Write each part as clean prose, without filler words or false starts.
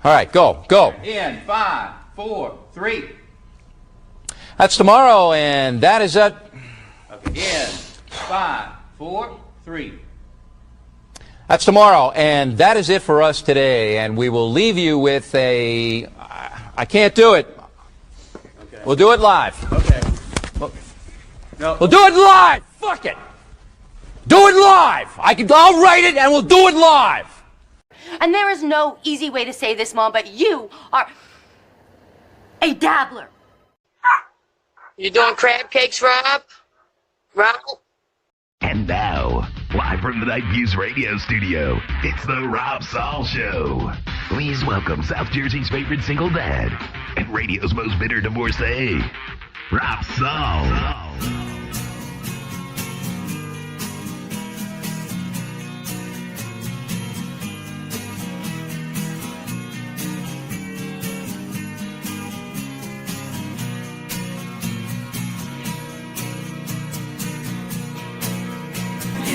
All right, go. In 5, 4, 3. That's tomorrow, and that is it. Okay, in 5, 4, 3. That's tomorrow, and that is it for us today. And we will leave you with a. I can't do it. Okay. We'll do it live. Okay. No. We'll do it live. Fuck it. Do it live. I'll write it, and we'll do it live. And there is no easy way to say this, Mom, but you are a dabbler. You doing crab cakes, Rob? Rob? And now, live from the Night Views radio studio, it's the Rob Saul Show. Please welcome South Jersey's favorite single dad and radio's most bitter divorcee, Rob Saul.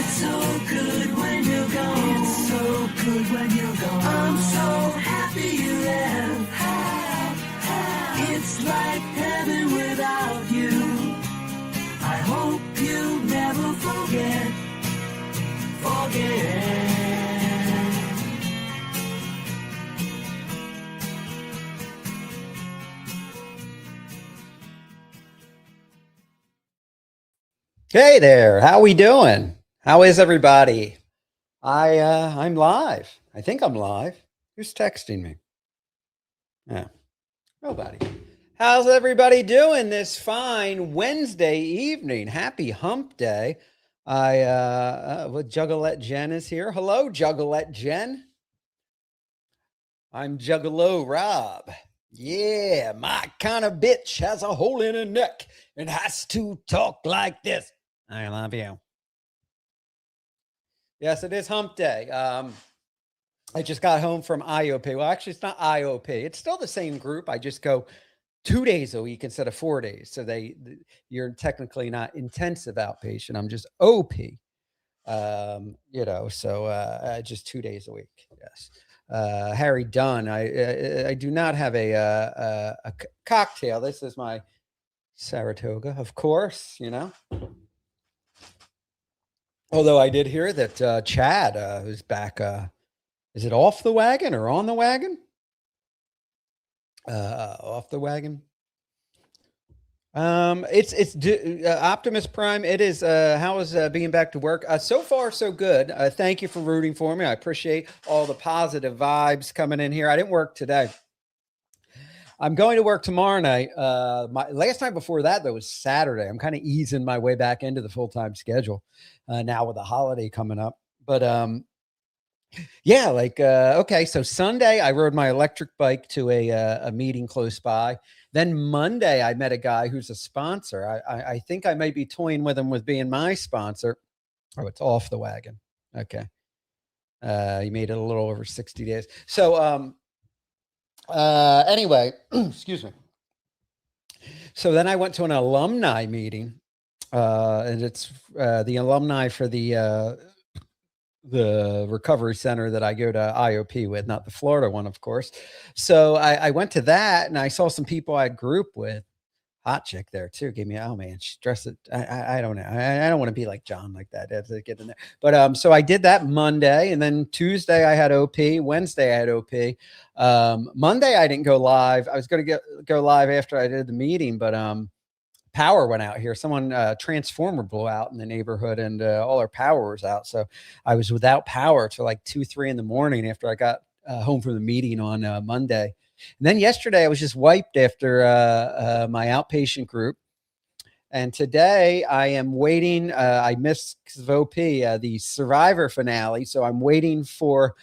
So good when you're gone. It's so good when you're gone. I'm so happy you left. It's like heaven without you. I hope you never forget. Hey there, how we doing? How is everybody? I'm live. I think I'm live. Who's texting me? Yeah, nobody. How's everybody doing this fine Wednesday evening? Happy hump day. Juggalette Jen is here. Hello, Juggalette Jen. I'm Juggalo Rob. Yeah, my kind of bitch has a hole in her neck and has to talk like this. I love you. Yes, it is hump day. I just got home from IOP. Well, actually, it's not IOP. It's still the same group. I just go 2 days a week instead of 4 days. So you're technically not intensive outpatient. I'm just OP. Just 2 days a week. Yes. Harry Dunn. I do not have a cocktail. This is my Saratoga, of course, Although I did hear that Chad is back. Is it off the wagon or on the wagon? Off the wagon. It's Optimus Prime. It is. How is being back to work? So far, so good. Thank you for rooting for me. I appreciate all the positive vibes coming in here. I didn't work today. I'm going to work tomorrow night. My last time before that, though, was Saturday. I'm kind of easing my way back into the full-time schedule now with the holiday coming up. But okay. So Sunday, I rode my electric bike to a meeting close by. Then Monday, I met a guy who's a sponsor. I think I might be toying with him with being my sponsor. Oh, it's off the wagon. Okay. He made it a little over 60 days. So, anyway, excuse me. So then I went to an alumni meeting, and it's the alumni for the the recovery center that I go to IOP with, not the Florida one, of course. So I went to that and I saw some people I group with. Hot chick there too. Gave me, oh man, she dressed it. I don't know. I don't want to be like John like that. I have to get in there. But so I did that Monday, and then Tuesday I had OP. Wednesday I had OP. Monday I didn't go live. I was going to go live after I did the meeting, but power went out here. Someone transformer blew out in the neighborhood, and all our power was out. So I was without power till like 2-3 in the morning after I got home from the meeting on Monday. And then yesterday I was just wiped after my outpatient group. And today I am waiting. I missed OP, the Survivor finale. So I'm waiting for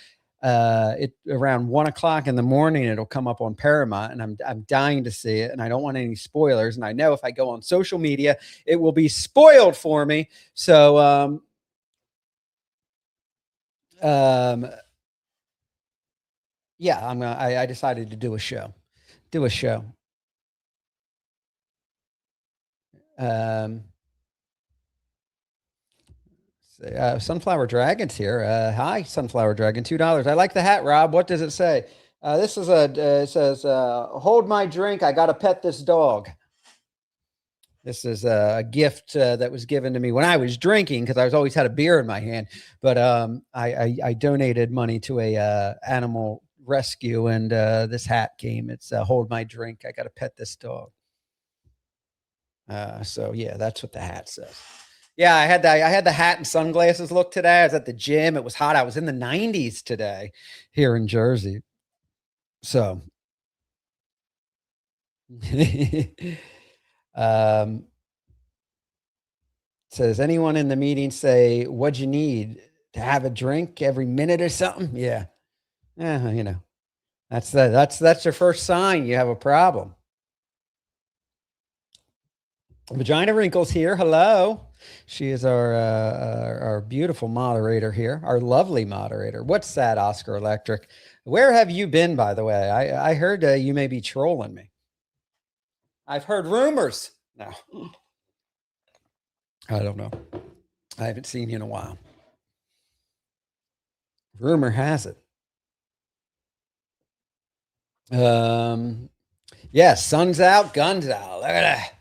it around 1 o'clock in the morning. It'll come up on Paramount, and I'm dying to see it. And I don't want any spoilers. And I know if I go on social media, it will be spoiled for me. So, yeah, I decided to do a show. Sunflower Dragon's here. Hi, Sunflower Dragon, $2. I like the hat, Rob. What does it say? This is it says, hold my drink. I got to pet this dog. This is a gift that was given to me when I was drinking, because I was always had a beer in my hand. But I donated money to a animal rescue, and this hat came. It's hold my drink. I got to pet this dog. So yeah, that's what the hat says. Yeah, I had the hat and sunglasses look today. I was at the gym. It was hot. I was in the 90s today here in Jersey. So says, anyone in the meeting say, what'd you need to have a drink every minute or something? Yeah. You know, that's your first sign you have a problem. Vagina Wrinkles here. Hello. She is our beautiful moderator here, our lovely moderator. What's that, Oscar Electric? Where have you been, by the way? I heard you may be trolling me. I've heard rumors. No, I don't know. I haven't seen you in a while. Rumor has it. Yeah, sun's out, guns out. Look at that.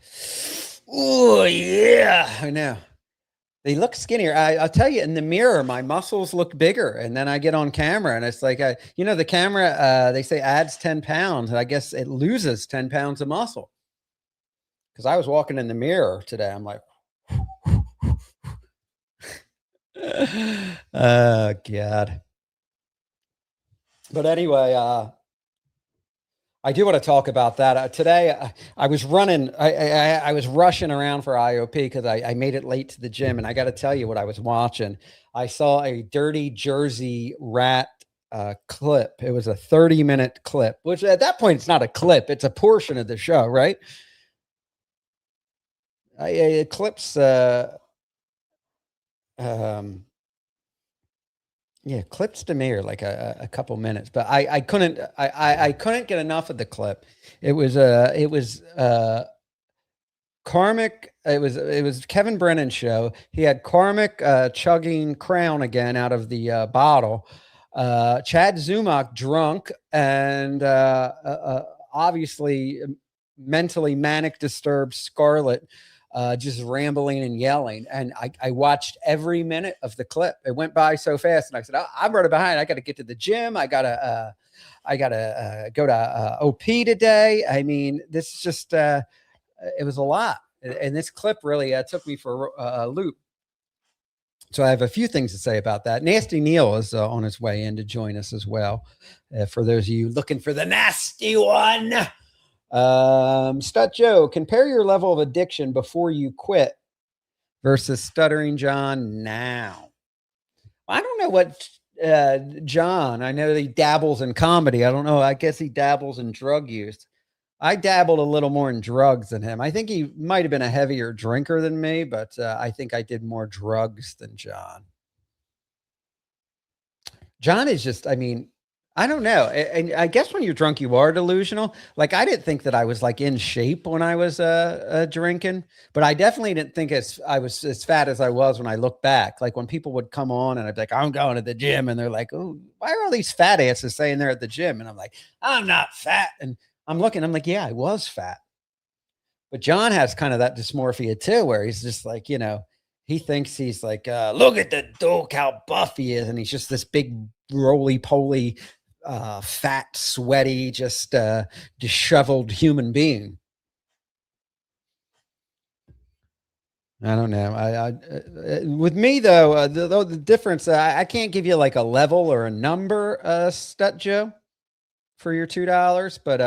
Oh, yeah. I know. They look skinnier. I'll tell you, in the mirror, my muscles look bigger. And then I get on camera, and it's like, the camera, they say adds 10 pounds. And I guess it loses 10 pounds of muscle. Because I was walking in the mirror today. I'm like, oh, God. But anyway, I do want to talk about that. Today, I was running. I was rushing around for IOP because I made it late to the gym. And I got to tell you what I was watching. I saw a Dirty Jersey Rat clip. It was a 30-minute clip, which at that point, it's not a clip. It's a portion of the show, right? It clips. Yeah, clips to me are like a couple minutes, but I couldn't get enough of the clip. It was Carmick. It was Kevin Brennan's show. He had Carmick chugging Crown again out of the bottle. Chad Zumock drunk and obviously mentally manic disturbed Scarlett. Just rambling and yelling. And I watched every minute of the clip. It went by so fast. And I said, I'm running behind. I got to get to the gym. I got to go to OP today. I mean, this is just, it was a lot. And this clip really took me for a loop. So I have a few things to say about that. Nasty Neal is on his way in to join us as well. For those of you looking for the nasty one. Stut Joe, compare your level of addiction before you quit versus Stuttering John now. I don't know what John, I know he dabbles in comedy. I don't know. I guess he dabbles in drug use. I dabbled a little more in drugs than him. I think he might have been a heavier drinker than me, but I think I did more drugs than John. John is just, I mean, I don't know. And I guess when you're drunk, you are delusional. Like I didn't think that I was like in shape when I was drinking, but I definitely didn't think I was as fat as I was when I look back. Like when people would come on and I'd be like, I'm going to the gym. And they're like, oh, why are all these fat asses saying they're at the gym? And I'm like, I'm not fat. And I'm like, yeah, I was fat. But John has kind of that dysmorphia too, where he's just like, he thinks he's like, look at the dope, how buff he is. And he's just this big roly-poly, fat, sweaty, just disheveled human being. I don't know. I with me though, the difference, I can't give you like a level or a number, Stut Joe, for your $2, but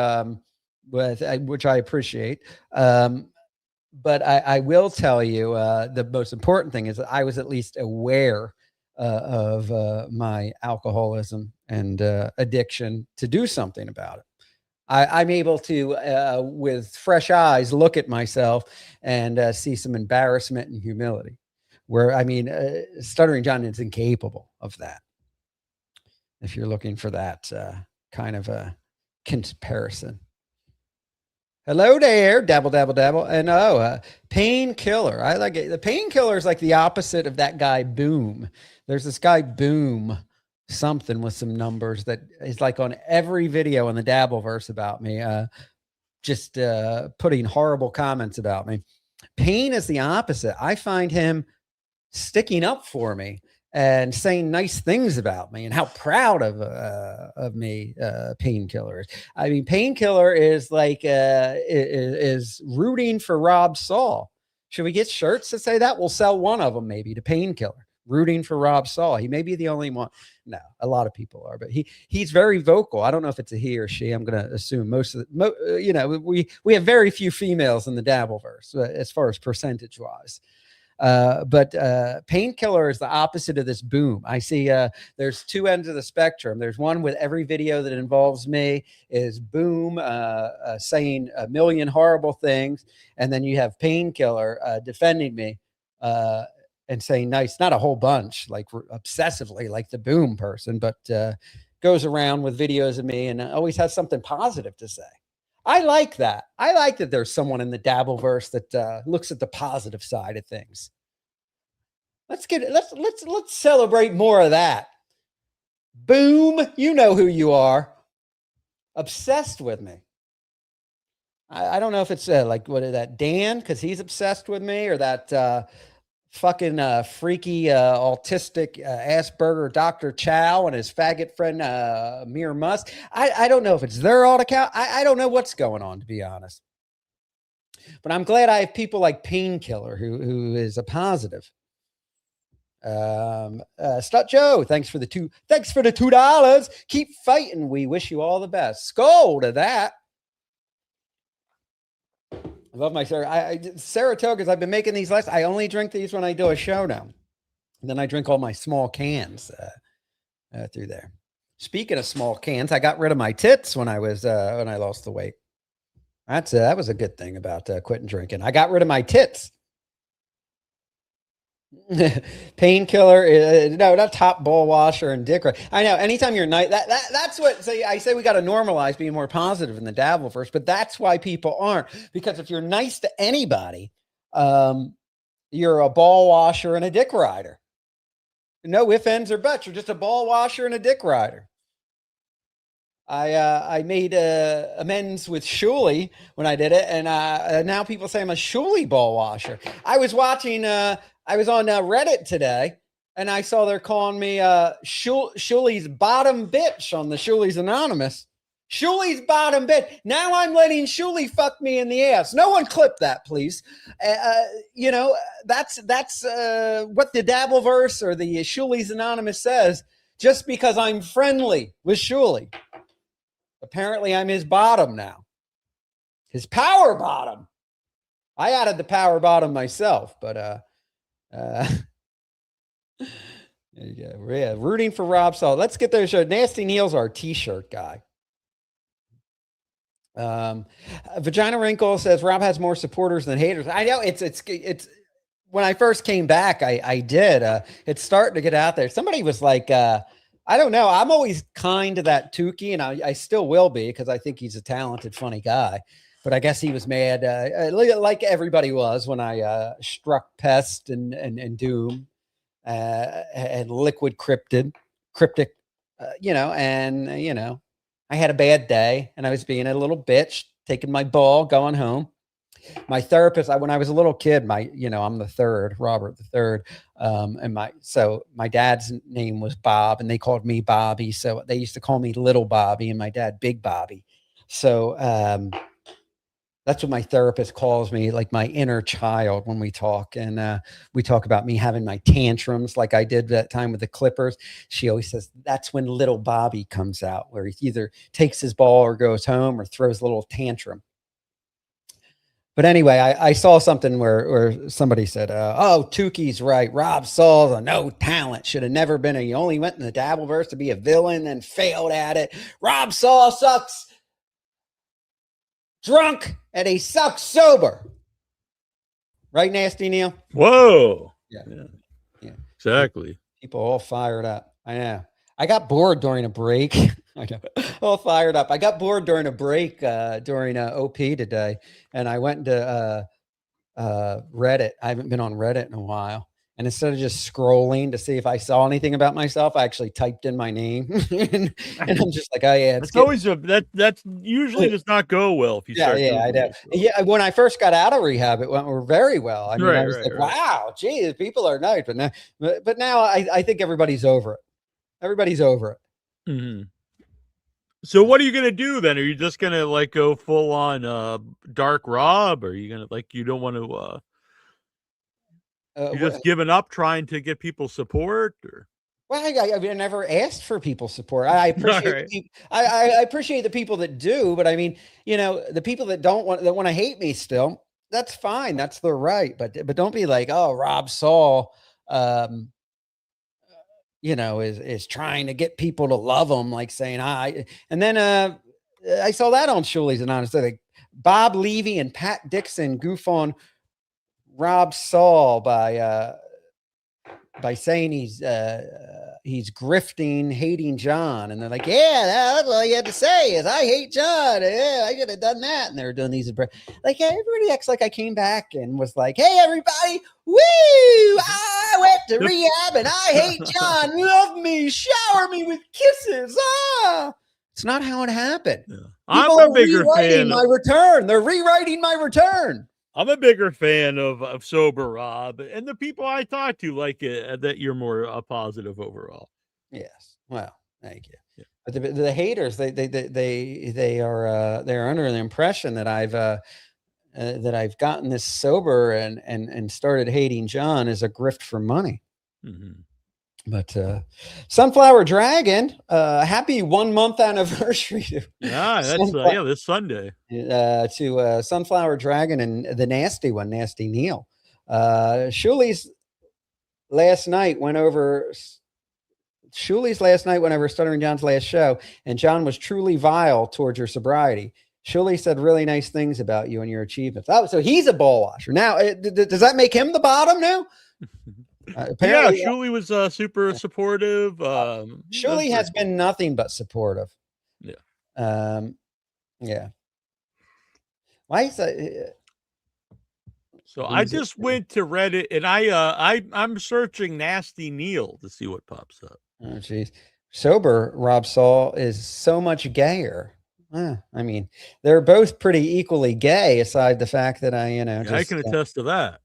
which I appreciate. But I will tell you, the most important thing is that I was at least aware of my alcoholism and addiction to do something about it. I'm able to, with fresh eyes, look at myself and see some embarrassment and humility. Where, I mean, Stuttering John is incapable of that. If you're looking for that kind of a comparison. Hello there, dabble, dabble, dabble. And Painkiller. I like it. The Painkiller is like the opposite of that guy, Boom. There's this guy, Boom, something with some numbers that is like on every video in the Dabbleverse about me, just putting horrible comments about me. Pain is the opposite. I find him sticking up for me and saying nice things about me and how proud of me Painkiller is. I mean, Painkiller is like is rooting for Rob Saul. Should we get shirts that say that? We'll sell one of them maybe to Painkiller, rooting for Rob Saul. He may be the only one. No, a lot of people are, but he's very vocal. I don't know if it's a he or she. I'm going to assume most of the, we have very few females in the Dabbleverse as far as percentage wise. But Painkiller is the opposite of this Boom. I see there's two ends of the spectrum. There's one with every video that involves me is Boom saying a million horrible things. And then you have Painkiller defending me and saying nice, not a whole bunch, like obsessively like the Boom person, but goes around with videos of me and always has something positive to say. I like that. I like that there's someone in the Dabbleverse that looks at the positive side of things. Let's celebrate more of that. Boom, you know who you are. Obsessed with me. I don't know if it's like what is that Dan because he's obsessed with me, or that fucking freaky autistic Asperger Dr. Chow and his faggot friend Mir Musk. I don't know if it's their alt account. I don't know what's going on, to be honest. But I'm glad I have people like Painkiller who is a positive. Stut Joe, thanks for the $2. Keep fighting. We wish you all the best. Skull to that. I love my Saratogas. I've been making these less. I only drink these when I do a show now. And then I drink all my small cans through there. Speaking of small cans, I got rid of my tits when I lost the weight. That was a good thing about quitting drinking. I got rid of my tits. Painkiller, no, not top ball washer and dick. I know. Anytime you're nice, that's what. So I say we got to normalize being more positive in the Dabbleverse, but that's why people aren't. Because if you're nice to anybody, you're a ball washer and a dick rider. No ifs, ands, or buts. You're just a ball washer and a dick rider. I made amends with Shuli when I did it, and now people say I'm a Shuli ball washer. I was watching. I was on Reddit today, and I saw they're calling me Shuli's bottom bitch on the Shuli's Anonymous. Shuli's bottom bitch. Now I'm letting Shuli fuck me in the ass. No one clip that, please. That's what the Dabbleverse or the Shuli's Anonymous says. Just because I'm friendly with Shuli. Apparently, I'm his bottom now. His power bottom. I added the power bottom myself, but there you go. Yeah, rooting for Rob Saul. Let's get those. Nasty Neal's our t-shirt guy. Vagina Wrinkle says Rob has more supporters than haters. I know it's when I first came back, I did. It's starting to get out there. Somebody was like, I don't know. I'm always kind to that Tukey, and I still will be because I think he's a talented, funny guy. But I guess he was mad, like everybody was when I struck Pest and Doom and Liquid Cryptic, I had a bad day and I was being a little bitch, taking my ball, going home. My therapist, when I was a little kid, I'm the third, Robert the third. And my dad's name was Bob and they called me Bobby. So they used to call me Little Bobby and my dad, Big Bobby. So, that's what my therapist calls me, like my inner child when we talk. And we talk about me having my tantrums like I did that time with the Clippers. She always says that's when little Bobby comes out, where he either takes his ball or goes home or throws a little tantrum. But anyway, I saw something where somebody said, oh, Tukey's right. Rob Saul's a no talent. Should have never been. He only went in the Dabbleverse to be a villain and failed at it. Rob Saul sucks drunk and he sucks sober. Right, Nasty Neal? Whoa. Yeah. Exactly. People all fired up. I know. I got bored during a break. I know. All fired up. I got bored during a break during OP today, and I went into Reddit. I haven't been on Reddit in a while. And instead of just scrolling to see if I saw anything about myself, I actually typed in my name. and I'm just like, oh yeah. It's always that usually does not go well if you start. Yeah, I know. Yeah, when I first got out of rehab, it went very well. I mean, I was like, wow, geez, people are nice. But now I think everybody's over it. Everybody's over it. Mm-hmm. So what are you gonna do then? Are you just gonna like go full on Dark Rob? Or are you gonna you don't want to you're just giving up trying to get people support? Or well, I never asked for people support. I appreciate I appreciate the people that do, but I mean, the people that want to hate me still, that's fine. That's their right. But don't be like, oh, Rob Saul is trying to get people to love him, like saying and then I saw that on Shuley's Anonymous. Like Bob Levy and Pat Dixon goof on Rob Saul by saying he's grifting, hating John, and they're like, yeah, that's all you had to say is I hate John. Yeah, I could have done that. And they're doing these like everybody acts like I came back and was like, hey everybody, woo! I went to rehab and I hate John. Love me, shower me with kisses. It's not how it happened. Yeah. I'm a bigger fan. My return. They're rewriting my return. I'm a bigger fan of Sober Rob, and the people I talk to like it, that you're more positive overall. Yes. Well, thank you. Yeah. But the haters, they're under the impression that I've gotten this sober and started hating John as a grift for money. Mm-hmm. But Sunflower Dragon, happy 1 month anniversary. This Sunday. To Sunflower Dragon and the nasty one, Nasty Neal. Shuley's last night went over Stuttering John's last show, and John was truly vile towards your sobriety. Shuley said really nice things about you and your achievements. Oh, so he's a ball washer. Now, does that make him the bottom now? Apparently, Shuley was super supportive. Shuley has been nothing but supportive. Yeah. Yeah. Why is that? So I just went to Reddit and I'm searching Nasty Neal to see what pops up. Oh, geez. Sober Rob Saul is so much gayer. I mean, they're both pretty equally gay, aside the fact that I can attest to that.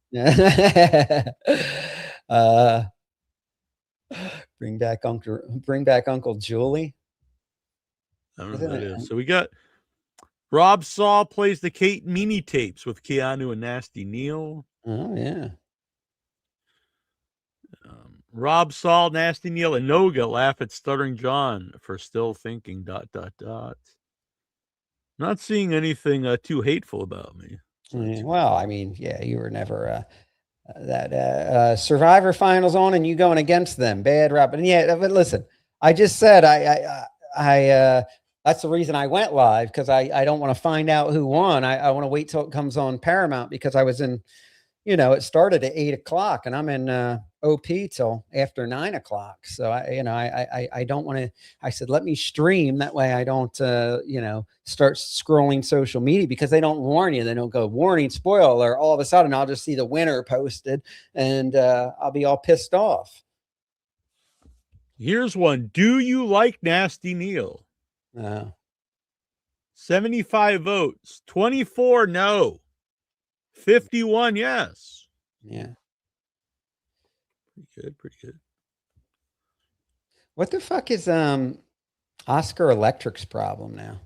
Bring back Uncle Julie. I don't know what that is. So we got Rob Saul plays the Kate mini tapes with Keanu and Nasty Neal. Oh yeah. Rob Saul, Nasty Neal, and Noga laugh at Stuttering John for still thinking ... Not seeing anything too hateful about me. Well, I mean, yeah, you were never that Survivor finals on and you going against them. Bad rap. And yeah, but listen, I just said I that's the reason I went live, because I don't want to find out who won. I want to wait till it comes on Paramount, because I was in, it started at 8 o'clock and I'm in OP till after 9 o'clock. So I don't want to, I said, let me stream. That way I don't, start scrolling social media, because they don't warn you. They don't go warning, spoiler. All of a sudden I'll just see the winner posted, and I'll be all pissed off. Here's one. Do you like Nasty Neal? 75 votes, 24 no, 51 yes. Yeah. Pretty good. What the fuck is Oscar Electric's problem now?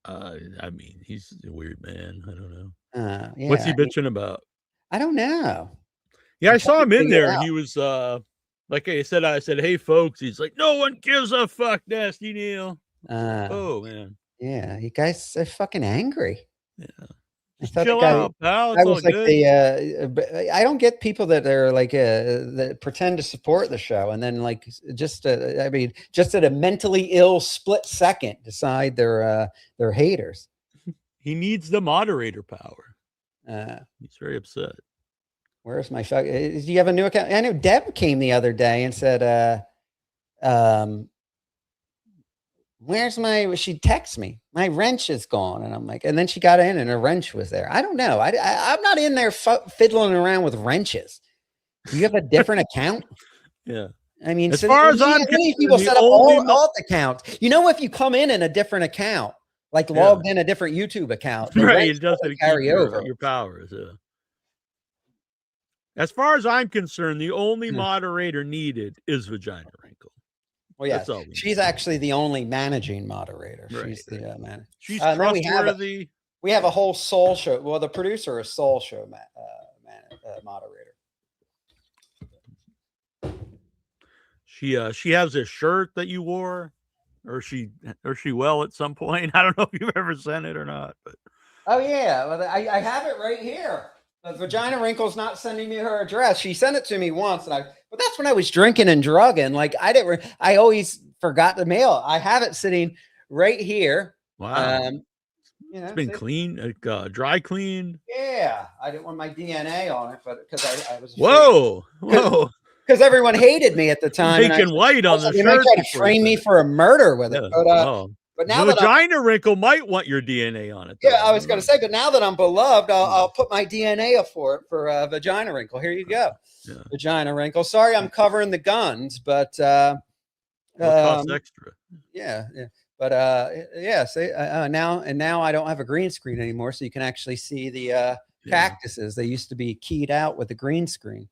I mean, he's a weird man. I don't know. Yeah, what's he bitching about? I don't know. Yeah, I saw him in there, and he was like I said, hey folks, he's like, no one gives a fuck, Nasty Neal. Oh man. Yeah, you guys are fucking angry. Yeah. I thought Chill out, pal. I was like I don't get people that are like that pretend to support the show, and then like just at a mentally ill split second decide they're haters. He needs the moderator power. He's very upset. Where's my fuck? Do you have a new account? I know Deb came the other day and said, where's she texts me, my wrench is gone. And I'm like, and then she got in and her wrench was there. I don't know. I'm not in there fiddling around with wrenches. Do you have a different account? Yeah. I mean, as far as I'm concerned, people set up alt accounts. If you come in a different account, like logged in a different YouTube account, right, it doesn't carry over your powers. As far as I'm concerned, the only moderator needed is Vagina Wrinkle. Well, yeah, she's actually the only managing moderator. Right. She's the manager. She's trustworthy. We have a whole Soul show. Well, the producer is Soul show moderator. She has a shirt that you wore, or she will at some point. I don't know if you've ever sent it or not, but oh yeah, well, I have it right here. The Vagina Wrinkle's not sending me her address. She sent it to me once, but that's when I was drinking and drugging. Like I always forgot to mail. I have it sitting right here. Wow. It's been clean, dry cleaned. Yeah, I didn't want my DNA on it, but because I was afraid. Whoa. Because everyone hated me at the time. Making white on the shirt. They might try to frame me for a murder with it. But now the Vagina Wrinkle might want your DNA on it. Though. Yeah, I was going to say, but now that I'm beloved, I'll put my DNA up for it for Vagina Wrinkle. Here you go, Vagina Wrinkle. Sorry, I'm covering the guns, but costs extra. Yeah. But now I don't have a green screen anymore, so you can actually see the cactuses. They used to be keyed out with the green screen.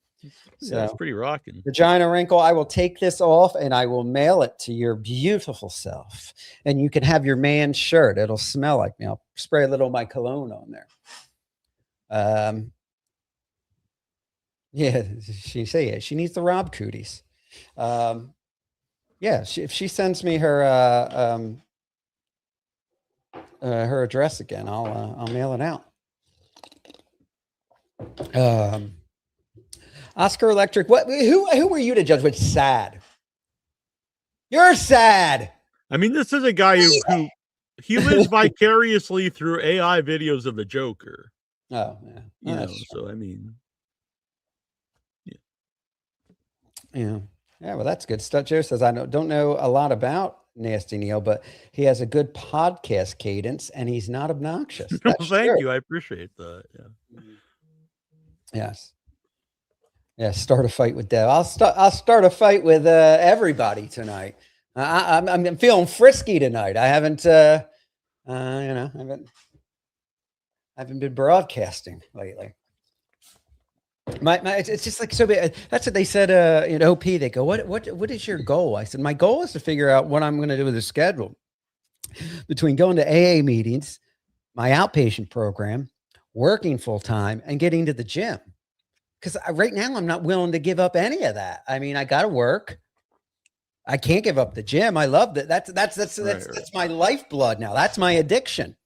So it's pretty rocking. Vagina Wrinkle, I will take this off and I will mail it to your beautiful self. And you can have your man's shirt. It'll smell like me. I'll spray a little of my cologne on there. She needs the Rob cooties. If she sends me her address again, I'll mail it out. Oscar Electric, who were you to judge? What's sad? You're sad. I mean, this is a guy who he lives vicariously through AI videos of the Joker. Oh, yeah. So I mean, yeah. Well, that's good stuff. Joe says, I don't know a lot about Nasty Neal, but he has a good podcast cadence and he's not obnoxious. Thank you. I appreciate that. Yeah. Yes. Yeah, start a fight with Deb. I'll start a fight with everybody tonight. I'm feeling frisky tonight. I haven't been broadcasting lately. It's just like so big. That's what they said in OP. They go, what is your goal? I said, my goal is to figure out what I'm going to do with the schedule between going to AA meetings, my outpatient program, working full time, and getting to the gym. Because right now I'm not willing to give up any of that. I mean, I got to work. I can't give up the gym. I love that. That's my lifeblood now. That's my addiction.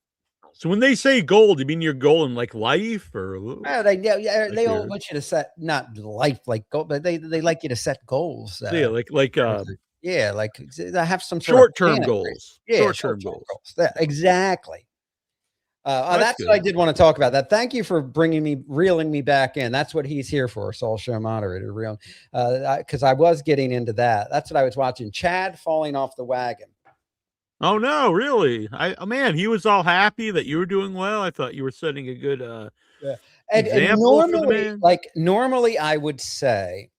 So when they say goal, do you mean your goal in like life or? They all want you to set not life like goal, but they like you to set goals. I have some short-term goals. Yeah, short-term goals. Yeah, exactly. That's what I did want to talk about. That. Thank you for reeling me back in. That's what he's here for, Saul Show moderator, real. Because I was getting into that. That's what I was watching. Chad falling off the wagon. Oh no, really? Man, he was all happy that you were doing well. I thought you were setting a good And example for the normally, man. normally I would say,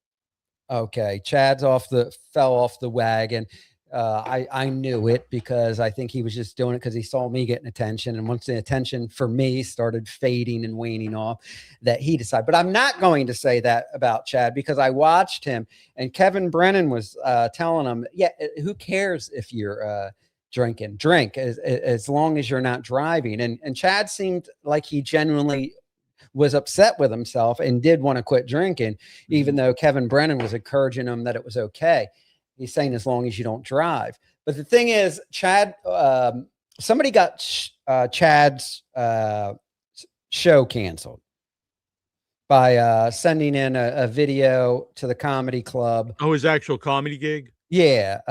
okay, Chad's fell off the wagon. I knew it because I think he was just doing it because he saw me getting attention. And once the attention for me started fading and waning off, that he decided. But I'm not going to say that about Chad because I watched him and Kevin Brennan was telling him, yeah, who cares if you're drinking? Drink as long as you're not driving. And Chad seemed like he genuinely was upset with himself and did want to quit drinking, even though Kevin Brennan was encouraging him that it was okay. He's saying as long as you don't drive. But the thing is, Chad, somebody got Chad's show canceled by sending in a video to the comedy club. Oh, his actual comedy gig? Yeah.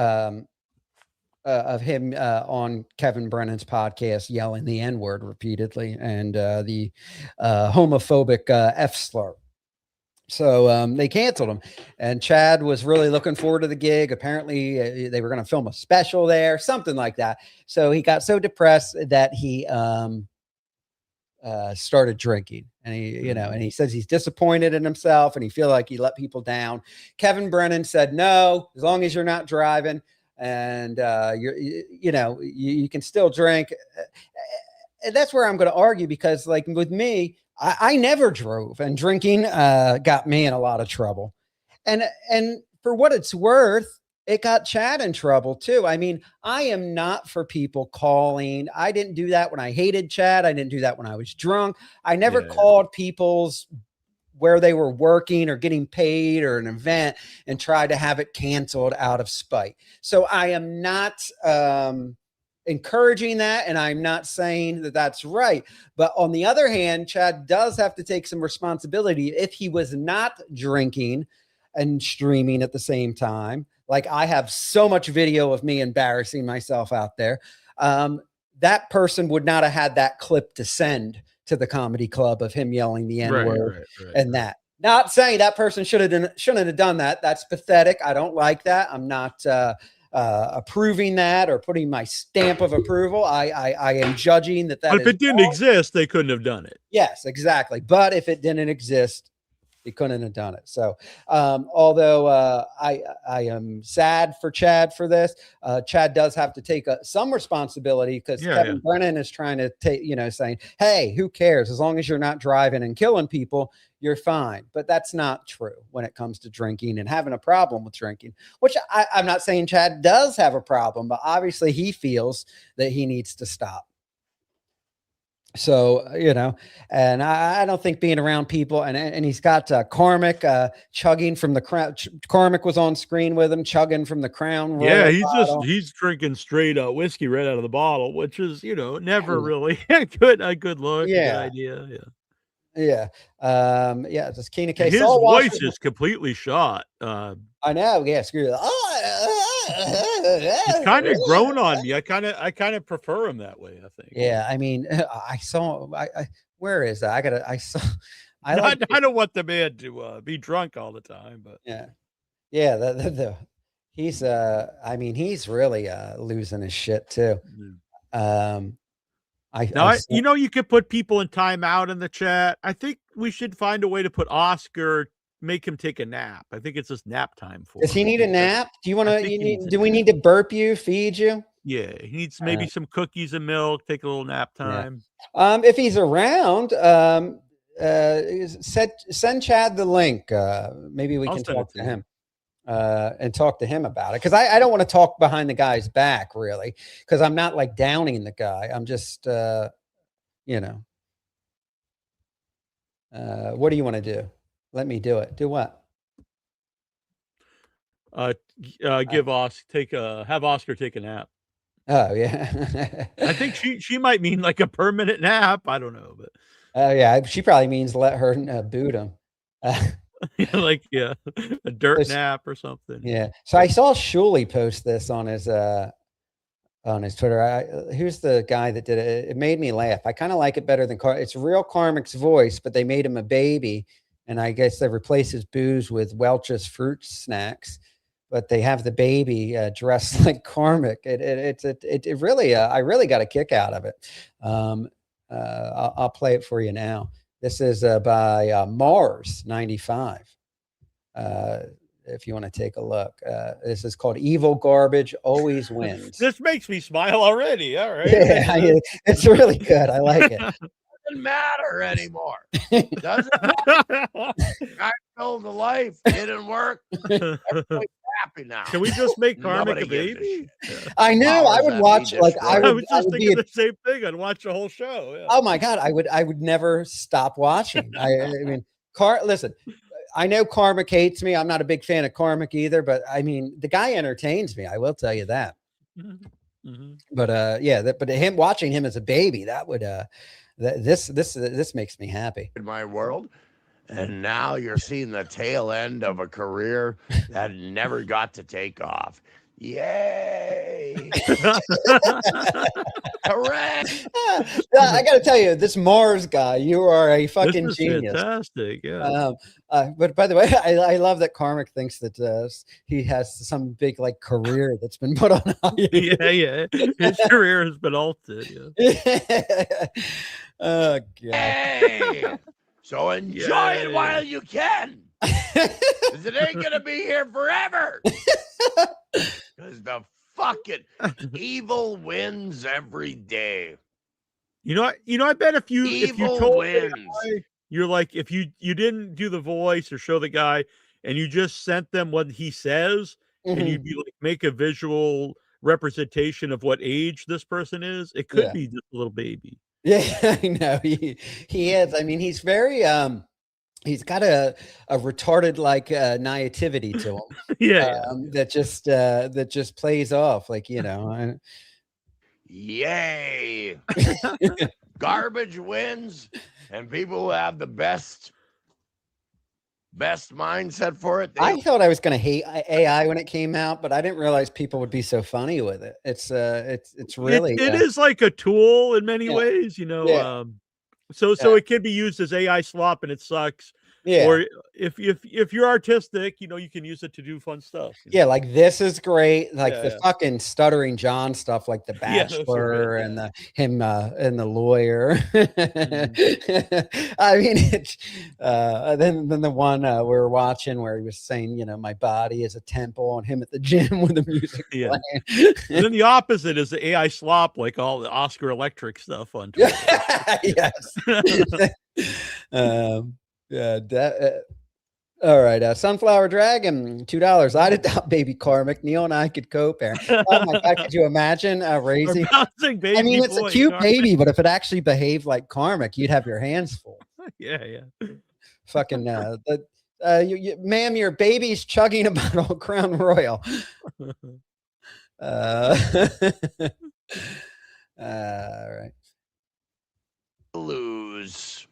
Of him on Kevin Brennan's podcast yelling the N-word repeatedly and the homophobic F slur. So they canceled him, and Chad was really looking forward to the gig. Apparently they were going to film a special there, something like that. So he got so depressed that he started drinking, and he says he's disappointed in himself and he feels like he let people down. Kevin Brennan said, no, as long as you're not driving and you can still drink. And that's where I'm going to argue, because like with me, I never drove, and drinking got me in a lot of trouble. And for what it's worth, it got Chad in trouble too. I mean, I am not for people calling. I didn't do that when I hated Chad. I didn't do that when I was drunk. I never called people's where they were working or getting paid or an event and tried to have it canceled out of spite. So I am not encouraging that, and I'm not saying that that's right. But on the other hand, Chad does have to take some responsibility. If he was not drinking and streaming at the same time, like I have so much video of me embarrassing myself out there, that person would not have had that clip to send to the comedy club of him yelling the N-word and that. Not saying that person shouldn't have done that. That's pathetic. I don't like that. I'm not approving that or putting my stamp of approval. I am judging that. But if it didn't exist, they couldn't have done it. Yes, exactly. But if it didn't exist, he couldn't have done it. So, although I am sad for Chad for this, Chad does have to take some responsibility, because Kevin Brennan is trying to take, saying, hey, who cares? As long as you're not driving and killing people, you're fine. But that's not true when it comes to drinking and having a problem with drinking, which I'm not saying Chad does have a problem, but obviously he feels that he needs to stop. So, and I don't think being around people, and he's got Cormac chugging from the crown. Cormac was on screen with him, chugging from the Crown Royal. Yeah, he's drinking straight whiskey right out of the bottle, which is, never really a good look. Yeah. Good idea. Yeah. Just Keenan K. His Saul voice is completely shot. I know. Yeah. Screw that. He's kind of grown on me. I kind of prefer him that way, I think. Yeah. I mean, I saw, where is that? I don't want the man to be drunk all the time, but yeah. He's he's really losing his shit too. You could put people in timeout in the chat. I think we should find a way to put Oscar, make him take a nap. I think it's just nap time for him. Does he need a nap? Do you want to, do we need to burp you, feed you? Yeah. He needs maybe some cookies and milk, take a little nap time. Yeah. If he's around, send Chad the link. Maybe we can talk to him. And talk to him about it, because I don't want to talk behind the guy's back, really, because I'm not like downing the guy. I'm just what do you want to do? Let me do it. Do what? Have Oscar take a nap. Oh yeah. I think she might mean like a permanent nap. I don't know, but yeah, she probably means let her boot him. A dirt nap or something. Yeah. So I saw Shuley post this on his on his Twitter. Who's the guy that did it? It made me laugh. I kind of like it better than it's real Carmick's voice, but they made him a baby, and I guess they replaced his booze with Welch's fruit snacks. But they have the baby dressed like Carmick. It really, I really got a kick out of it. I'll play it for you now. This is by Mars 95. If you want to take a look, this is called "Evil Garbage Always Wins." This makes me smile already. All right. Yeah, it's really good. I like it. Doesn't matter anymore. Doesn't matter. I told the life didn't work. Everybody's happy now. Can we just make Carmick Nobody a baby? I know. I would watch like I was just would thinking the same thing. I'd watch the whole show. Yeah. Oh my God, I would never stop watching. I mean, listen, I know Carmick hates me. I'm not a big fan of Carmick either, but I mean, the guy entertains me. I will tell you that. Mm-hmm. But yeah, but him watching him as a baby, that would this makes me happy. In my world, and now you're seeing the tail end of a career that never got to take off. Yay! Hooray! I got to tell you, this Mars guy, you are a fucking genius. Fantastic, yeah. But by the way, I love that Carmick thinks that he has some big like career that's been put on. Yeah. His career has been altered. Yeah. Oh God. Hey! So enjoy it while you can. Because it ain't gonna be here forever. Because the fucking evil wins every day. You know, I bet if you told wins. The guy, you're like, if you didn't do the voice or show the guy and you just sent them what he says, and you'd be like, make a visual representation of what age this person is, it could be just a little baby. Yeah, I know he is. I mean, he's very he's got a retarded like naivety to him. That just plays off like, you know. Yay! Garbage wins, and people who have the best mindset for it. I thought I was going to hate AI when it came out, but I didn't realize people would be so funny with it. It's really it is like a tool in many ways, you know. Yeah. So it can be used as AI slop, and it sucks. Yeah. Or if you're artistic, you know, you can use it to do fun stuff. Yeah, like this is great. Like the fucking Stuttering John stuff, like The Bachelor and him and the lawyer. I mean, it's then the one we were watching where he was saying, you know, my body is a temple, and him at the gym with the music playing. And then the opposite is the AI slop, like all the Oscar Electric stuff on Twitter. Yes. All right. Sunflower Dragon, $2. I'd adopt baby Carmick. Neil and I could co-parent. Oh my God, could you imagine raising? I mean, it's a cute baby, but if it actually behaved like Carmick, you'd have your hands full. Yeah. Fucking ma'am, your baby's chugging a bottle of Crown Royal. All right. Lose.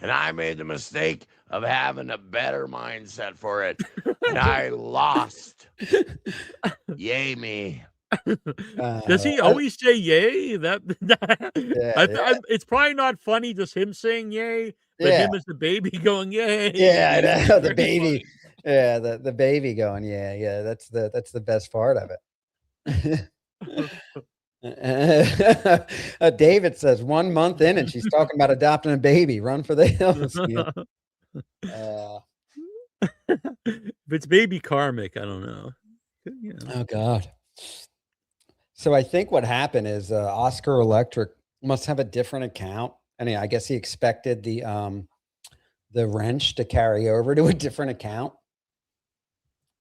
And I made the mistake of having a better mindset for it. And I lost. Yay me. Does he always say yay? It's probably not funny just him saying yay, but him as the baby going yay. Yeah, I know. The baby. Yeah, the baby going, yeah. That's the best part of it. David says 1 month in and she's talking about adopting a baby. Run for the hills. If it's baby Carmick, I don't know. You know. Oh God. So I think what happened is Oscar Electric must have a different account. Anyway, I guess he expected the wrench to carry over to a different account.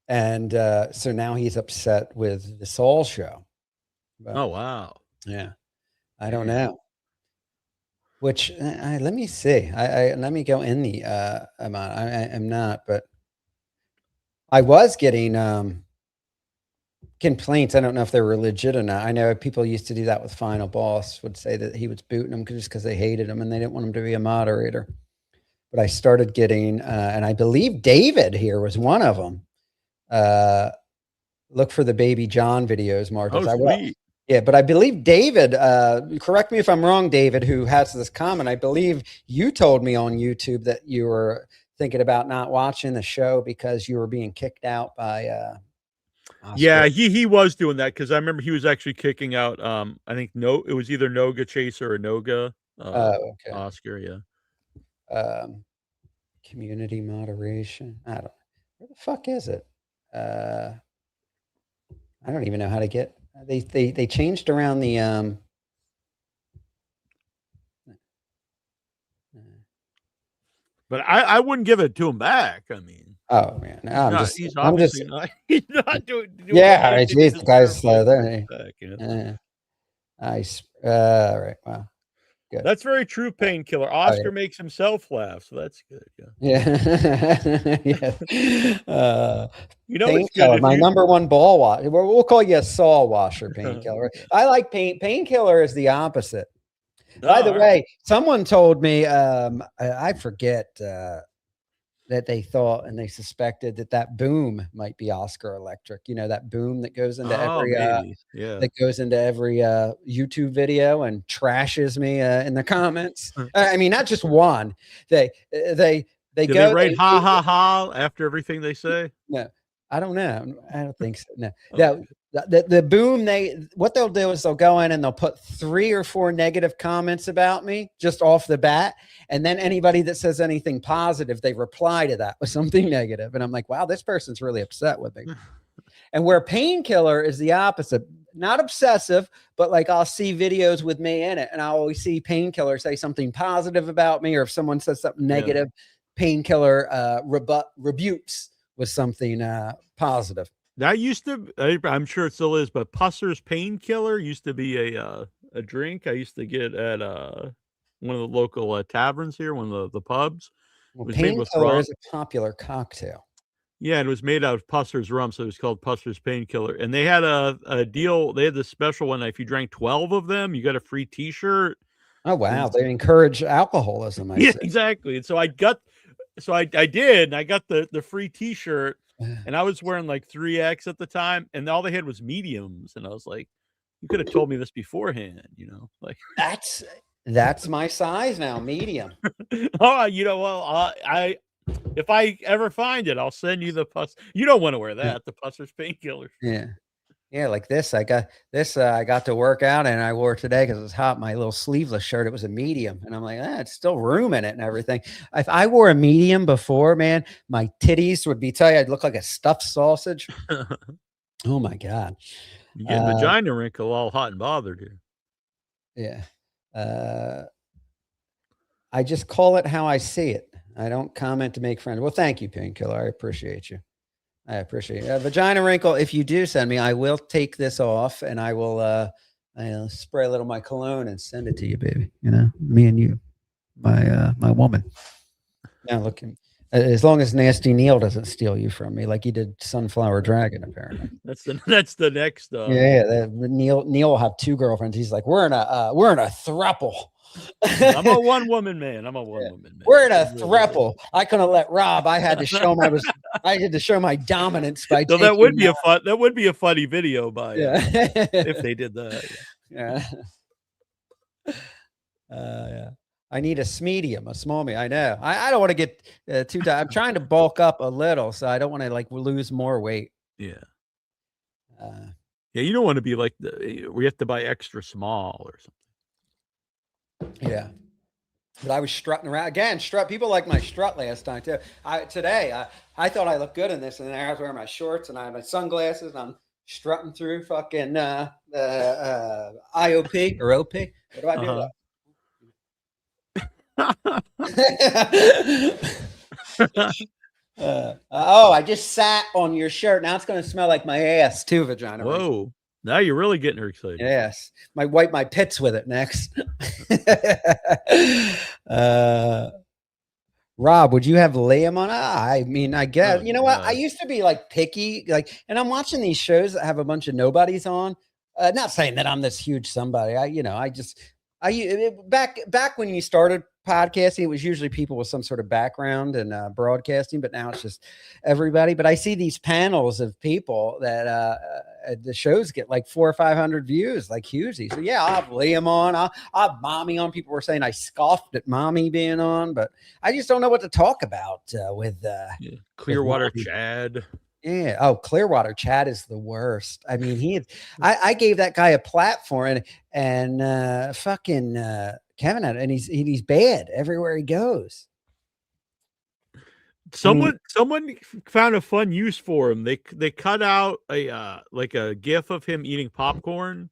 And so now he's upset with the Saul show. But, oh wow! Yeah, I don't know. Which let me see. I let me go in the amount. I am not, but I was getting complaints. I don't know if they were legit or not. I know people used to do that with Final Boss. Would say that he was booting them just because they hated him and they didn't want him to be a moderator. But I started getting, and I believe David here was one of them. Look for the Baby John videos, Marcus. Oh, I will. Yeah, but I believe David, correct me if I'm wrong, David, who has this comment. I believe you told me on YouTube that you were thinking about not watching the show because you were being kicked out by Oscar. Yeah, he was doing that because I remember he was actually kicking out. I think it was either Noga Chaser or Noga Okay. Oscar. Yeah. Community moderation. I don't. Where the fuck is it? I don't even know how to get. They changed around the. But I wouldn't give it to him back. I mean, Oh man, no, he's I'm just. not. He's not doing. Yeah, anything geez, to the guy's deserve there. back, you know? Nice. All right. Wow. Good. That's very true, Painkiller. Oscar makes himself laugh, so that's good. Yeah. Yeah. You know, it's Painkiller, good. my number one ball washer. We'll call you a Saul washer, Painkiller. I like Painkiller is the opposite. By the way, someone told me, I forget that they thought and they suspected that boom might be Oscar Electric. You know, that boom that goes into every that goes into every YouTube video and trashes me in the comments. I mean, not just one. They Do they write ha ha ha after everything they say? No, I don't know. I don't think so. No. Okay. The boom, what they'll do is they'll go in and they'll put 3 or 4 negative comments about me just off the bat. And then anybody that says anything positive, they reply to that with something negative. And I'm like, wow, this person's really upset with me. And where Painkiller is the opposite, not obsessive, but like I'll see videos with me in it. And I always see Painkiller say something positive about me, or if someone says something negative, Painkiller rebukes with something positive. That used to, I'm sure it still is, but Pusser's Painkiller used to be a drink I used to get at one of the local taverns here, one of the pubs. Well, it was made with Painkiller rum. is a popular cocktail. Yeah, and it was made out of Pusser's rum, so it was called Pusser's Painkiller. And they had a deal. They had this special one. If you drank 12 of them, you got a free T-shirt. Oh wow, they encourage alcoholism. Yeah, exactly. And so I did, and I got the free T-shirt. And I was wearing like 3X at the time, and all they had was mediums. And I was like, you could have told me this beforehand, you know? Like that's my size now, medium. Oh, you know, well, if I ever find it, I'll send you the Puss. You don't want to wear that, the Pusser's Painkiller. Yeah. Yeah, like this. I got this. I got to work out, and I wore it today because it was hot. My little sleeveless shirt, it was a medium, and I'm like, it's still room in it and everything. If I wore a medium before, man, my titties would be tight. I'd look like a stuffed sausage. Oh my god, you get vagina wrinkle all hot and bothered here. Yeah, I just call it how I see it. I don't comment to make friends. Well, thank you, Painkiller. I appreciate you. I appreciate it. Vagina wrinkle. If you do send me, I will take this off and I will spray a little of my cologne and send it to you, baby. You know, me and you, my woman. Now looking, as long as Nasty Neal doesn't steal you from me, like he did Sunflower Dragon, apparently. That's the next. Neal will have 2 girlfriends. He's like, we're in a throuple. I'm a one woman man. Man. We're in a throuple. I couldn't let Rob. I had to show my dominance by. So that would be a funny video by if they did that. Yeah. I need a medium, a small me. I know. I don't want to get too tight. I'm trying to bulk up a little, so I don't want to like lose more weight. Yeah. You don't want to be like we have to buy extra small or something. Yeah, but I was strutting around again. People like my strut last time too. Today I thought I looked good in this, and then I was wearing my shorts and I had my sunglasses, and I'm strutting through fucking IOP or OP. What do I do? I just sat on your shirt. Now it's going to smell like my ass too, vagina. Whoa. Now you're really getting her excited. Yes. Might wipe my pits with it next. Rob, would you have Liam on? I mean, I guess, you know what? I used to be like picky, and I'm watching these shows that have a bunch of nobodies on. Not saying that I'm this huge somebody. Back when you started podcasting, it was usually people with some sort of background in broadcasting, but now it's just everybody. But I see these panels of people that the shows get like 400 or 500 views, like hugely. So yeah, I'll have Liam on. I'll have Mommy on. People were saying I scoffed at Mommy being on, but I just don't know what to talk about with Clearwater with Chad. Yeah. Oh, Clearwater Chad is the worst. I mean, I gave that guy a platform and fucking Kevin had, and he's bad everywhere he goes. Someone found a fun use for him. They cut out a like a gif of him eating popcorn,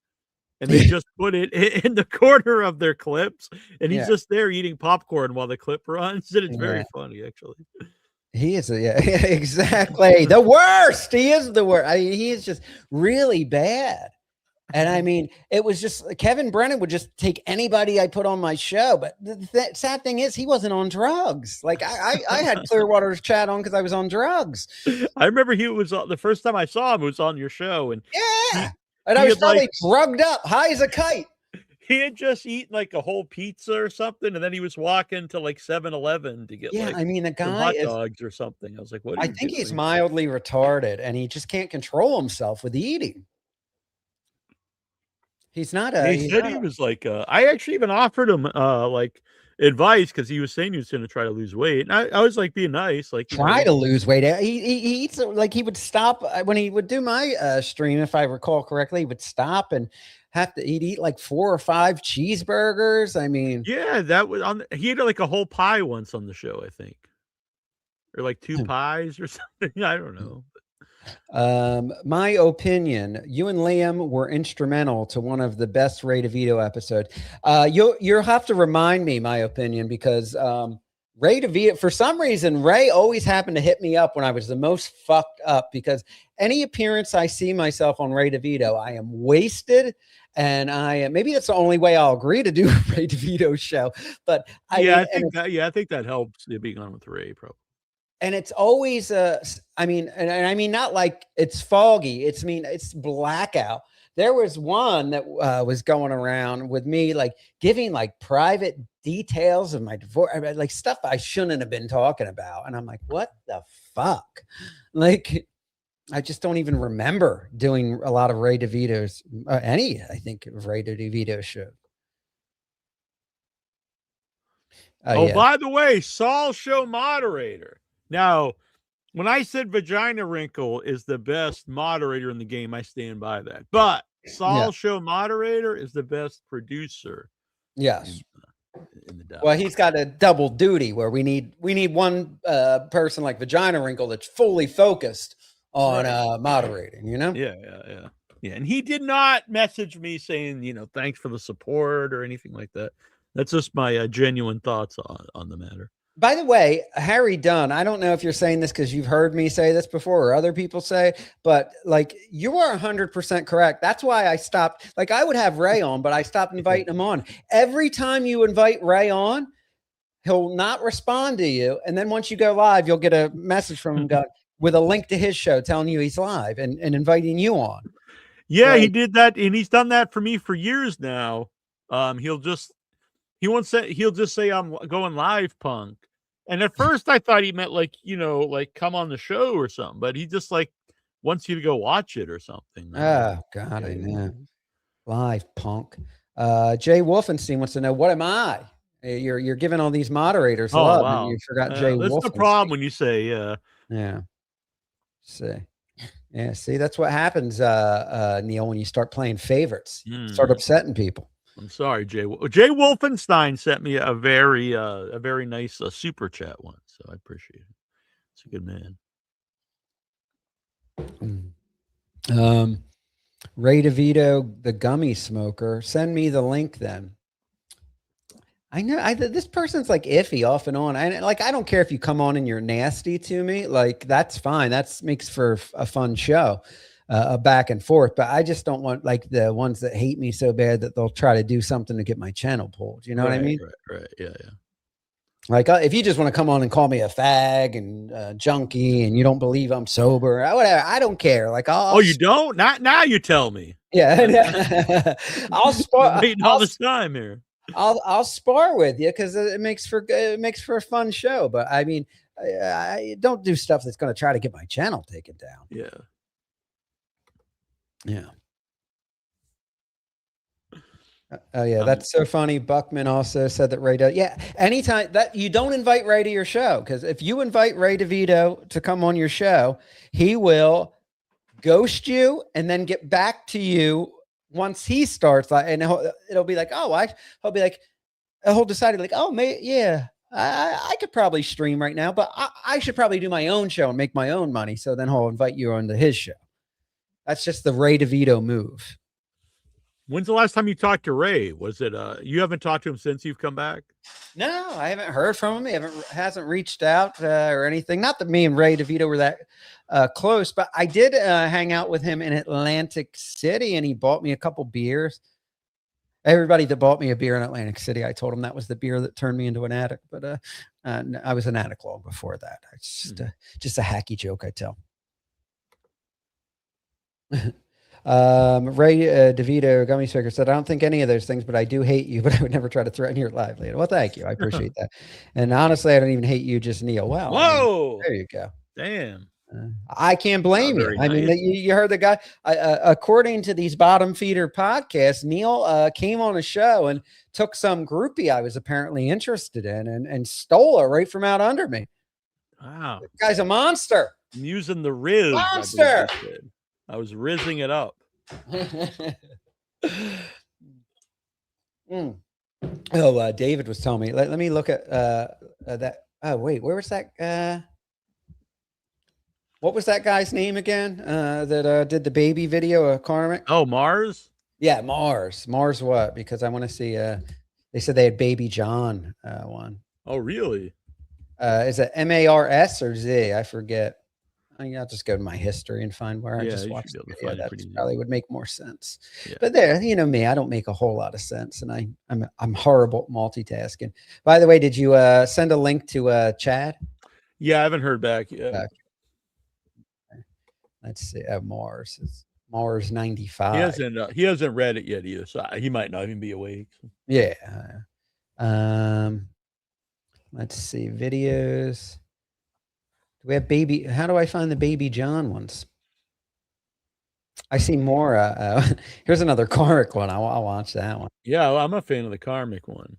and they just put it in the corner of their clips, and he's just there eating popcorn while the clip runs, and it's very funny actually. He is exactly the worst. He is the worst. I mean, he is just really bad. And I mean, it was just Kevin Brennan would just take anybody I put on my show. But the sad thing is, he wasn't on drugs. Like I had Clearwater's Chat on because I was on drugs. I remember he was the first time I saw him was on your show, and and I was probably drugged up, high as a kite. He had just eaten like a whole pizza or something, and then he was walking to like 7-Eleven to get I mean, the guy hot dogs or something. I was like, what? I think he's mildly retarded, and he just can't control himself with eating. He's not a. He said he was like. I actually even offered him like advice because he was saying he was going to try to lose weight, and I was like being nice, like try to lose weight. He eats like he would stop when he would do my stream, if I recall correctly. He would stop and he'd eat like 4 or 5 cheeseburgers. I mean, yeah, that was on. He had like a whole pie once on the show, I think, or like 2 pies or something. I don't know. My opinion, you and Liam were instrumental to one of the best Ray DeVito episodes. You'll have to remind me my opinion because Ray DeVito, for some reason, Ray always happened to hit me up when I was the most fucked up, because any appearance I see myself on Ray DeVito, I am wasted. And maybe that's the only way I'll agree to do a Ray DeVito show. But I think that helps being on with Ray probably. And it's always I mean not like it's foggy. It's blackout. There was one that was going around with me, like giving like private details of my divorce, like stuff I shouldn't have been talking about. And I'm like, what the fuck? Like, I just don't even remember doing a lot of Ray DeVito's, I think of Ray DeVito show. By the way, Saul show moderator. Now, when I said Vagina Wrinkle is the best moderator in the game, I stand by that. But Saul show moderator is the best producer. Yes. In the well, he's got a double duty where we need one person like Vagina Wrinkle that's fully focused on moderating, you know? Yeah. And he did not message me saying, thanks for the support or anything like that. That's just my genuine thoughts on the matter. By the way, Harry Dunn, I don't know if you're saying this because you've heard me say this before or other people say, but like you are 100% correct. That's why I stopped. Like I would have Ray on, but I stopped inviting him on. Every time you invite Ray on, he'll not respond to you. And then once you go live, you'll get a message from him with a link to his show telling you he's live and inviting you on. Yeah, he did that. And he's done that for me for years now. He'll just say I'm going live, punk. And at first I thought he meant like come on the show or something, but he just like wants you to go watch it or something. Oh God, I know. Live, punk. Jay Wolfenstein wants to know, what am I? You're giving all these moderators love, wow. And you forgot Jay Wolfenstein. That's the problem when you say yeah. See, that's what happens, Neil, when you start playing favorites. Start upsetting people. I'm sorry, Jay. Jay Wolfenstein sent me a very nice super chat once, so I appreciate it. It's a good man. Ray DeVito, the gummy smoker. Send me the link then. I know this person's like iffy off and on. I don't care if you come on and you're nasty to me. Like that's fine. That makes for a fun show. Back and forth, but I just don't want like the ones that hate me so bad that they'll try to do something to get my channel pulled. You know what I mean? Right. Yeah. Like if you just want to come on and call me a fag and junkie and you don't believe I'm sober, whatever, I don't care. Like, you don't? Not now. You tell me. Yeah, I'll spar. Waiting all this time here. I'll spar with you because it makes for a fun show. But I mean, I don't do stuff that's going to try to get my channel taken down. Yeah. Yeah. Oh yeah, that's so funny. Buckman also said that Ray does. Yeah, anytime that you don't invite Ray to your show, because if you invite Ray DeVito to come on your show, he will ghost you and then get back to you once he starts. Like, and it'll be like, oh, he'll be like, he'll decide like, oh, yeah, I could probably stream right now, but I should probably do my own show and make my own money. So then he'll invite you onto his show. That's just the Ray DeVito move. When's the last time you talked to Ray? Was it you haven't talked to him since you've come back? No, I haven't heard from him. He hasn't reached out or anything. Not that me and Ray DeVito were that close, but I did hang out with him in Atlantic City, and he bought me a couple beers. Everybody that bought me a beer in Atlantic City, I told him that was the beer that turned me into an addict. But I was an addict long before that. It's just a hacky joke I tell. Ray DeVito Gummy Sticker said, I don't think any of those things, but I do hate you, but I would never try to threaten your livelihood. Well, thank you. I appreciate that. And honestly, I don't even hate you, just Neal. Wow. Whoa. I mean, there you go. Damn. I can't blame you. Nice. I mean, you heard the guy, according to these bottom feeder podcasts, Neal came on a show and took some groupie I was apparently interested in and stole her right from out under me. Wow. This guy's a monster. I'm using the Riz. Monster. I was rizzing it up. Oh, David was telling me. Let me look at that. Oh, wait, where was that? What was that guy's name again? That did the baby video, Carmick? Oh, Mars? Yeah, Mars. Mars what? Because I want to see. They said they had Baby John one. Oh, really? Is it MARS or Z? I forget. I'll just go to my history and find where I just watched the video. That probably would make more sense. Yeah. But there, you know me, I don't make a whole lot of sense, and I'm horrible at multitasking. By the way, did you send a link to Chad? Yeah, I haven't heard back yet. Okay. Let's see. Mars. It's Mars 95. He hasn't read it yet either, so he might not even be awake. Yeah. Let's see. Videos. Do we have baby? How do I find the Baby John ones? I see more. Here's another Karmic one. I'll watch that one. Yeah, well, I'm a fan of the Karmic one.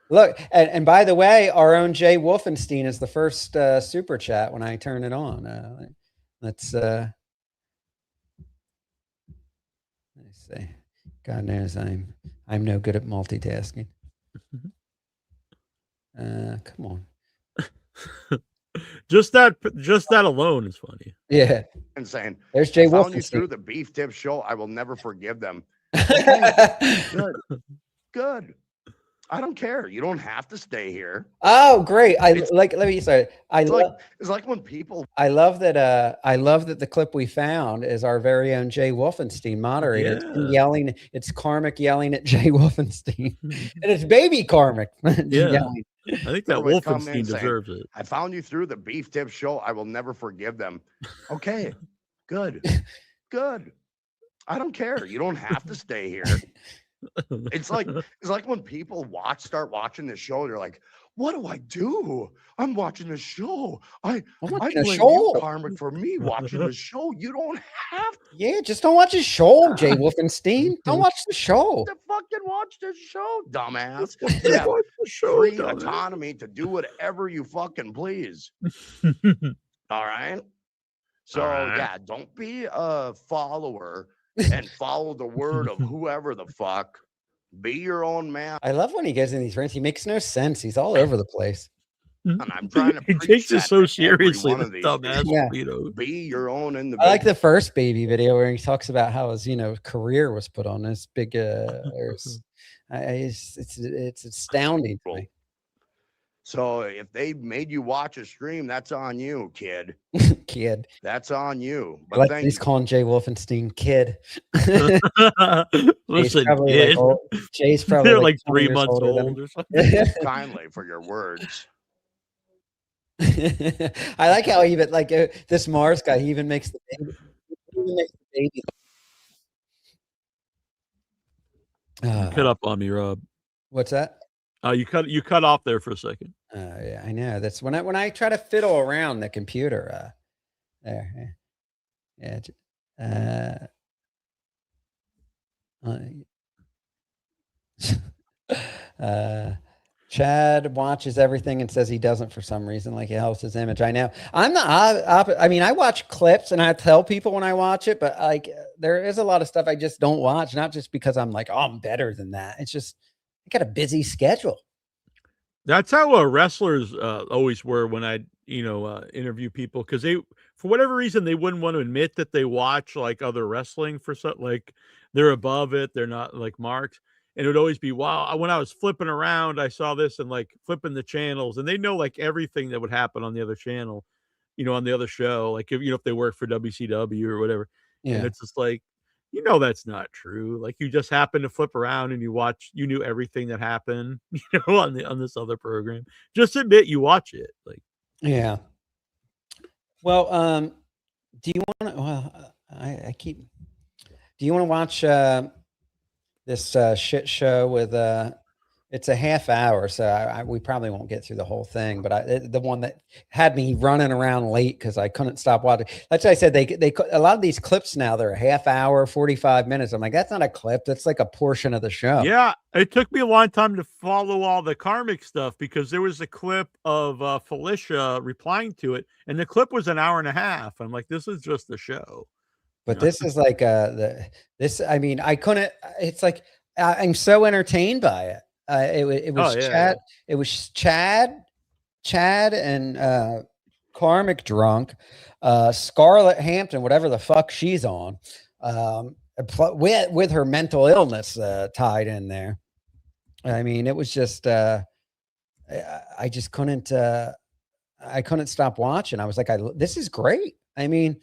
Look, and by the way, our own Jay Wolfenstein is the first super chat when I turn it on. Let's see. God knows I'm no good at multitasking. Come on. Just that alone is funny. Yeah. Insane. There's Jay Wolfenstein. You Wolfenstein. through the beef tip show. I will never forgive them. Okay. Good. I don't care. You don't have to stay here. Oh, great. Let me say it's like when people I love that the clip we found is our very own Jay Wolfenstein moderator. Yeah. It's yelling, it's Karmic yelling at Jay Wolfenstein. And it's baby Karmic yelling. I think that Wolfenstein deserves it. I found you through the beef tip show. I will never forgive them. Okay. Good. I don't care. You don't have to stay here. It's like when people start watching the show, they're like, what do I do? I'm watching the show. I blame you, Karmic, for me watching the show. You don't have to. Yeah, just don't watch the show, Jay Wolfenstein. Don't watch the show. To fucking watch the show, dumbass. You have free autonomy to do whatever you fucking please. All right. So yeah, don't be a follower and follow the word of whoever the fuck. Be your own man. I love when he goes in these rants. He makes no sense. He's all over the place. And I'm trying to he takes it so seriously. Yeah. Be your own individual. I like the first baby video where he talks about how his career was put on this big. It's astounding to me. So if they made you watch a stream, that's on you, kid. Kid. That's on you. But like he's calling Jay Wolfenstein kid. Listen, Jay's probably they're like 3 months old or something. Kindly for your words. I like how even like this Mars guy, he even makes the baby. Cut up on me, Rob. What's that? You cut off there for a second. Yeah, I know. That's when I try to fiddle around the computer. There. Yeah. Chad watches everything and says he doesn't for some reason, like it helps his image. I know. I'm the I mean, I watch clips and I tell people when I watch it, but like there is a lot of stuff I just don't watch, not just because I'm like, oh, I'm better than that. It's just I got a busy schedule. That's how wrestlers always were when I, interview people, because they, for whatever reason, they wouldn't want to admit that they watch like other wrestling for something, like they're above it, they're not like marks. And it would always be, wow, when I was flipping around, I saw this and like flipping the channels, and they know like everything that would happen on the other channel, on the other show, like if they work for WCW or whatever. And Yeah. it's just like, that's not true. Like you just happened to flip around and you knew everything that happened, on this other program. Just admit you watch it. Like, Yeah. Well, do you want to, well, do you want to watch, this, shit show with, it's a half hour, so we probably won't get through the whole thing, but the one that had me running around late because I couldn't stop watching. That's why I said they a lot of these clips now, they're a half hour, 45 minutes. I'm like, that's not a clip. That's like a portion of the show. yeah, it took me a long time to follow all the karmic stuff because there was a clip of Felicia replying to it, and the clip was an hour and a half. I'm like, this is just the show. But this is like I mean, I couldn't. It's like I'm so entertained by it. It was Chad. Yeah. It was Chad and Karmic drunk, Scarlett Hampton, whatever the fuck she's on, with her mental illness tied in there. I mean, it was just I just couldn't. I couldn't stop watching. I was like, this is great. I mean,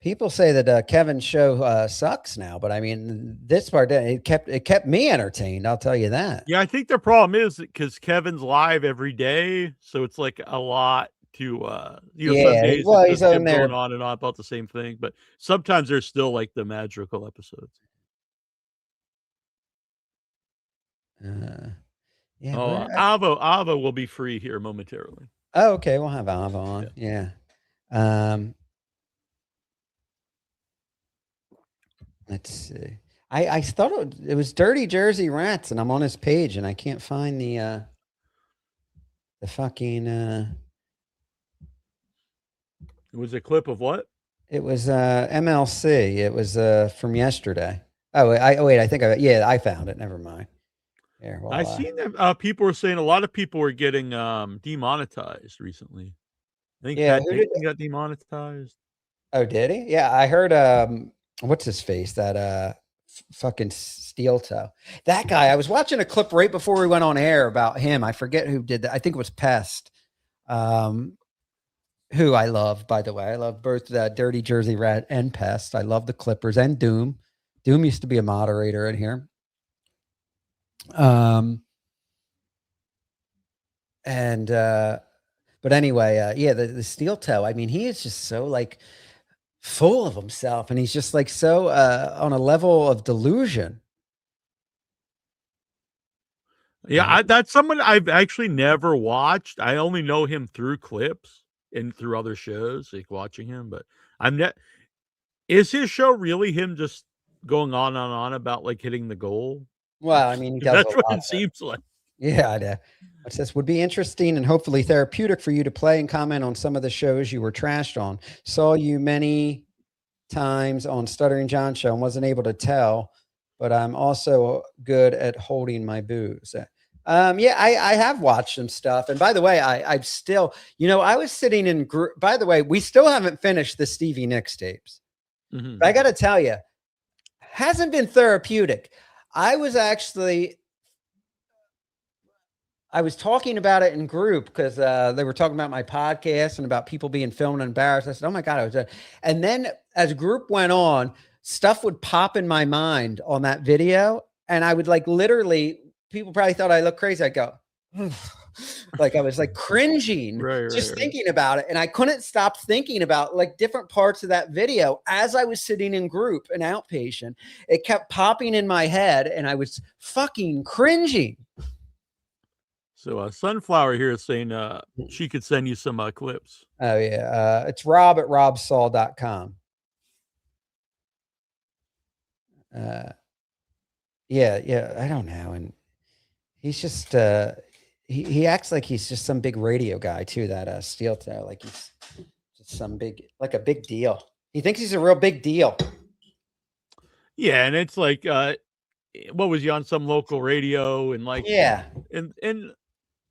people say that Kevin's show sucks now, but I mean, this part it kept me entertained. I'll tell you that. Yeah, I think the problem is because Kevin's live every day, so it's like a lot to some days he's on there going on and on about the same thing, but sometimes there's still like the magical episodes. Yeah. Ava will be free here momentarily. Oh, okay. We'll have Ava on. Yeah. Let's see. I thought it was Dirty Jersey Rats, and I'm on his page, and I can't find the fucking. It was a clip of what? It was MLC. It was from yesterday. Oh, wait. I think I found it. Never mind. Here, well, I seen that people were saying a lot of people were getting demonetized recently. I think Pat Dayton got demonetized. Oh, did he? Yeah, I heard. What's his face? That fucking Steel Toe. That guy. I was watching a clip right before we went on air about him. I forget who did that. I think it was Pest. Who I love, by the way. I love both Dirty Jersey Rat and Pest. I love the Clippers and Doom. Doom used to be a moderator in here. But anyway, yeah, the Steel Toe. I mean, he is just so like full of himself, and he's just like so on a level of delusion. Yeah, that's someone I've actually never watched. I only know him through clips and through other shows, like watching him. But is his show really him just going on and on about like hitting the goal? Well, I mean, he does. That's what it seems like. Yeah, I know. It says would be interesting and hopefully therapeutic for you to play and comment on some of the shows you were trashed on. Saw you many times on Stuttering John show and wasn't able to tell, but I'm also good at holding my booze. Yeah, I have watched some stuff. And by the way, I've still, I was sitting in group. By the way, we still haven't finished the Stevie Nicks tapes. Mm-hmm. But I got to tell you, hasn't been therapeutic. I was talking about it in group because they were talking about my podcast and about people being filmed and embarrassed. I said, oh my God. And then as group went on, stuff would pop in my mind on that video. And I would like literally, people probably thought I looked crazy. I'd go, like I was like cringing, thinking about it. And I couldn't stop thinking about like different parts of that video as I was sitting in group and outpatient. It kept popping in my head and I was fucking cringing. So Sunflower here is saying she could send you some clips. Oh yeah. It's Rob at robsaul.com. yeah, I don't know. And he's just, he acts like he's just some big radio guy too, that Steel Toe. Like he's just some big, like a big deal. He thinks he's a real big deal. Yeah, and it's like, what was he on some local radio and like, Yeah. And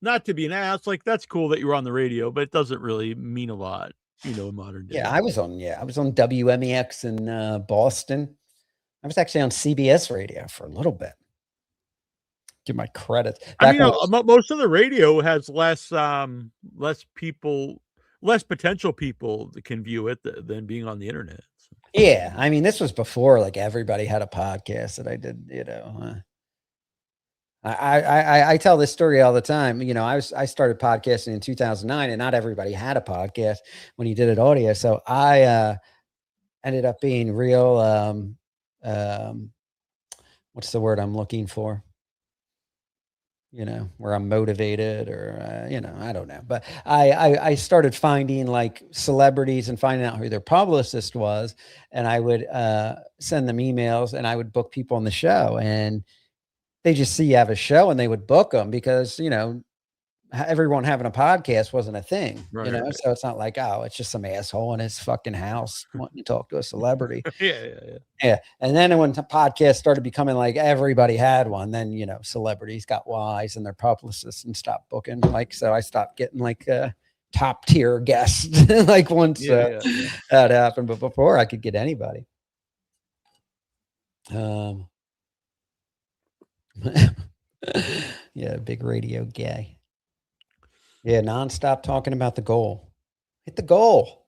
not to be an ass, like that's cool that you were on the radio, but it doesn't really mean a lot, in modern day. Yeah, I was on WMEX in Boston. I was actually on CBS radio for a little bit. Give my credit. I mean, most of the radio has less potential people that can view it than being on the internet. So. Yeah, I mean, this was before like everybody had a podcast that I did. I tell this story all the time. I started podcasting in 2009, and not everybody had a podcast when you did it audio. So I ended up being real. What's the word I'm looking for? Where I'm motivated or, I don't know. But I started finding like celebrities and finding out who their publicist was. And I would send them emails and I would book people on the show. And they just see you have a show and they would book them because, everyone having a podcast wasn't a thing, right. So it's not like, oh, it's just some asshole in his fucking house wanting to talk to a celebrity. Yeah. And then when the podcast started becoming like everybody had one, then, celebrities got wise and their publicists and stopped booking. Like, so I stopped getting like top tier guests, like once that happened. But before I could get anybody. Yeah. Big radio gay. Yeah, nonstop talking about the goal. Hit the goal.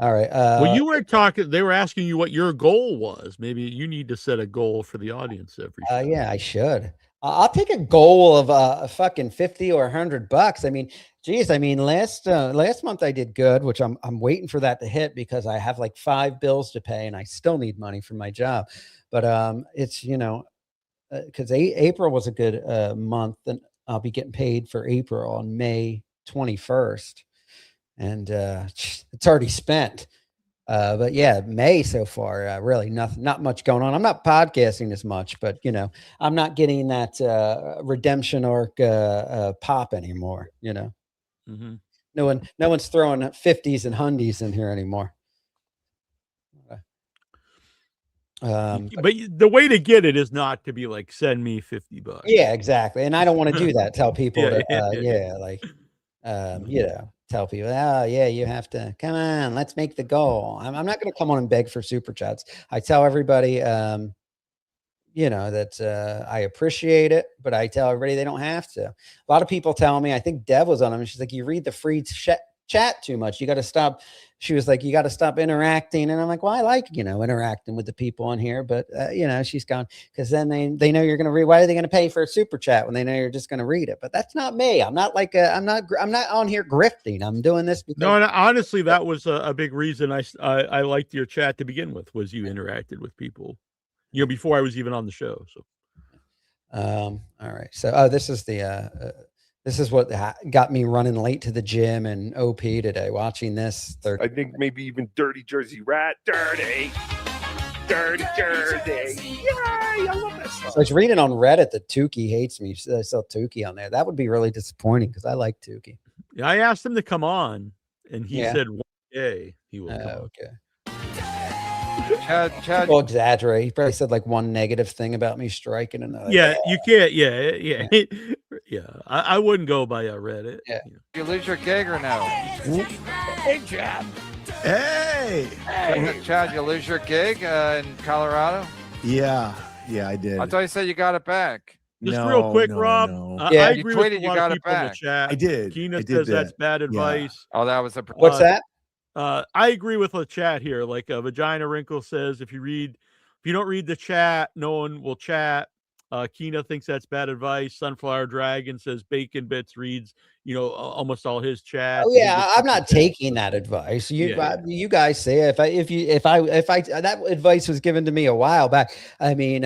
All right. Well, you were talking. They were asking you what your goal was. Maybe you need to set a goal for the audience every. Yeah, I should. I'll take a goal of a fucking $50 or $100. I mean, geez. I mean, last month I did good, which I'm waiting for that to hit because I have like 5 bills to pay and I still need money for my job. But it's because April was a good month, and I'll be getting paid for April on May 21st, and it's already spent. But yeah, May so far, really not much going on. I'm not podcasting as much, but I'm not getting that redemption arc pop anymore. Mm-hmm. No one's throwing 50s and hundies in here anymore. But the way to get it is not to be like, send me $50. Yeah, exactly. And I don't want to do that. Tell people tell people, oh yeah, you have to come on, let's make the goal. I'm not going to come on and beg for super chats. I tell everybody, that I appreciate it, but I tell everybody they don't have to. A lot of people tell me, I think Dev was on them, and she's like, you read the free chat too much. You got to stop. She was like, you got to stop interacting. And I'm like, well, I like, interacting with the people on here, but she's gone because then they know you're going to read. Why are they going to pay for a super chat when they know you're just going to read it? But that's not me. I'm not like, I'm not on here grifting. I'm doing this. Because no, and honestly, that was a big reason I liked your chat to begin with, was you interacted with people, before I was even on the show. So, all right. So, this is what got me running late to the gym and OP today, watching this. I think maybe even Dirty Jersey Rat. Dirty Jersey. Yay! I love that song. So I was reading on Reddit that Tukey hates me. I saw Tukey on there. That would be really disappointing because I like Tukey. Yeah, I asked him to come on, and he said one day he will come on. Okay. Chad. People exaggerate. He probably said like one negative thing about me striking another. Yeah, you can't. Yeah. I wouldn't go by Reddit. Yeah. You lose your gig or no? Hey, Chad. Hey. Chad, you lose your gig in Colorado? Yeah, I did. I thought you said you got it back. Just real quick, Rob. No. I agree you tweeted with a you lot got of it people in the back. chat. I did. Keena I did says that. that's bad advice. Oh, that was a. What's that? I agree with the chat here. Like Vagina Wrinkle says, if you don't read the chat, no one will chat. Keena thinks that's bad advice. Sunflower Dragon says Bacon Bits reads, almost all his chat. Oh yeah, I'm not taking that advice. You guys say if I that advice was given to me a while back. I mean,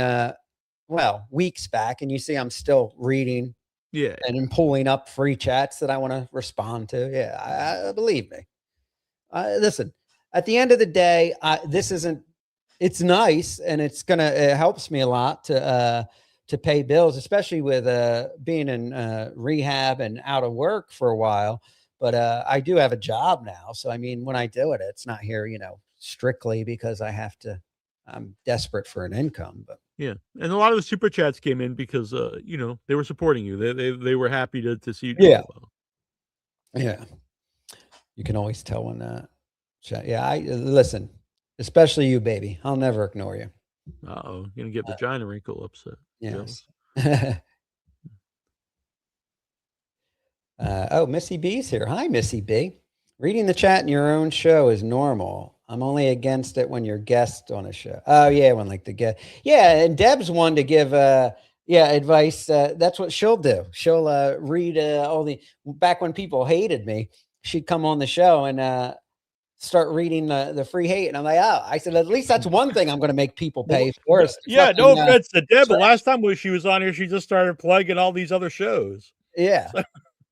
weeks back, and you see I'm still reading. Yeah, and pulling up free chats that I want to respond to. Yeah, I believe me. Listen, at the end of the day, this isn't it's nice, and it helps me a lot to pay bills, especially with being in rehab and out of work for a while. But I do have a job now, so I mean, when I do it, it's not here, strictly because I'm desperate for an income. But Yeah, and a lot of the super chats came in because they were supporting you. They were happy to see you doing well. Yeah, you can always tell when yeah, I listen, especially you, baby. I'll never ignore you. Uh-oh, you're gonna get vagina wrinkle upset. Yes. Missy B's here. Hi, Missy B. Reading the chat in your own show is normal. I'm only against it when you're guest on a show. Oh yeah, when like the guest. Yeah, and Deb's one to give advice. That's what she'll do. She'll read all the back when people hated me. She'd come on the show and start reading the free hate, and I'm like, oh, I said at least that's one thing I'm going to make people pay for. Yeah, no offense to Deb, but last time when she was on here, she just started plugging all these other shows. Yeah.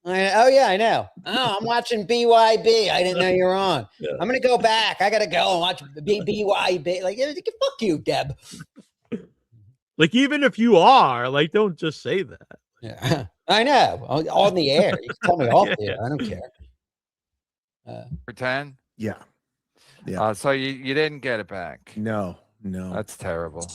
I know. Oh, I'm watching BYB. I didn't know you were on. Yeah. I'm gonna go back. I gotta go and watch BYB. Like, fuck you, Deb. Like, even if you are, like, don't just say that. Yeah, I know. On the air, you can tell me off the air. I don't care. Pretend. Yeah. So you didn't get it back. No. That's terrible.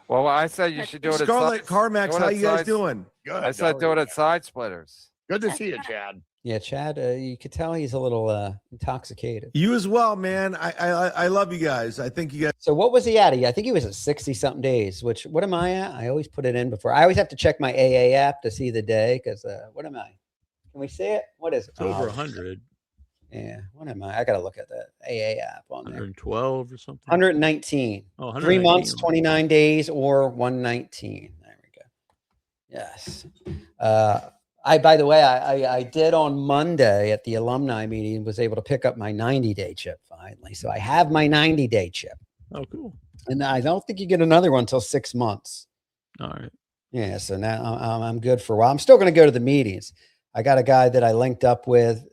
Well, I said you should do it. Scarlett Carmax, how you guys doing? Good. I said do it at Side Splitters. Good to see you, Chad. Yeah, Chad, you could tell he's a little intoxicated. You as well, man. I love you guys. I think you guys. So what was he at? I think he was at 60-something days, what am I at? I always put it in before. I always have to check my AA app to see the day because what am I? Can we see it? What is it? It's over 100. Yeah, what am I? I got to look at the AA app on there. 112 or something? 119. Oh, 119. 3 months, 29 days, or 119. There we go. Yes. By the way, I did on Monday at the alumni meeting, was able to pick up my 90-day chip finally. So I have my 90-day chip. Oh, cool. And I don't think you get another one until 6 months. All right. Yeah, so now I'm good for a while. I'm still going to go to the meetings. I got a guy that I linked up with.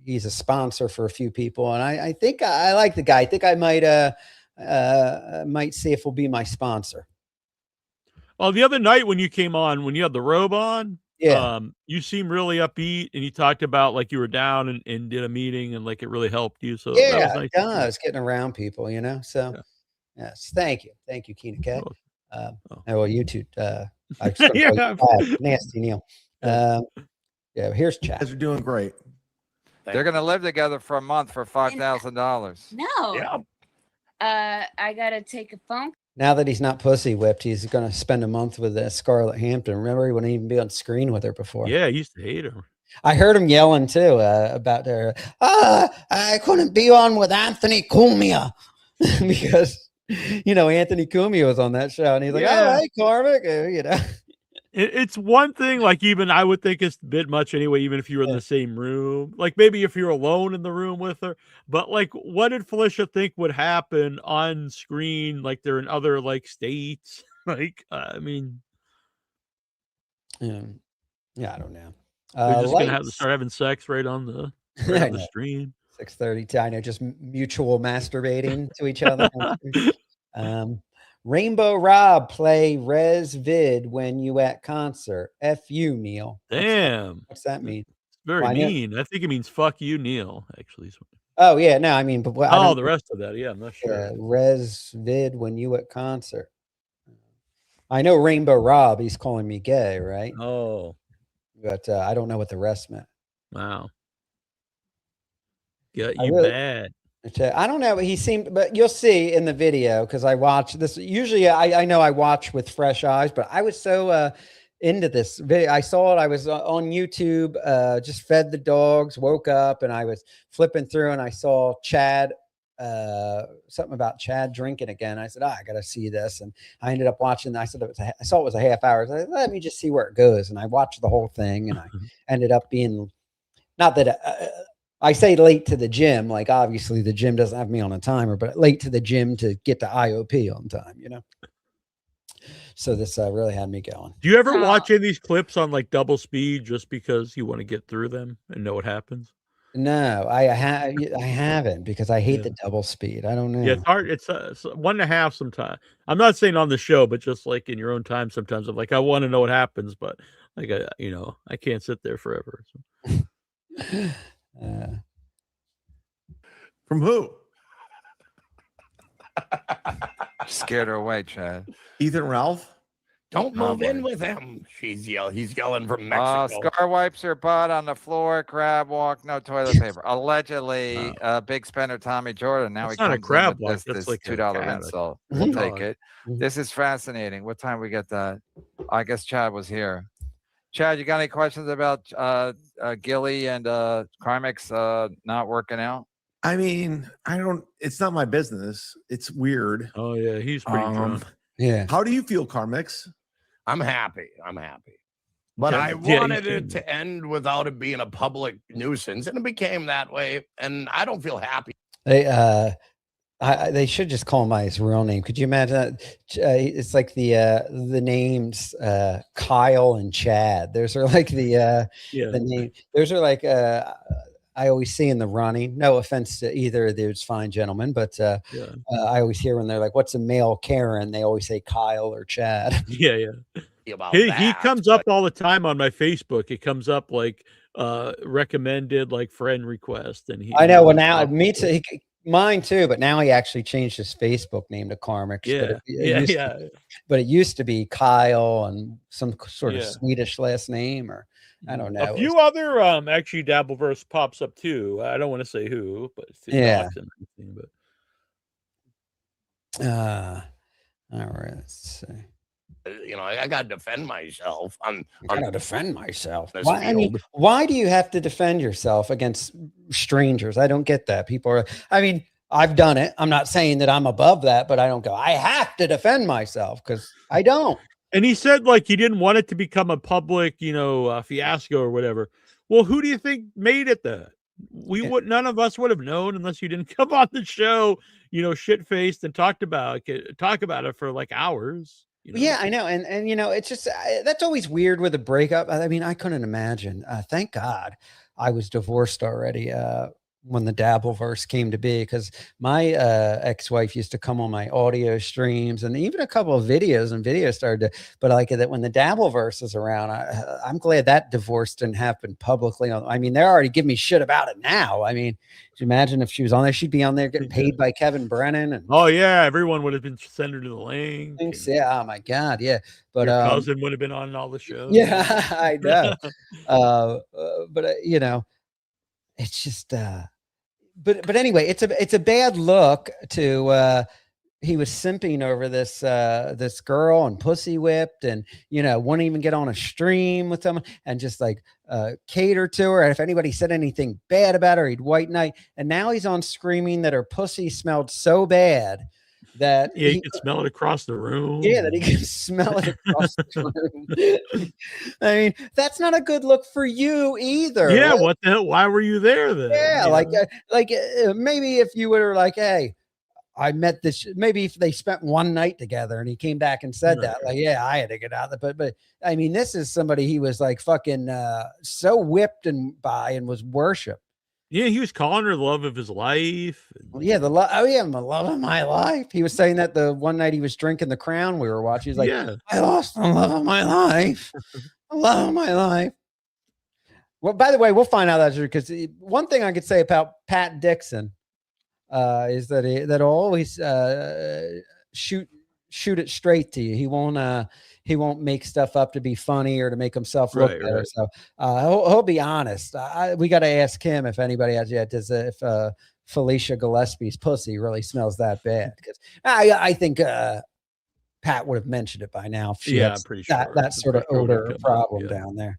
He's a sponsor for a few people, and I think I like the guy. I think I might see if he'll be my sponsor. Well, the other night when you came on, when you had the robe on, you seemed really upbeat, and you talked about like you were down and did a meeting, and like it really helped you. So yeah, that was nice. It does, getting around people, So yes, thank you, Keena K. Well, you too. Nasty Neal. Here's Chad. You guys are doing great. They're going to live together for a month for $5,000. No. Yeah. I gotta take a phone. Now that he's not pussy whipped, he's going to spend a month with Scarlett Hampton. Remember, he wouldn't even be on screen with her before. Yeah, I used to hate her. I heard him yelling too about her. I couldn't be on with Anthony Cumia because Anthony Cumia was on that show, and he's like, "Oh, hey, Carmick," It's one thing, like, even I would think it's a bit much anyway, even if you were in the same room. Like, maybe if you're alone in the room with her. But, like, what did Felicia think would happen on screen? Like, they're in other, like, states. Like, I mean. Yeah, I don't know. They're just going to have to start having sex right on the stream. 6:30. I know, just mutual masturbating to each other. Rainbow Rob play res vid when you at concert. F you, Neil. Damn. What's that mean? Very mean. I think it means fuck you, Neil, actually. Oh, yeah. No, I mean, but the rest of that. Yeah, I'm not sure. Res vid when you at concert. I know Rainbow Rob, he's calling me gay, right? Oh. But I don't know what the rest meant. Wow. Got you bad. I don't know. He seemed, but you'll see in the video because I watch this. Usually, I know I watch with fresh eyes, but I was so into this video. I saw it. I was on YouTube, just fed the dogs, woke up, and I was flipping through, and I saw Chad, something about Chad drinking again. I said, I got to see this, and I ended up watching. I said I saw it was a half hour. I said, let me just see where it goes, and I watched the whole thing, and I ended up being not that. I say late to the gym, like obviously the gym doesn't have me on a timer, but late to the gym to get to IOP on time, So this really had me going. Do you ever watch any of these clips on like double speed just because you want to get through them and know what happens? No, I haven't because I hate the double speed. I don't know. Yeah, it's hard. It's 1.5 sometimes. I'm not saying on the show, but just like in your own time, sometimes I'm like, I want to know what happens, but like, I can't sit there forever. So. From who? Scared her away, Chad. Ethan Ralph? Don't move in with him. He's yelling from Mexico. Scar wipes her butt on the floor, crab walk, no toilet paper. Allegedly, big spender Tommy Jordan. Now That's he not a comes crab in walk. with That's this like a $2 cat. insult. Mhm. We'll take it. This is fascinating. What time we get that? I guess Chad was here. Chad, you got any questions about Gilly and Carmix not working out? I mean, it's not my business. It's weird. Oh yeah, he's pretty drunk. Yeah. How do you feel, Carmix? I'm happy. But I wanted it to end without it being a public nuisance, and it became that way, and I don't feel happy. They should just call him by his real name. Could you imagine that? It's like the names Kyle and Chad. Those are like the name. Those are like I always see in the running. No offense to either of those fine gentlemen, but I always hear when they're like, "What's a male Karen?" They always say Kyle or Chad. Yeah. He comes up all the time on my Facebook. It comes up like recommended, like friend request, and I know. Well, now me too. Mine too, but now he actually changed his Facebook name to Carmix. But it used to be Kyle and some sort of Swedish last name, or I don't know. A few other actually Dabbleverse pops up too. I don't want to say who, but all right, let's see. I got to defend myself. I gotta defend myself. Why do you have to defend yourself against strangers? I don't get that. People are, I've done it. I'm not saying that I'm above that, but I don't go, I have to defend myself because I don't. And he said like he didn't want it to become a public, fiasco or whatever. Well, who do you think made it then? None of us would have known unless you didn't come on the show, shit faced and talk about it for like hours. Yeah, I know. And it's just, that's always weird with a breakup. I couldn't imagine. Thank God I was divorced already when the Dabbleverse came to be, because my ex-wife used to come on my audio streams and even a couple of videos, and videos started to, but like that when the Dabbleverse is around, I'm glad that divorce didn't happen publicly. They're already giving me shit about it now. Could you imagine if she was on there? She'd be on there getting paid by Kevin Brennan. And oh yeah, everyone would have been sent her to the link. Yeah, oh my God, yeah. But your cousin would have been on all the shows. Yeah, I know. But it's just but anyway, it's a bad look to he was simping over this this girl and pussy whipped, and wouldn't even get on a stream with someone and just like cater to her. And if anybody said anything bad about her, he'd white knight. And now he's on screaming that her pussy smelled so bad that he could smell it across the room. Yeah, that he can smell it across the room. That's not a good look for you either. Yeah, what the hell? Why were you there then? Yeah, maybe if you were like, hey, I met this, maybe if they spent one night together and he came back and said that, like, yeah, I had to get out of it. But this is somebody he was like fucking so whipped and was worshiped. Yeah, he was calling her the love of his life. Yeah, the love of my life. He was saying that the one night he was drinking the Crown we were watching. He's like, I lost the love of my life. The love of my life. Well, by the way, we'll find out that's true, because one thing I could say about Pat Dixon is that that'll always shoot it straight to you. He won't make stuff up to be funny or to make himself look better. Right. So he'll be honest. We got to ask him if anybody has yet. If Felicia Gillespie's pussy really smells that bad? Because I think Pat would have mentioned it by now. If she I'm pretty sure that sort of odor problem down there.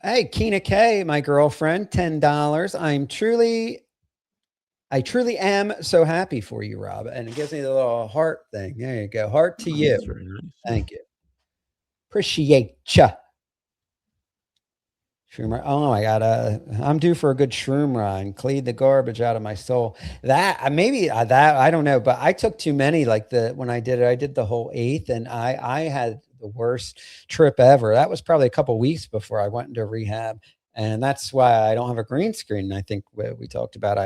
Hey, Keena K, my girlfriend, $10. I truly am so happy for you, Rob. And it gives me the little heart thing. There you go. Heart to you. Very nice. Thank you. Appreciate ya. Shroom. Oh my God. I'm due for a good shroom run. Clean the garbage out of my soul. That I don't know, but I took too many. Like when I did it, I did the whole 8th, and I had the worst trip ever. That was probably a couple weeks before I went into rehab. And that's why I don't have a green screen. I think we talked about,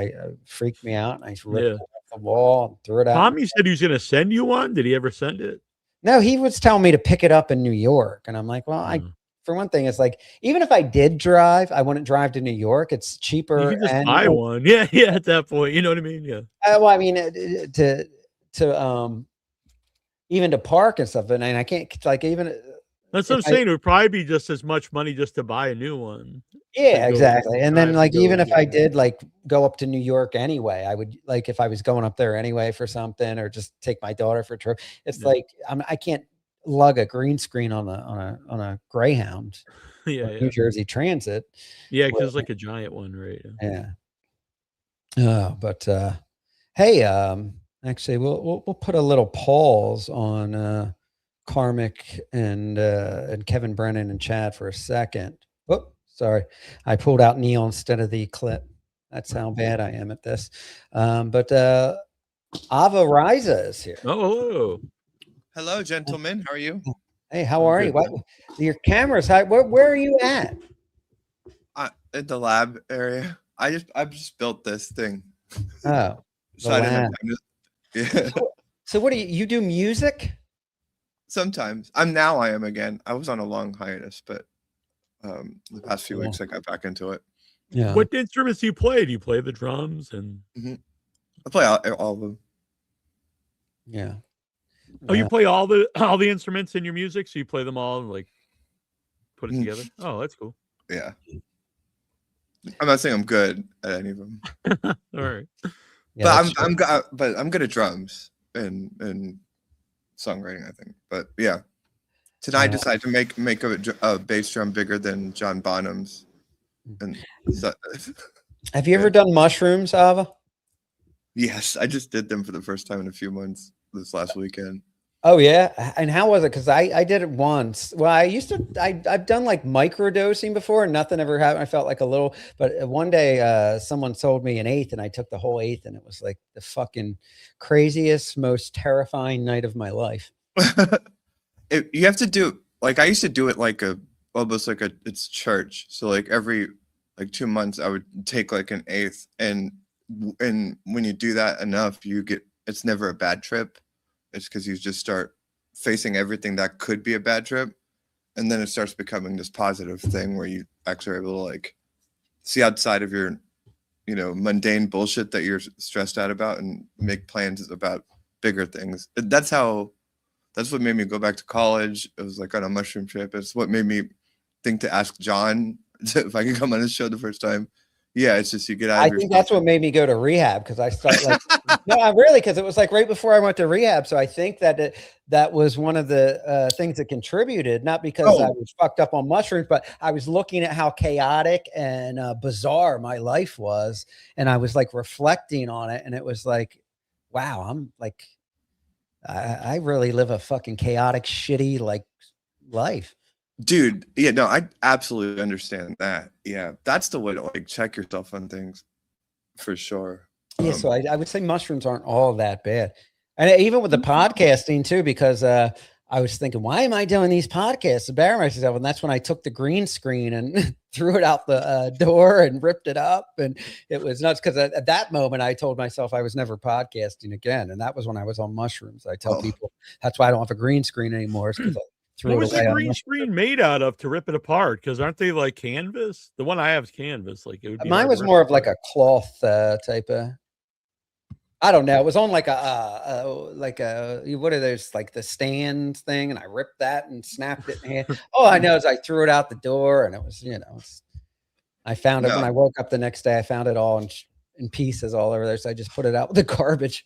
freaked me out. And I ripped it off the wall and threw it out. Tommy said he was going to send you one. Did he ever send it? No, he was telling me to pick it up in New York. And I'm like, well, for one thing, it's like, even if I did drive, I wouldn't drive to New York. It's cheaper. You can just buy one. Yeah. At that point, you know what I mean? Yeah. Well, I mean, to even to park and stuff. And I can't, like, even. That's what I'm saying. It would probably be just as much money just to buy a new one. Yeah, exactly. And then, like, even if I did, like, go up to New York anyway, I would, like, if I was going up there anyway for something, or just take my daughter for a trip, it's like, I can't lug a green screen on a Greyhound. New Jersey Transit. Yeah, because it's like a giant one, right? Yeah. But hey, actually, we'll put a little pause on Karmic and Kevin Brennan and Chad for a second. Oh, sorry, I pulled out Neal instead of the clip. That's how bad I am at this. But Ava Raiza is here. Oh, hello, gentlemen. How are you? Hey, how are you? What, your camera's high. Where are you at? At the lab area. I've just built this thing. Oh, so I didn't have time to, yeah. So what do you do? Music? Sometimes. I am again. I was on a long hiatus, but the past few weeks I got back into it. Yeah. What instruments do you play? Do you play the drums and? I play all of them. Yeah. Oh, you play all the instruments in your music, so you play them all and like put it together. Oh, that's cool. Yeah. I'm not saying I'm good at any of them. All right. Yeah, but I'm good at drums and songwriting, I think. But yeah, tonight I decided to make a bass drum bigger than John Bonham's. And so, have you ever done mushrooms, Ava? Yes, I just did them for the first time in a few months this last weekend. Oh yeah, and how was it? Because I did it once. Well, I've done like microdosing before, and nothing ever happened. I felt like a little, but one day someone sold me an eighth, and I took the whole eighth, and it was like the fucking craziest, most terrifying night of my life. You have to do, like, I used to do it like almost like it's church. So like every 2 months I would take like an eighth, and when you do that enough, it's never a bad trip. It's because you just start facing everything that could be a bad trip, and then it starts becoming this positive thing where you actually are able to like see outside of your, mundane bullshit that you're stressed out about and make plans about bigger things. That's what made me go back to college. It was like on a mushroom trip. It's what made me think to ask John if I could come on his show the first time. Yeah, it's just you get out of your. I think that's what made me go to rehab, because I started like, no, I really, because it was like right before I went to rehab. So I think that was one of the things that contributed, not because I was fucked up on mushrooms, but I was looking at how chaotic and bizarre my life was, and I was like reflecting on it, and it was like, wow, I'm like, I really live a fucking chaotic, shitty like life. Dude, yeah, no, I absolutely understand that. Yeah, that's the way to like check yourself on things, for sure. Yeah, so I would say mushrooms aren't all that bad, and even with the podcasting too, because I was thinking, why am I doing these podcasts to bury myself? And that's when I took the green screen and threw it out the door and ripped it up, and it was nuts. Because at that moment, I told myself I was never podcasting again, and that was when I was on mushrooms. I tell people that's why I don't have a green screen anymore, because what was the green screen made out of to rip it apart? Because aren't they like canvas? The one I have is canvas. Like it would be mine was more of like a cloth type of. I don't know. It was on like what are those, like the stand thing, and I ripped that and snapped it in half. All I know is I threw it out the door, and it was I found it when I woke up the next day. I found it all in pieces all over there, so I just put it out with the garbage.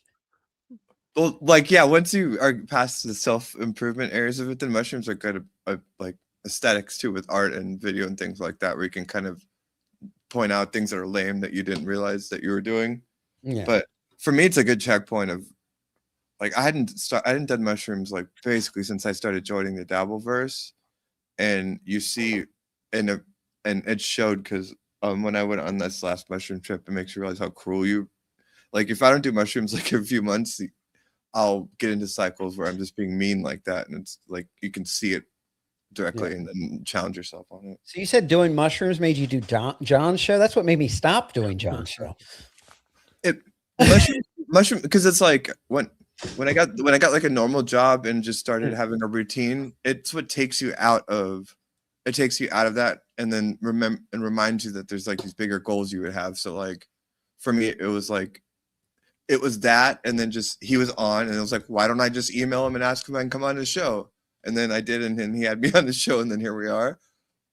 Well, like, yeah, once you are past the self-improvement areas of it, then mushrooms are good at like aesthetics too, with art and video and things like that, where you can kind of point out things that are lame that you didn't realize that you were doing. Yeah. But for me, it's a good checkpoint of like, I hadn't done mushrooms like basically since I started joining the Dabbleverse, and you see, and it showed, because when I went on this last mushroom trip, it makes you realize how cruel you, like, if I don't do mushrooms like in a few months, I'll get into cycles where I'm just being mean like that, and it's like you can see it directly and then challenge yourself on it. So you said doing mushrooms made you do John's show. That's what made me stop doing John's show. Mushroom, because it's like when I got like a normal job and just started having a routine, it's what takes you out of that, and then reminds you that there's like these bigger goals you would have. So like for me, it was that, and then just he was on, and it was like, why don't I just email him and ask if I can come on his show? And then I did, and then he had me on the show, and then here we are.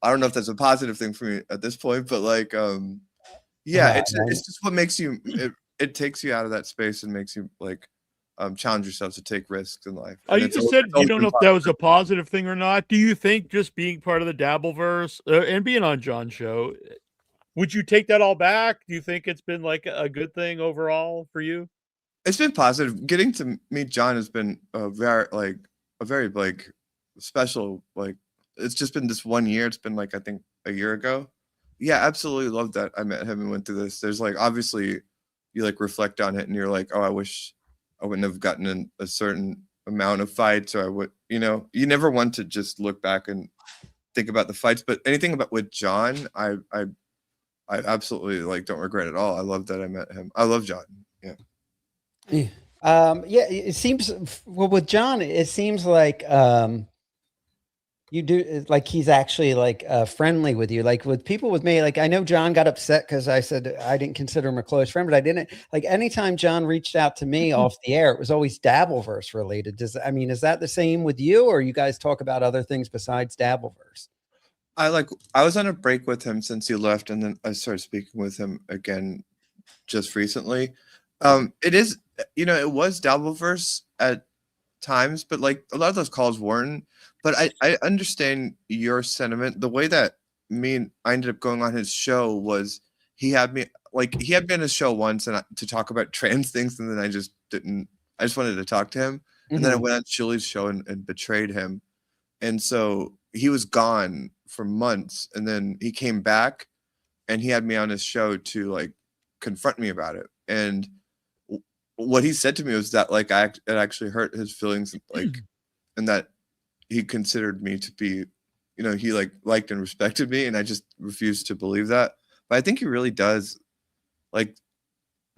I don't know if that's a positive thing for me at this point, but like, it's just what makes you. It takes you out of that space and makes you like challenge yourself to take risks in life. You just said you don't know if that was a positive thing or not. Do you think just being part of the Dabbleverse and being on John's show, would you take that all back? Do you think it's been like a good thing overall for you? It's been positive. Getting to meet John has been a very special. Like it's just been this 1 year. It's been like I think a year ago. Yeah, absolutely love that I met him and went through this. There's like obviously you like reflect on it and you're like, oh, I wish I wouldn't have gotten in a certain amount of fights, or I would, you never want to just look back and think about the fights. But anything about with John, I absolutely like don't regret at all. I love that I met him. I love John. Yeah. It seems with John, it seems like you do like he's actually like friendly with you. Like with people with me, like I know John got upset because I said I didn't consider him a close friend, but I didn't. Like anytime John reached out to me off the air, it was always Dabbleverse related. Is that the same with you, or you guys talk about other things besides Dabbleverse? I was on a break with him since he left, and then I started speaking with him again just recently. It is, it was Dabbleverse at times, but like a lot of those calls weren't. But I understand your sentiment. The way that I ended up going on his show was he had me on his show once and to talk about trans things, and then I just wanted to talk to him. And then I went on Chili's show and betrayed him. And so he was gone for months, and then he came back and he had me on his show to like confront me about it. And what he said to me was that like it actually hurt his feelings, like, and that he considered me to be, he like liked and respected me, and I just refused to believe that. But I think he really does. Like,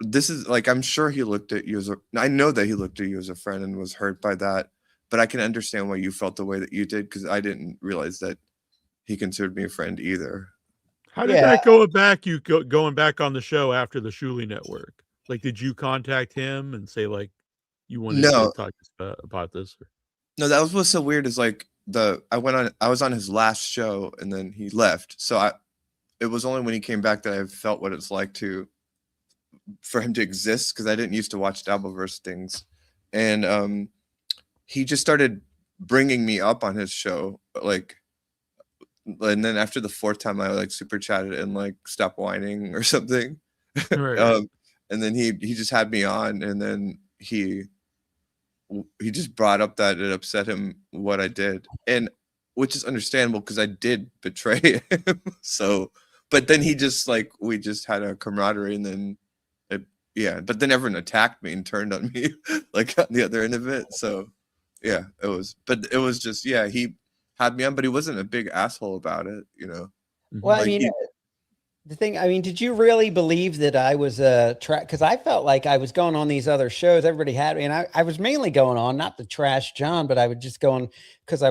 this is like, I'm sure he looked at you I know that he looked at you as a friend and was hurt by that. But I can understand why you felt the way that you did, because I didn't realize that he considered me a friend either. How did that go back? Going back on the show after the Shuli Network? Like, did you contact him and say like you wanted to talk about this? No, that was what's so weird is like I was on his last show and then he left. So it was only when he came back that I felt what it's like for him to exist, because I didn't used to watch Dabbleverse things. And he just started bringing me up on his show, like, and then after the fourth time I like super chatted and like stop whining or something. Right. And then he just had me on, and then he just brought up that it upset him what I did, and which is understandable because I did betray him. So, but then he just like, we just had a camaraderie, and then but then everyone attacked me and turned on me like on the other end of it. So it was just, he had me on, but he wasn't a big asshole about it, Well, like, I mean, did you really believe that I was because I felt like I was going on these other shows. Everybody had me, and I was mainly going on, not to trash John, but I would just go on because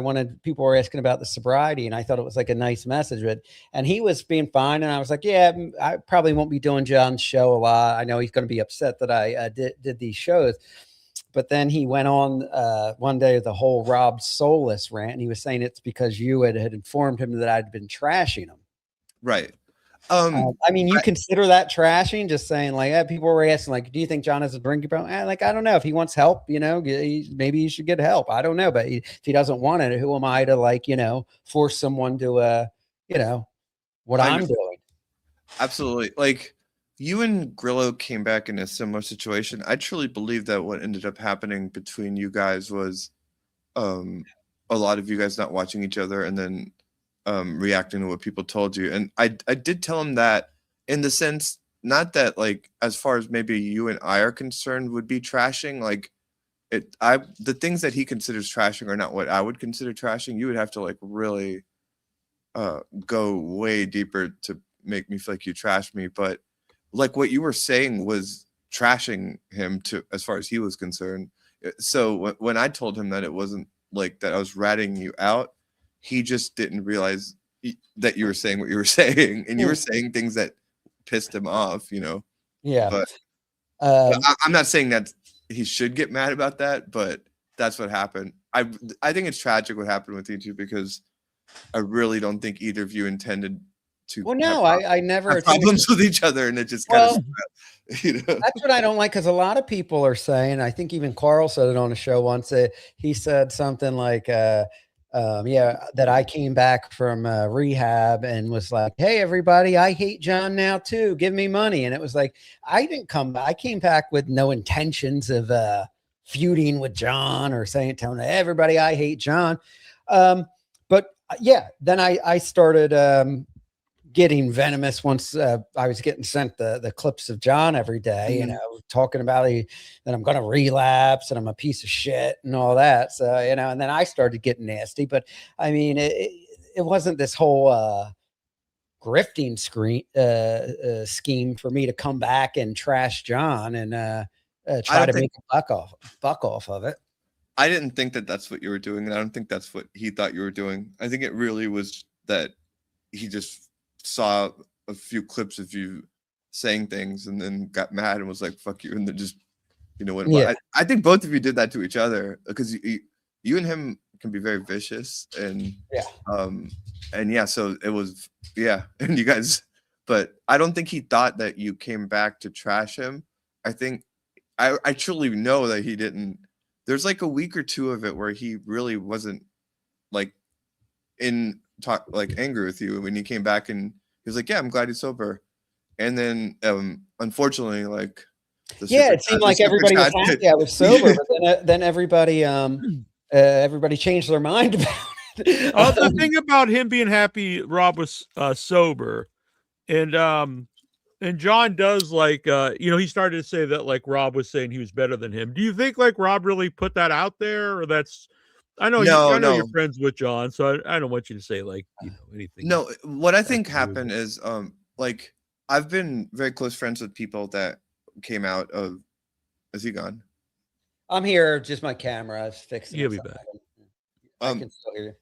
people were asking about the sobriety, and I thought it was like a nice message. And he was being fine, and I was like, yeah, I probably won't be doing John's show a lot. I know he's going to be upset that I did these shows. But then he went on one day the whole Rob Soulless rant, and he was saying it's because you had informed him that I'd been trashing him. Right. You consider that trashing? Just saying, like, people were asking, like, do you think John has a drinking problem? Like, I don't know. If he wants help, maybe he should get help. I don't know. But if he doesn't want it, who am I to, like, force someone to, what I'm doing? Absolutely. Like, you and Grillo came back in a similar situation. I truly believe that what ended up happening between you guys was a lot of you guys not watching each other and then reacting to what people told you. And I did tell him that, in the sense, not that like as far as maybe you and I are concerned would be trashing, like the things that he considers trashing are not what I would consider trashing. You would have to like really go way deeper to make me feel like you trashed me. But like what you were saying was trashing him to as far as he was concerned. So when I told him that it wasn't like that I was ratting you out, he just didn't realize that you were saying what you were saying, and you were saying things that pissed him off, you know. Yeah. But I'm not saying that he should get mad about that, but that's what happened. I think it's tragic what happened with you two, because I really don't think either of you intended to. Well, no, I never have problems with each other, and it just kind of, you know. That's what I don't like, because a lot of people are saying, I think even Carl said it on a show once, he said something like, that I came back from rehab and was like, hey, everybody, I hate John now too. Give me money. And it was like, I came back with no intentions of feuding with John or telling everybody I hate John. But yeah, then I started getting venomous once I was getting sent the clips of John every day, you know, talking about that I'm going to relapse and I'm a piece of shit and all that. So, you know, and then I started getting nasty, but I mean, it wasn't this whole grifting scheme for me to come back and trash John and try to make a buck off of it. I didn't think that that's what you were doing, and I don't think that's what he thought you were doing. I think it really was that he just saw a few clips of you saying things and then got mad and was like, fuck you, and then just, you know, went. Yeah. I think both of you did that to each other, because you and him can be very vicious, and so it was, and you guys, but I don't think he thought that you came back to trash him. I think I truly know that he didn't. There's like a week or two of it where he really wasn't like angry with you when you came back, and he was like, yeah, I'm glad he's sober. And then unfortunately, like it seemed like everybody was happy I was sober, but then everybody changed their mind about it. The thing about him being happy Rob was sober, and John does like he started to say that like Rob was saying he was better than him. Do you think like Rob really put that out there, or that's I know you're friends with John, so I don't want you to say like anything. No, what I think happened is like I've been very close friends with people that came out of. Is he gone? I'm here. Just my camera is fixing. He'll be back. I can still hear you.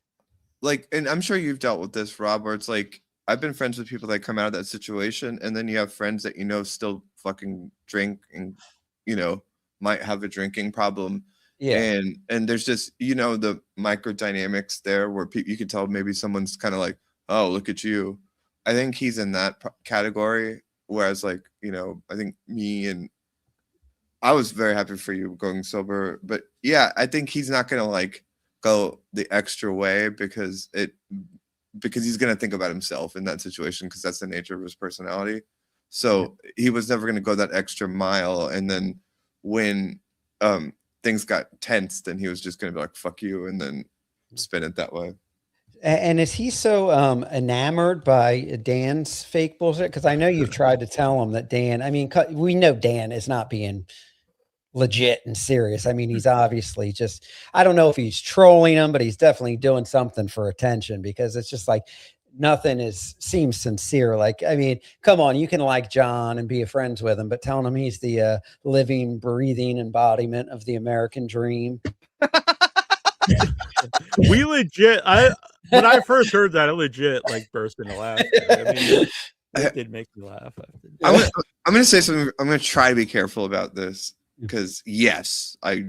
Like, and I'm sure you've dealt with this, Rob, where it's like I've been friends with people that come out of that situation, and then you have friends that still fucking drink and might have a drinking problem. Yeah, and there's just the microdynamics there where you can tell maybe someone's kind of like, oh, look at you. I think he's in that category. Whereas like I think me and I was very happy for you going sober, but yeah, I think he's not gonna like go the extra way because he's gonna think about himself in that situation, because that's the nature of his personality. So he was never gonna go that extra mile, and then when things got tense, then he was just going to be like, fuck you, and then spin it that way. And is he so enamored by Dan's fake bullshit? Because I know you've tried to tell him that Dan, I mean, we know Dan is not being legit and serious. I mean, he's obviously just, I don't know if he's trolling him, but he's definitely doing something for attention, because it's just like nothing seems sincere. Like, I mean, come on, you can like John and be friends with him, but telling him he's the living, breathing embodiment of the American dream. We legit, when I first heard that, I legit like burst into laughter. I mean, it did make me laugh. I'm gonna say something. I'm gonna try to be careful about this, because yes, I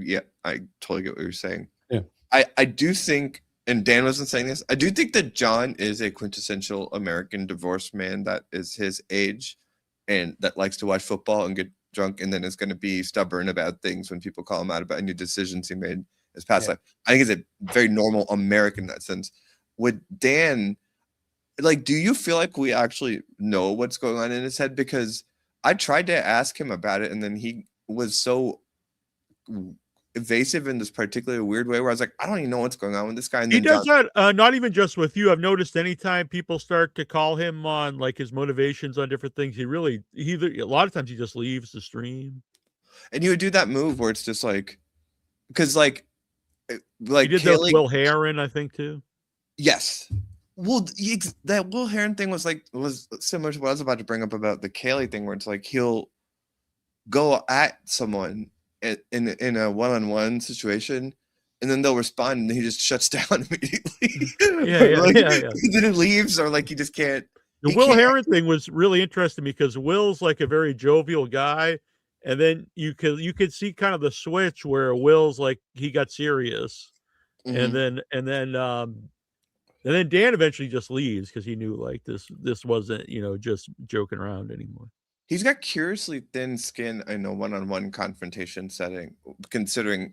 totally get what you're saying. Yeah, I do think, and Dan wasn't saying this, I do think that John is a quintessential American divorced man that is his age and that likes to watch football and get drunk, and then is going to be stubborn about things when people call him out about any decisions he made his past life. I think he's a very normal American in that sense. With Dan, like, do you feel like we actually know what's going on in his head? Because I tried to ask him about it, and then he was so evasive in this particularly weird way where I was like, I don't even know what's going on with this guy. And he does that not even just with you. I've noticed anytime people start to call him on like his motivations on different things, he a lot of times he just leaves the stream. And you would do that move where it's just like, because like He did those Will Heron, I think, too. Yes. Well, that Will Heron thing was similar to what I was about to bring up about the Kaylee thing, where it's like he'll go at someone in a one-on-one situation, and then they'll respond, and he just shuts down immediately. Yeah. Then he leaves, or like he just can't. The Will Heron thing was really interesting because Will's like a very jovial guy, and then you could see kind of the switch where Will's like he got serious, and then Dan eventually just leaves because he knew like this wasn't just joking around anymore. He's got curiously thin skin in a one-on-one confrontation setting, considering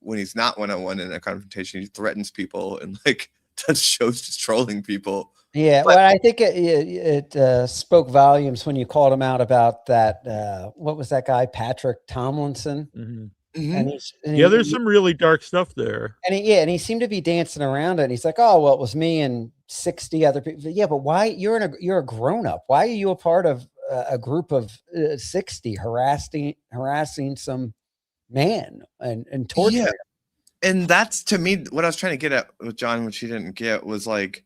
when he's not one-on-one in a confrontation, he threatens people and like does shows just trolling people. Yeah, well, I think it spoke volumes when you called him out about that. What was that guy, Patrick Tomlinson? And there's some really dark stuff there. And he seemed to be dancing around it. And he's like, "Oh, well, it was me and 60 other people." Yeah, but why? You're a grown up. Why are you a part of a group of 60 harassing some man and torturing him? And that's, to me, what I was trying to get at with John, which he didn't get, was like,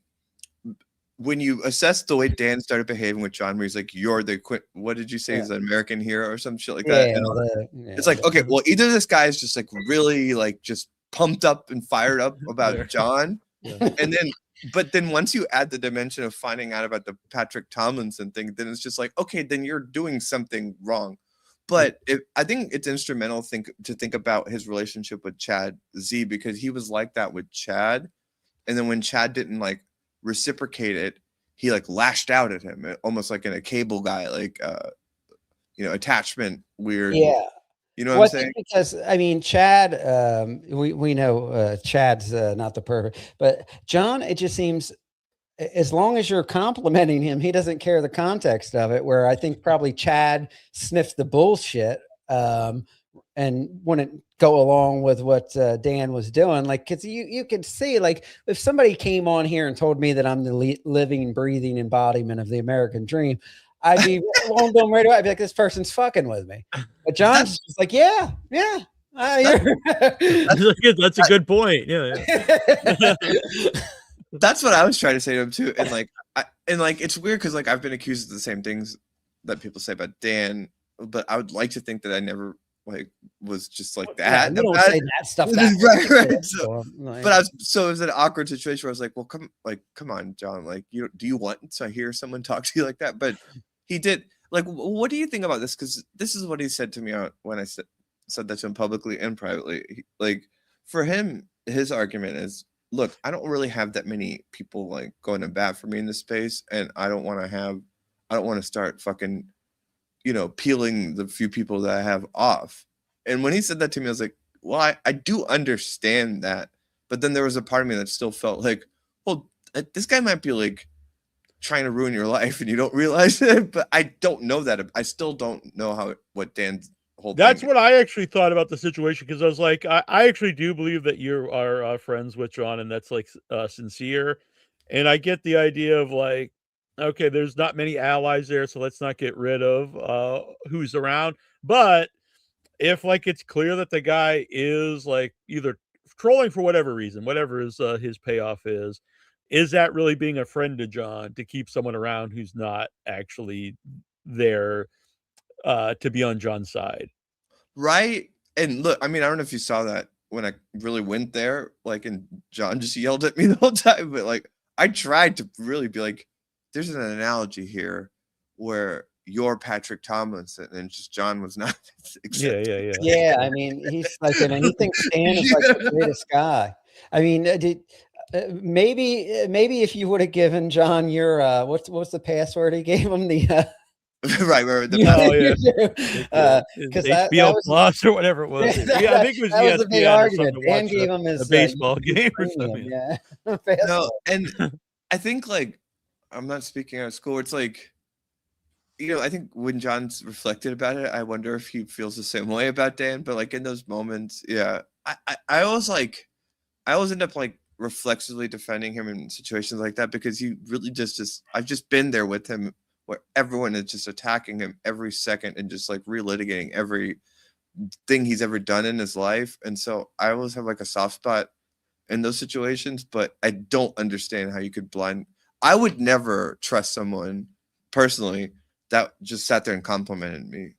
when you assess the way Dan started behaving with John, where he's like, "You're the what did you say? He's an American hero," or some shit like that. It's like, okay, well, either this guy is just like really like just pumped up and fired up about John, but then once you add the dimension of finding out about the Patrick Tomlinson thing, then it's just like, okay, then you're doing something wrong. But I think it's instrumental to think about his relationship with Chad Z, because he was like that with Chad, and then when Chad didn't like reciprocate it, he like lashed out at him, almost like in a cable guy, like attachment weird. Yeah. You know what I'm saying? Because I mean, Chad, we know Chad's not the perfect, but John, it just seems as long as you're complimenting him, he doesn't care the context of it, where I think probably Chad sniffed the bullshit and wouldn't go along with what Dan was doing. Like, because you could see, like, if somebody came on here and told me that I'm the living, breathing embodiment of the American dream, I'd be long done right away. I'd be like, this person's fucking with me. But John's just like, yeah. That's a good point. Yeah. That's what I was trying to say to him too. And like, it's weird because like I've been accused of the same things that people say about Dan, but I would like to think that I never like was just like that. Yeah, you don't say that stuff. Right. So, but it was an awkward situation where I was like, well, come on, John. Like, do you want to hear someone talk to you like that? But he did. Like, what do you think about this? Because this is what he said to me when I said that to him publicly and privately. Like, for him, his argument is, look, I don't really have that many people like going to bat for me in this space, and I don't want to start fucking, peeling the few people that I have off. And when he said that to me, I was like, well, I do understand that, but then there was a part of me that still felt like, well, this guy might be like trying to ruin your life, and you don't realize it. But I don't know that. I still don't know what Dan's whole. That's what I actually thought about the situation, because I was like, I actually do believe that you are friends with John, and that's like sincere. And I get the idea of like, okay, there's not many allies there, so let's not get rid of who's around. But if like it's clear that the guy is like either trolling for whatever reason, whatever his payoff is that really being a friend to John to keep someone around who's not actually there to be on John's side? Right. And look, I mean, I don't know if you saw that when I really went there, like, and John just yelled at me the whole time, but like I tried to really be like, there's an analogy here where you're Patrick Tomlinson and just John was not. Yeah. I mean, he's like, and he thinks Dan is like the greatest guy. I mean, maybe if you would have given John your what's the password he gave him, the right, because HBO Plus or whatever it was. I think it was. That was a big argument. Dan gave him his baseball game or something. Yeah. No, and I think like I'm not speaking out of school. It's like, I think when John's reflected about it, I wonder if he feels the same way about Dan. But like in those moments, yeah, I always end up like reflexively defending him in situations like that, because he really just I've just been there with him where everyone is just attacking him every second and just like relitigating every thing he's ever done in his life. And so I always have like a soft spot in those situations, but I don't understand how you could I would never trust someone personally that just sat there and complimented me.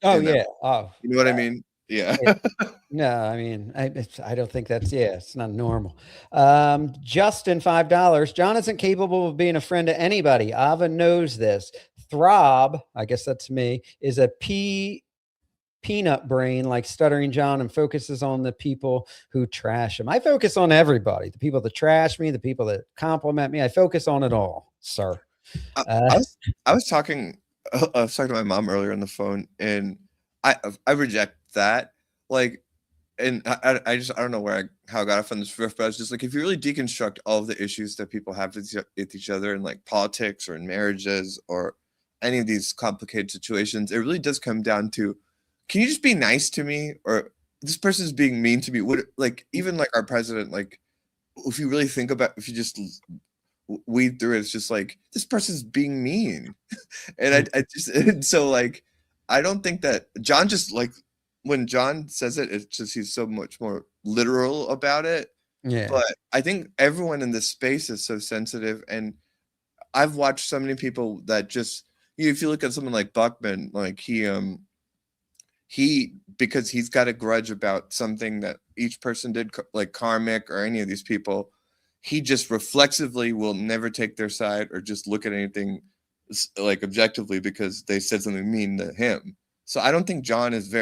Oh yeah. Oh, you know what I mean? Yeah. No, I mean, I don't think that's, it's not normal. Justin, $5. John isn't capable of being a friend to anybody. Ava knows this. Throb, I guess that's me, is a peanut brain like Stuttering John and focuses on the people who trash him. I focus on everybody, the people that trash me, the people that compliment me. I focus on it all, sir. I was talking to my mom earlier on the phone, and I reject that. Like, and I don't know how I got off on this riff, but I was just like, if you really deconstruct all of the issues that people have with each other in like politics or in marriages or any of these complicated situations, it really does come down to, can you just be nice to me? Or this person's being mean to me. Like, even like our president, like, if you really think about, if you just weed through it, it's just like, this person's being mean. And and so like, I don't think that John just like, when John says it, it's just, he's so much more literal about it. Yeah. But I think everyone in this space is so sensitive. And I've watched so many people that just, if you look at someone like Buckman, like he because he's got a grudge about something that each person did, like karmic or any of these people, he just reflexively will never take their side or just look at anything like objectively because they said something mean to him. So I don't think John is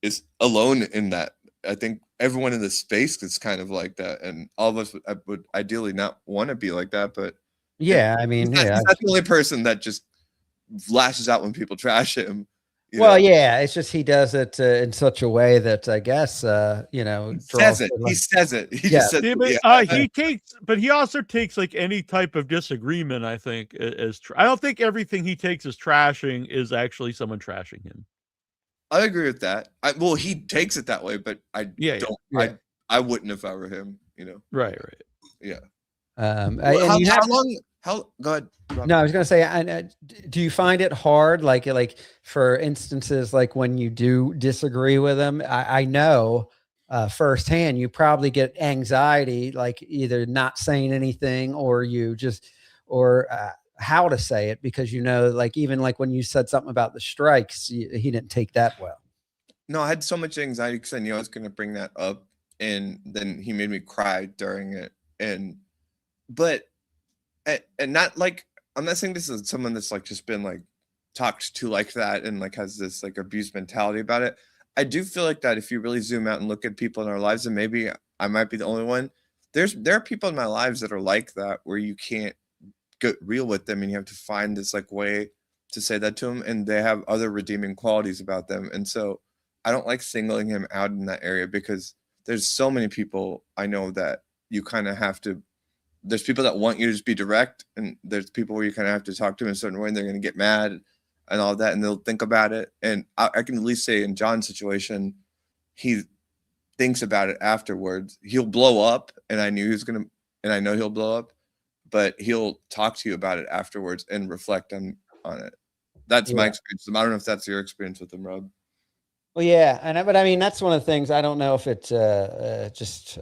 is alone in that. I think everyone in the space is kind of like that, and all of us would ideally not want to be like that. But yeah, I mean, he's not the only person that just lashes out when people trash him. Well, yeah, it's just he does it in such a way that I guess he says it. He says it. He just says but he also takes like any type of disagreement. I think I don't think everything he takes as trashing is actually someone trashing him. I agree with that. Well, he takes it that way, but I wouldn't if I were him. Right. Yeah. How go ahead, Robert. No, I was going to say, do you find it hard? Like for instances, like when you do disagree with them, I know firsthand, you probably get anxiety, like either not saying anything or how to say it, because, like, even like when you said something about the strikes, he didn't take that well. No, I had so much anxiety because I knew I was going to bring that up, and then he made me cry during it. But not like, I'm not saying this is someone that's like just been like talked to like that and like has this like abuse mentality about it. I do feel like that if you really zoom out and look at people in our lives, and maybe I might be the only one, there are people in my lives that are like that, where you can't get real with them and you have to find this like way to say that to them, and they have other redeeming qualities about them. And so I don't like singling him out in that area, because there's so many people I know that you kind of have to, there's people that want you to just be direct, and there's people where you kind of have to talk to them in a certain way, and they're going to get mad and all that, and they'll think about it. And I can at least say in John's situation, he thinks about it afterwards. He'll blow up, and I know he'll blow up, but he'll talk to you about it afterwards and reflect on it. That's my experience. I don't know if that's your experience with him, Rob. Well, yeah, but I mean, that's one of the things. I don't know if it's just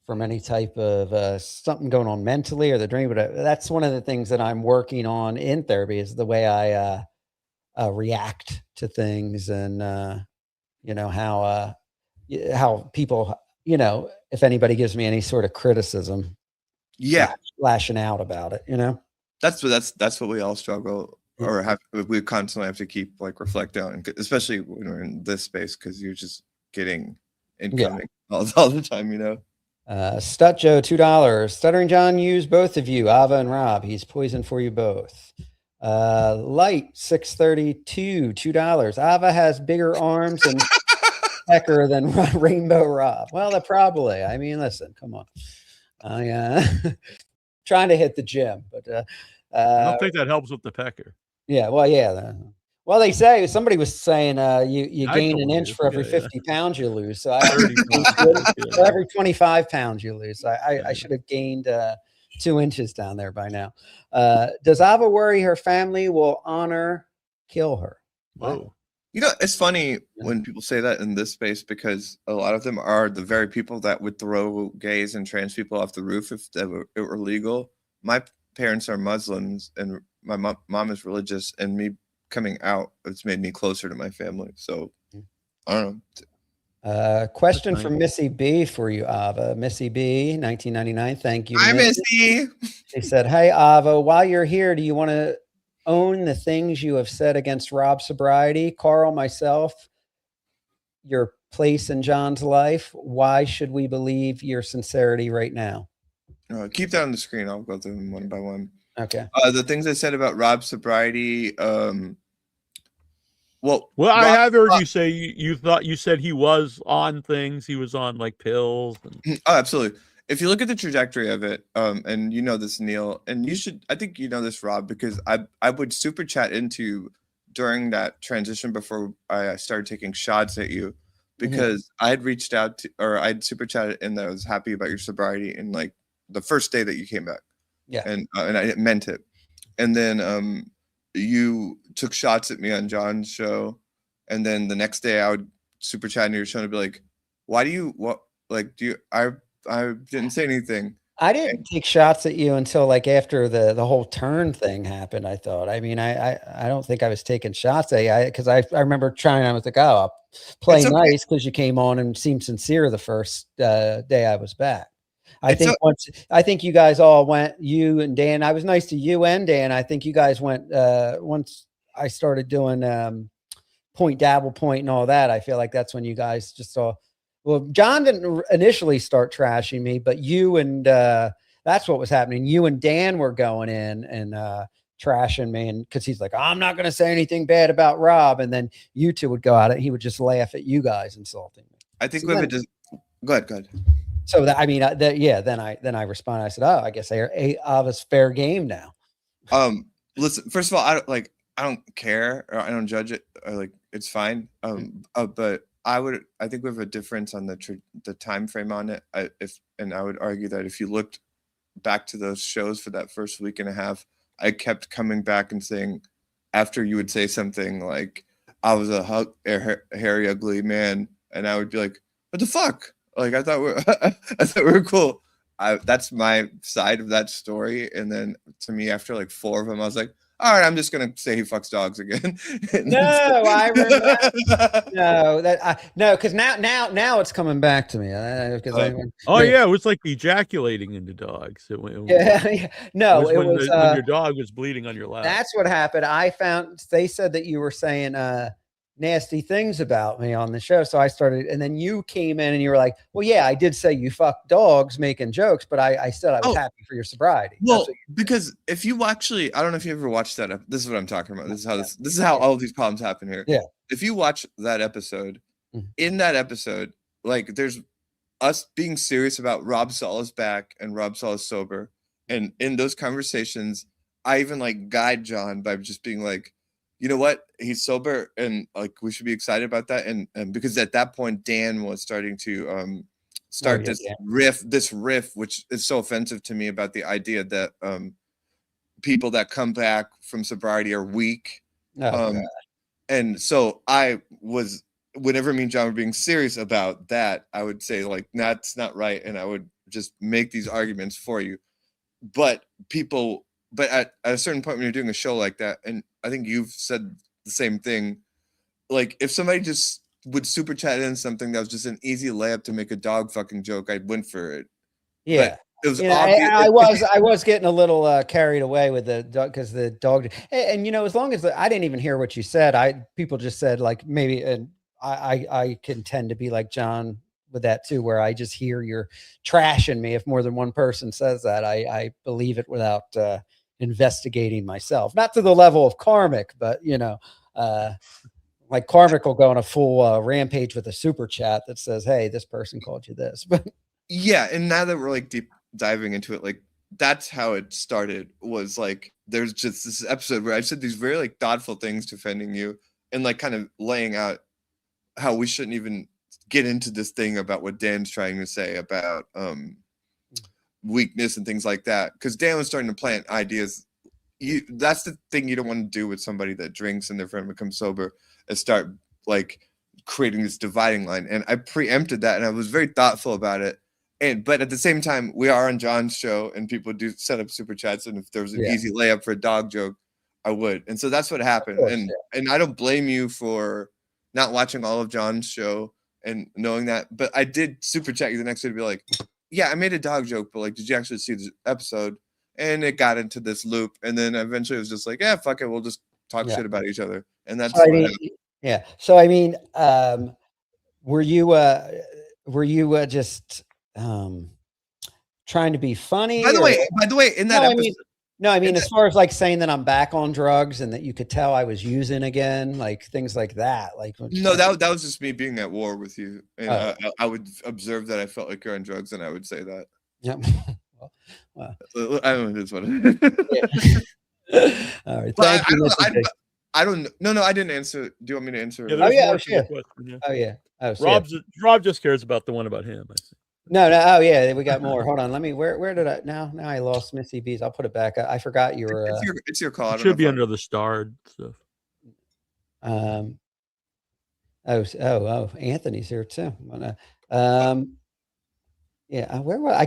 from any type of something going on mentally or the dream, but that's one of the things that I'm working on in therapy, is the way I react to things, and how people, if anybody gives me any sort of criticism, lashing out about it. That's what we all struggle or have. We constantly have to keep like reflecting on, especially when we're in this space, because you're just getting incoming all the time. Stutjo, $2. Stuttering John used both of you, Ava and Rob. He's poison for you both. Light, 632, $2. Ava has bigger arms and pecker than Rainbow Rob. Well, probably. I mean, listen, come on. Trying to hit the gym, but I don't think that helps with the pecker. Yeah, well, yeah. Well, they say, somebody was saying you gain an inch for every 50 pounds you lose. So for every 25 pounds you lose. I should have gained 2 inches down there by now. Does Ava worry her family will kill her? Whoa. You know, it's funny when people say that in this space because a lot of them are the very people that would throw gays and trans people off the roof if it were legal. My parents are Muslims and my mom is religious, and me coming out, it's made me closer to my family. So I don't know. Question from Missy B for you, Ava. Missy B, 1999. Thank you. Hi, Missy. She said, "Hey, Ava, while you're here, do you want to own the things you have said against Rob's sobriety? Carl, myself, your place in John's life. Why should we believe your sincerity right now?" Keep that on the screen. I'll go through them one by one. Okay. The things I said about Rob's sobriety. Well, I have heard you say you thought you said he was on things. He was on like pills. Oh, absolutely. If you look at the trajectory of it, and you know this, Neil, and you should, I think you know this, Rob, because I would super chat into during that transition before I started taking shots at you, because I had reached out to, or I'd super chatted and I was happy about your sobriety in like the first day that you came back. Yeah. And I meant it. And then you took shots at me on John's show, and then the next day I would super chat into your show and be like, "Why do you I didn't say anything." I didn't take shots at you until like after the whole turn thing happened. I thought. I mean, I don't think I was taking shots at you because I remember trying. I was like, "Oh, I'll play nice," because you came on and seemed sincere the first day I was back. I think you guys all went. You and Dan. I was nice to you and Dan. I think you guys went once I started doing point dabble point and all that. I feel like that's when you guys just saw. Well, John didn't initially start trashing me, but you and that's what was happening. You and Dan were going in and trashing me, and because he's like, "I'm not going to say anything bad about Rob," and then you two would go at it. He would just laugh at you guys insulting me. I think we would just go ahead. So that, I mean, then I responded. I said, "Oh, I guess Ava's fair game now." Listen, first of all, I don't care, or I don't judge it. Like, it's fine. But I think we have a difference on the time frame on it. And I would argue that if you looked back to those shows for that first week and a half, I kept coming back and saying, after you would say something like, "I was a hairy, ugly man," and I would be like, "What the fuck?" Like, I thought we were cool. That's my side of that story. And then to me, after like 4 of them, I was like, all right, I'm just gonna say he fucks dogs again. No, I remember. No, because now it's coming back to me. Yeah, it was like ejaculating into dogs. No, when your dog was bleeding on your lap. That's what happened. I found they said that you were saying nasty things about me on the show, so I started, and then you came in and you were like, "Well, yeah, I did say you fuck dogs," making jokes, but I said I was happy for your sobriety. Well, because if you actually, I don't know if you ever watched that. This is what I'm talking about. This is how all of these problems happen here. Yeah. If you watch that episode, in that episode, like, there's us being serious about Rob Saul is back and Rob Saul is sober, and in those conversations, I even like guide John by just being like, "You know what? He's sober, and like we should be excited about that." And because at that point, Dan was starting to this riff, which is so offensive to me, about the idea that people that come back from sobriety are weak. And so I was, whenever me and John were being serious about that, I would say like, "That's not right," and I would just make these arguments for you. But at a certain point when you're doing a show like that, and I think you've said the same thing, like if somebody just would super chat in something that was just an easy layup to make a dog fucking joke, I'd win for it. Yeah. But it was obvious. I was getting a little carried away with the dog, because the dog, and you know, as long as I didn't even hear what you said, people just said like maybe, and I can tend to be like John with that too, where I just hear you're trashing me. If more than one person says that, I believe it without investigating myself, not to the level of Karmic, but you know, like Karmic will go on a full rampage with a super chat that says, "Hey, this person called you this." But yeah, and now that we're like deep diving into it, like that's how it started, was like there's just this episode where I said these very like thoughtful things defending you, and like kind of laying out how we shouldn't even get into this thing about what Dan's trying to say about weakness and things like that, because Dan was starting to plant ideas, that's the thing you don't want to do with somebody that drinks and their friend becomes sober, is start like creating this dividing line. And I preempted that, and I was very thoughtful about it. But at the same time, we are on John's show, and people do set up super chats. And if there was an easy layup for a dog joke, I would. And so that's what happened. Course, and I don't blame you for not watching all of John's show and knowing that. But I did super chat you the next day to be like, yeah, I made a dog joke, but like, did you actually see the episode? And it got into this loop. And then eventually it was just like, yeah, fuck it, we'll just talk shit about each other. And that's So, So I mean, were you just trying to be funny? By the way, in that episode, I mean, as far as like saying that I'm back on drugs and that you could tell I was using again, like things like that. Like, no, that was just me being at war with you, and I would observe that I felt like you're on drugs, and I would say that. Yep. Well, I don't know. It's what it is. All right. Thank you. I don't. No, I didn't answer. Do you want me to answer? Rob just cares about the one about him. I think. No. Oh yeah, we got more. Hold on. Let me. Where did I? Now I lost Missy B's. I'll put it back. I forgot you were. It's your call. It should be under the starred stuff. Oh. Anthony's here too. Yeah. Where was I?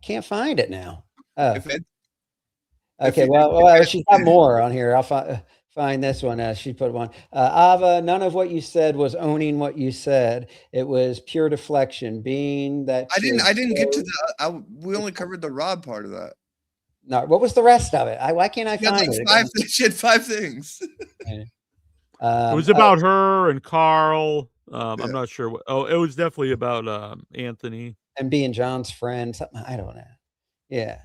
Can't find it now. Okay. Well, she's got more on here. I'll find this one. She put one. Ava, none of what you said was owning what you said. It was pure deflection. Being that I didn't get to the. We only covered the Rob part of that. No. What was the rest of it? Why can't I find it? She had 5 things. It was about her and Carl. I'm not sure what. Oh, it was definitely about Anthony and being John's friend. Something I don't know. Yeah.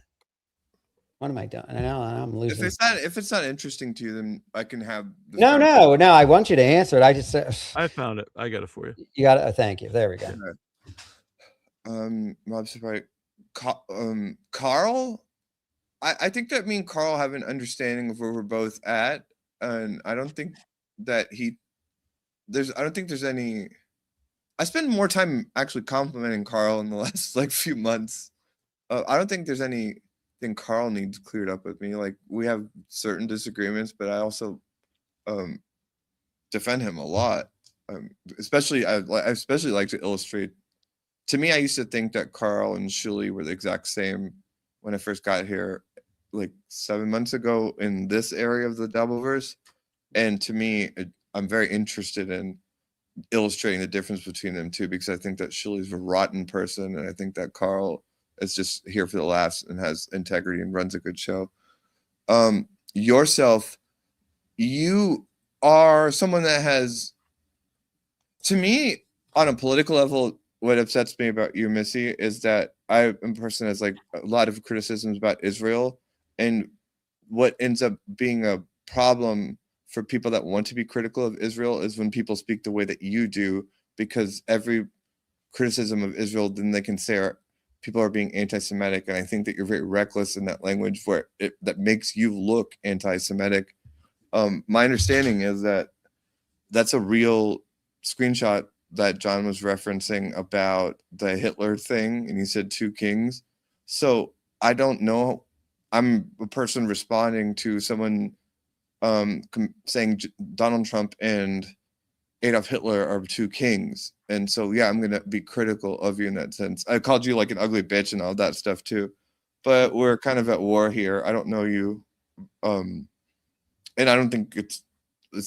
What am I doing? Now I'm losing. If it's not interesting to you, then I can have. No. I want you to answer it. I just. I found it. I got it for you. You got it. Thank you. There we go. Rob's right. Carl. I think that me and Carl have an understanding of where we're both at, and I don't think that I don't think there's any. I spend more time actually complimenting Carl in the last few months. I don't think there's anything Carl needs cleared up with me. Like, we have certain disagreements, but I also defend him a lot. Especially I especially like to illustrate. To me, I used to think that Carl and Shuli were the exact same when I first got here, like 7 months ago in this area of the Dabbleverse. And to me, I'm very interested in illustrating the difference between them two, because I think that Shuli's a rotten person, and I think that Carl is just here for the laughs and has integrity and runs a good show. Yourself, you are someone that has, to me, on a political level, what upsets me about you, Missy, is that I am a person that has like a lot of criticisms about Israel, and what ends up being a problem for people that want to be critical of Israel is when people speak the way that you do, because every criticism of Israel, then they can say people are being anti-Semitic. And I think that you're very reckless in that language where that makes you look anti-Semitic. My understanding is that that's a real screenshot that John was referencing about the Hitler thing, and he said 2 kings. So I don't know. I'm a person responding to someone saying Donald Trump and Adolf Hitler are 2 kings. And so, yeah, I'm going to be critical of you in that sense. I called you like an ugly bitch and all that stuff too, but we're kind of at war here. I don't know you. And I don't think it's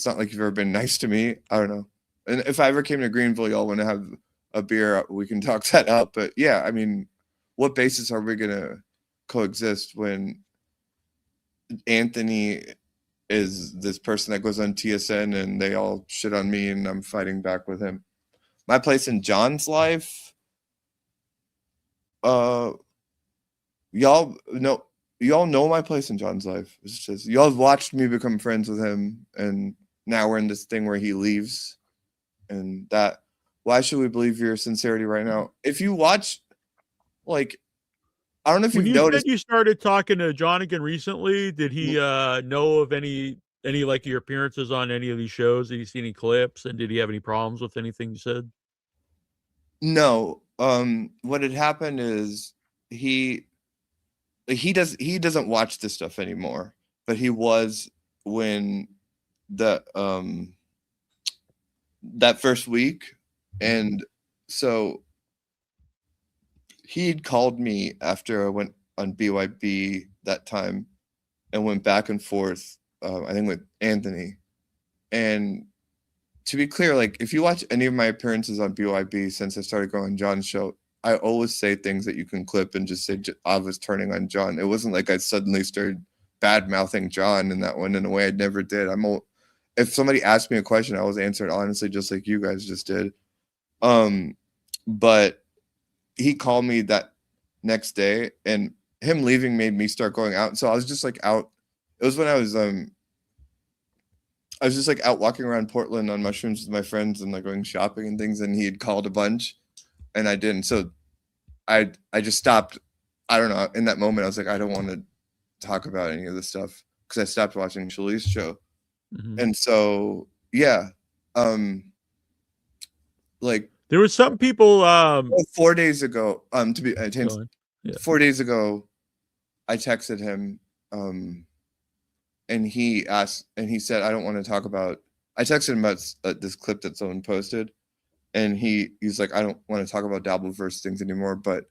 not like you've ever been nice to me. I don't know. And if I ever came to Greenville, y'all want to have a beer, we can talk that up. But yeah, I mean, what basis are we going to coexist when Anthony is this person that goes on TSN and they all shit on me and I'm fighting back with him? My place in John's life, y'all know my place in John's life. It's just, y'all watched me become friends with him, and now we're in this thing where he leaves. And that, why should we believe your sincerity right now? If you watch, like, I don't know if you've noticed. Said you started talking to John again recently. Did he know of any like your appearances on any of these shows? Did he see any clips? And did he have any problems with anything you said? No. What had happened is he doesn't watch this stuff anymore. but he was when the that first week. And so he'd called me after I went on BYB that time and went back and forth, I think with Anthony. And to be clear, like if you watch any of my appearances on BYB since I started going on John's show, I always say things that you can clip and just say I was turning on John. It wasn't like I suddenly started bad mouthing John in that one in a way I never did. If somebody asked me a question, I always answered honestly, just like you guys just did. But he called me that next day, and him leaving made me start going out. So I was just like out. It was when I was just like out walking around Portland on mushrooms with my friends and like going shopping and things. And he had called a bunch, and I didn't. So I just stopped. I don't know. In that moment, I was like, I don't want to talk about any of this stuff because I stopped watching Shali's show. Mhm. And so yeah, like There was some people 4 days ago, to be Go on. Yeah. 4 days ago, I texted him, and he said, I don't want to talk about, I texted him about this clip that someone posted, and he's like, I don't want to talk about Dabbleverse things anymore, but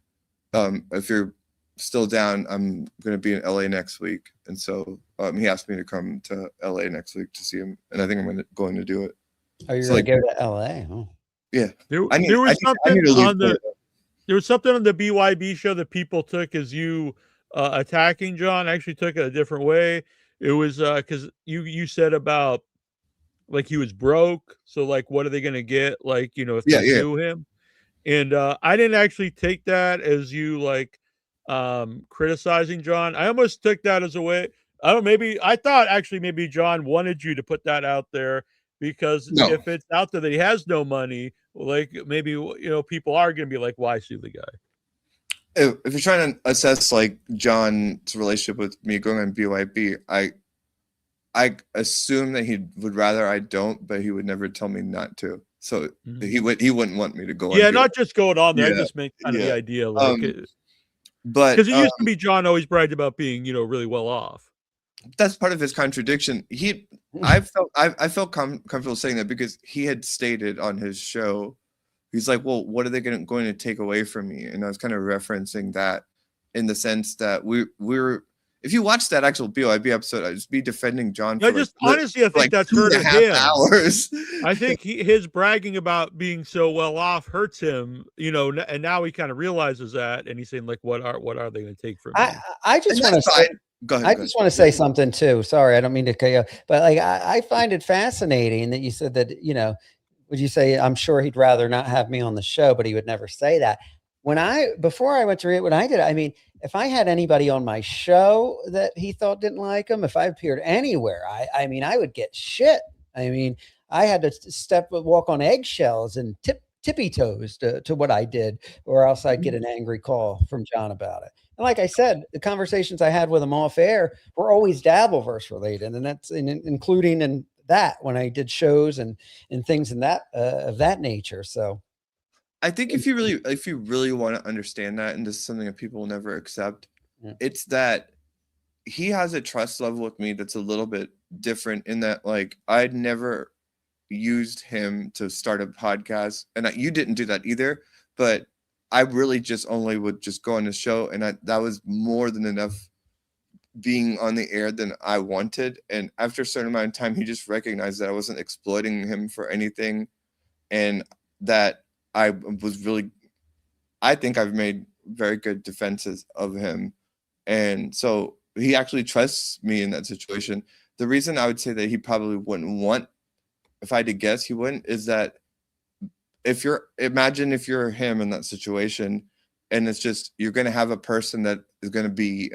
if you're still down, I'm going to be in LA next week. And so he asked me to come to LA next week to see him, and I think I'm going to do it. Oh, you're So, going to like, go to LA? Oh. Yeah. There I need was to leave there was something on the BYB show that people took as you attacking John. I actually took it a different way. It was because you said about like he was broke, so like what are they gonna get, like, you know, if they sue him? And I didn't actually take that as you like criticizing John. I almost took that as a way, I don't know, maybe I thought actually maybe John wanted you to put that out there because No. if it's out there that he has no money, like maybe, you know, people are gonna be like, why sue the guy? If you're trying to assess like John's relationship with me going on BYB, I assume that he would rather I don't, but he would never tell me not to. So he wouldn't want me to go on. Yeah, BYB. not just going on there. I Yeah, just make kind of the yeah. idea, like, But because it used to be John always bragged about being, you know, really well off. that's part of his contradiction. I felt comfortable saying that because he had stated on his show, he's like, well, what are they going to take away from me? And I was kind of referencing that in the sense that we're if you watch that actual BYB episode, I'd just be defending John. I just honestly, I think that's hurting him. Hours. I think his bragging about being so well off hurts him, you know, and now he kind of realizes that, and he's saying like, what are they going to take from me? I just want to say, I just want to say something too. Sorry, I don't mean to cut you off, but like I find it fascinating that you said that, you know, would you say, I'm sure he'd rather not have me on the show, but he would never say that. Before I went to it, when I did, I mean, if I had anybody on my show that he thought didn't like him, if I appeared anywhere, I mean, I would get shit. I mean, I had to walk on eggshells and tippy toes to what I did, or else I'd get an angry call from John about it. And like I said, the conversations I had with him off air were always Dabbleverse related, and that's including in that when I did shows and things in that of that nature. So I think if you really want to understand that, and this is something that people will never accept, it's that he has a trust level with me that's a little bit different in that, like, I'd never used him to start a podcast, and you didn't do that either, but I really just only would just go on the show, and that was more than enough being on the air than I wanted. And after a certain amount of time, he just recognized that I wasn't exploiting him for anything, and that I think I've made very good defenses of him. And so he actually trusts me in that situation. The reason I would say that he probably wouldn't want, if I had to guess, he wouldn't, is that imagine if you're him in that situation, and it's just, you're going to have a person that is going to be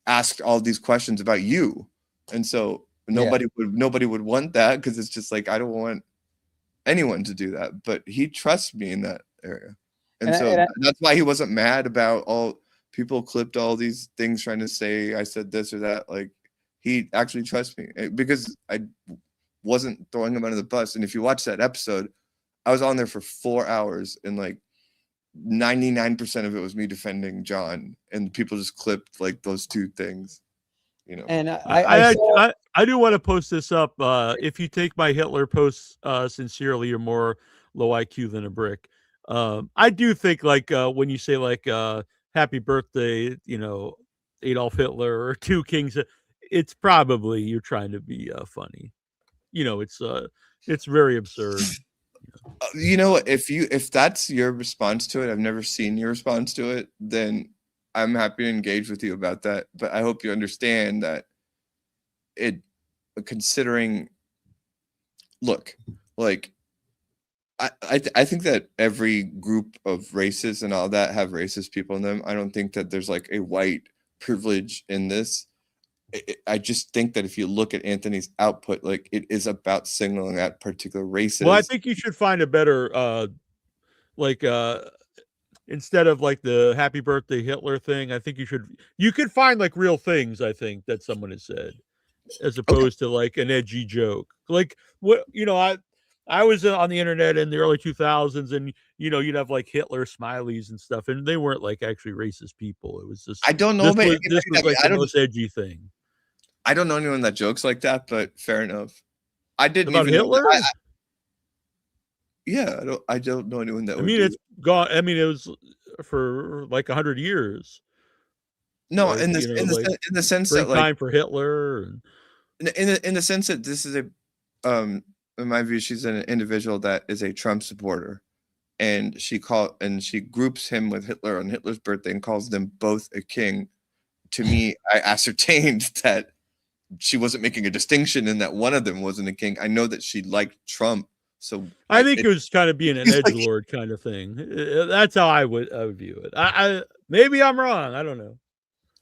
asked all these questions about you. And so nobody would want that, because it's just like, I don't want anyone to do that, but he trusts me in that area. And that's why he wasn't mad about all people clipped all these things trying to say I said this or that. Like, he actually trusts me because I wasn't throwing him under the bus. And if you watch that episode, I was on there for 4 hours, and like 99% of it was me defending John, and people just clipped like those two things. you know. And I do want to post this up. If you take my Hitler posts sincerely, you're more low IQ than a brick. I do think like when you say like happy birthday, you know, Adolf Hitler or two kings, it's probably you're trying to be funny. You know, it's very absurd. You know, if that's your response to it, I've never seen your response to it, then I'm happy to engage with you about that. But I hope you understand that considering, look, like I think that every group of races and all that have racist people in them. I don't think that there's like a white privilege in this. I just think that if you look at Anthony's output, like it is about signaling out particular races. Well, I think you should find a better instead of like the happy birthday Hitler thing, I think you could find like real things, I think, that someone has said, as opposed to like an edgy joke. Like what, you know, I was on the internet in the early 2000s, and you know, you'd have like Hitler smileys and stuff, and they weren't like actually racist people. It was just, I don't know, this was like the most edgy thing. I don't know anyone that jokes like that, but fair enough. I didn't About even Hitler. Yeah, I don't know anyone that. I mean, it's gone. I mean, it was for like 100 years. No, like, in the sense that like time for Hitler. In the sense that this is in my view, she's an individual that is a Trump supporter, and she groups him with Hitler on Hitler's birthday and calls them both a king. To me, I ascertained that she wasn't making a distinction and that one of them wasn't a king. I know that she liked Trump, so I think it was kind of being an edgelord kind of thing. That's how I would view it. I maybe I'm wrong. I don't know.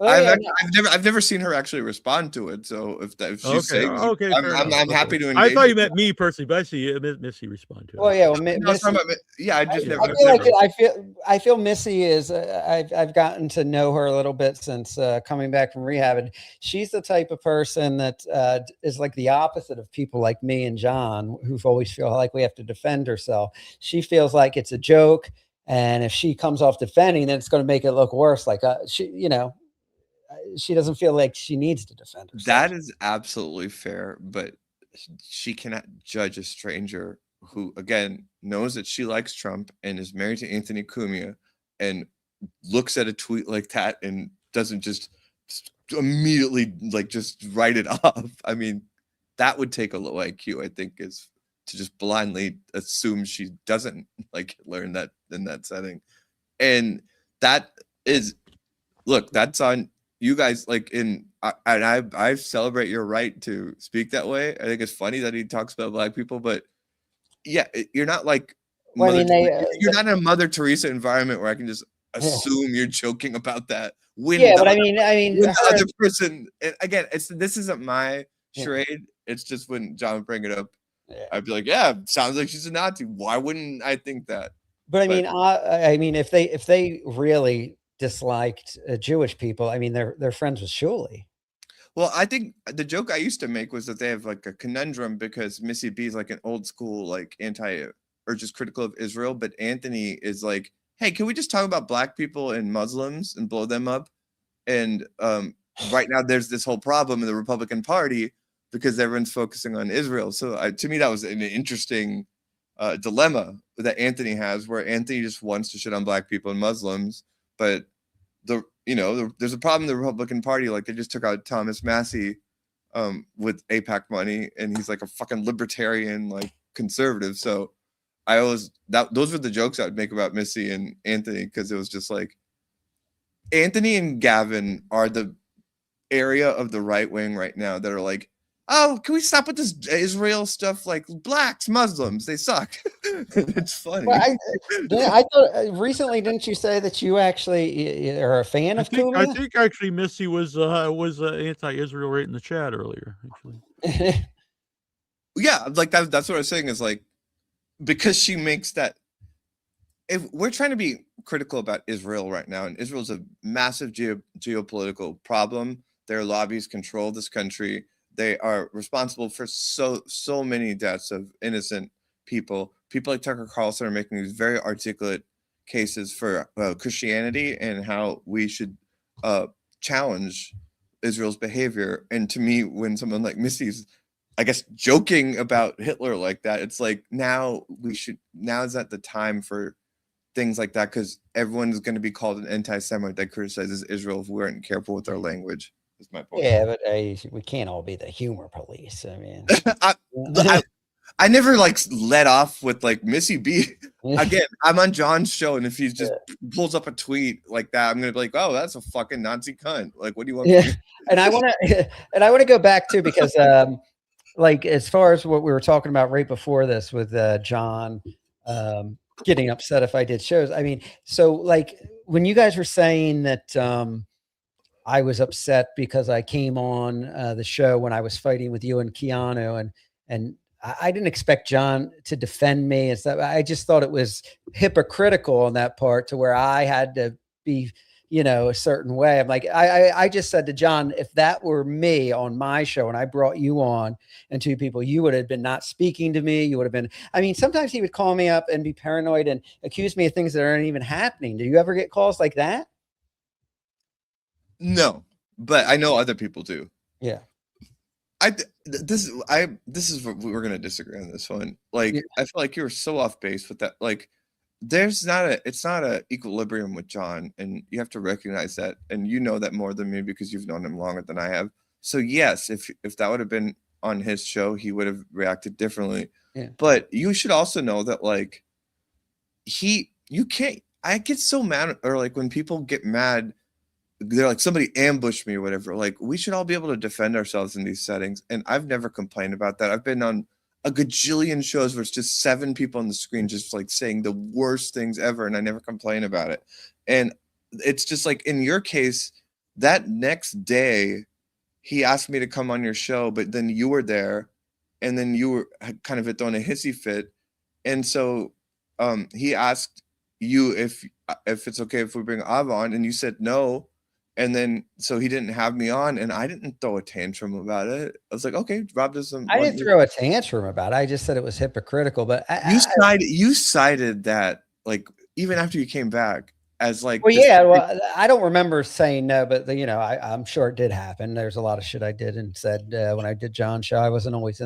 I've never seen her actually respond to it. So if she's saying, I'm happy to engage. I thought you meant me personally, but I see Missy respond to it. Well, yeah, I just never. I feel Missy is. I've gotten to know her a little bit since coming back from rehab, and she's the type of person that is like the opposite of people like me and John, who always feel like we have to defend herself. She feels like it's a joke, and if she comes off defending, then it's going to make it look worse. Like she doesn't feel like she needs to defend herself. That is absolutely fair, but she cannot judge a stranger who, again, knows that she likes Trump and is married to Anthony Cumia and looks at a tweet like that and doesn't just immediately like just write it off. I mean, that would take a low IQ, I think, is to just blindly assume she doesn't like Hitler in that setting. And that is, look, that's on you guys. Like I celebrate your right to speak that way. I think it's funny that he talks about black people, but yeah, you're not like you're not in a Mother Teresa environment where I can just assume you're joking about that. But I mean, the other person, again, this isn't my charade. It's just when John would bring it up, I'd be like, yeah, sounds like she's a Nazi. Why wouldn't I think that? But I mean, if they really disliked Jewish people, I mean, they're friends with Shuley. Well, I think the joke I used to make was that they have like a conundrum because Missy B is like an old school, like anti or just critical of Israel. But Anthony is like, hey, can we just talk about black people and Muslims and blow them up? And right now there's this whole problem in the Republican Party because everyone's focusing on Israel. So to me, that was an interesting dilemma that Anthony has, where Anthony just wants to shit on black people and Muslims. But there's a problem in the Republican Party. Like they just took out Thomas Massey with AIPAC money, and he's like a fucking libertarian, like conservative. So those were the jokes I would make about Missy and Anthony, because it was just like Anthony and Gavin are the area of the right wing right now that are like, oh, can we stop with this Israel stuff? Like blacks, Muslims, they suck. It's funny. Well, I thought recently, didn't you say that you actually are a fan of Cumia? I think actually Missy was anti-Israel right in the chat earlier. Actually, yeah, like that's what I was saying is like, because she makes that. If we're trying to be critical about Israel right now, and Israel's a massive geopolitical problem, their lobbies control this country. They are responsible for so many deaths of innocent people. People like Tucker Carlson are making these very articulate cases for Christianity and how we should challenge Israel's behavior. And to me, when someone like Missy's, I guess, joking about Hitler like that, it's like now is not the time for things like that, because everyone's going to be called an anti-Semite that criticizes Israel if we aren't careful with our language. Is my point. Yeah, but we can't all be the humor police. I mean, I never like let off with like Missy B. Again, I'm on John's show, and if he just pulls up a tweet like that, I'm gonna be like, "Oh, that's a fucking Nazi cunt." Like, what do you want? Yeah, and I want to go back to, because like as far as what we were talking about right before this with John getting upset if I did shows. I mean, so like when you guys were saying that I was upset because I came on the show when I was fighting with you and Keanu, and I didn't expect John to defend me and stuff. I just thought it was hypocritical on that part, to where I had to be, you know, a certain way. I'm like, I just said to John, if that were me on my show and I brought you on and two people, you would have been not speaking to me. You would have been, I mean, sometimes he would call me up and be paranoid and accuse me of things that aren't even happening. Do you ever get calls like that? No, but I know other people do. Yeah. This is what we're gonna disagree on this one. Like, I feel like you were so off base with that. Like, it's not a equilibrium with John, and you have to recognize that. And you know that more than me because you've known him longer than I have. So yes, if that would have been on his show, he would have reacted differently. Yeah. But you should also know that like you can't. I get so mad, or like when people get mad, they're like, somebody ambushed me or whatever. Like, we should all be able to defend ourselves in these settings. And I've never complained about that. I've been on a gajillion shows where it's just 7 people on the screen just like saying the worst things ever, and I never complain about it. And it's just like in your case, that next day he asked me to come on your show, but then you were there, and then you were kind of throwing a hissy fit. And so he asked you if it's okay if we bring Ava on, and you said no. And then, so he didn't have me on, and I didn't throw a tantrum about it. I was like, okay, Rob does some. I didn't throw a tantrum about it. I just said it was hypocritical. But you cited that, like, even after you came back, as like. Well, yeah. Well, I don't remember saying no, but you know, I'm sure it did happen. There's a lot of shit I did and said when I did John's show. I wasn't always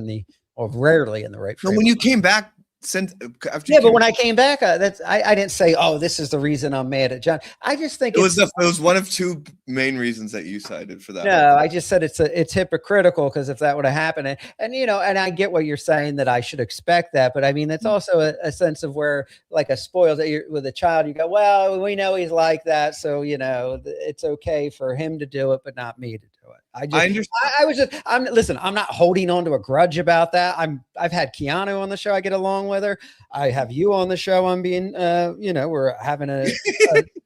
rarely in the right frame. No, when you came back. But when I came back, I didn't say, "Oh, this is the reason I'm mad at John." I just think it was one of 2 main reasons that you cited for that. No, I just said it's hypocritical, because if that would have happened, and you know, and I get what you're saying, that I should expect that, but I mean, it's also a sense of where, like a spoiled with a child, you go, well, we know he's like that, so you know, it's okay for him to do it, but not me to do it. Listen, I'm not holding on to a grudge about that. I've had Keanu on the show. I get along with her. I have you on the show. I'm being, you know, we're having a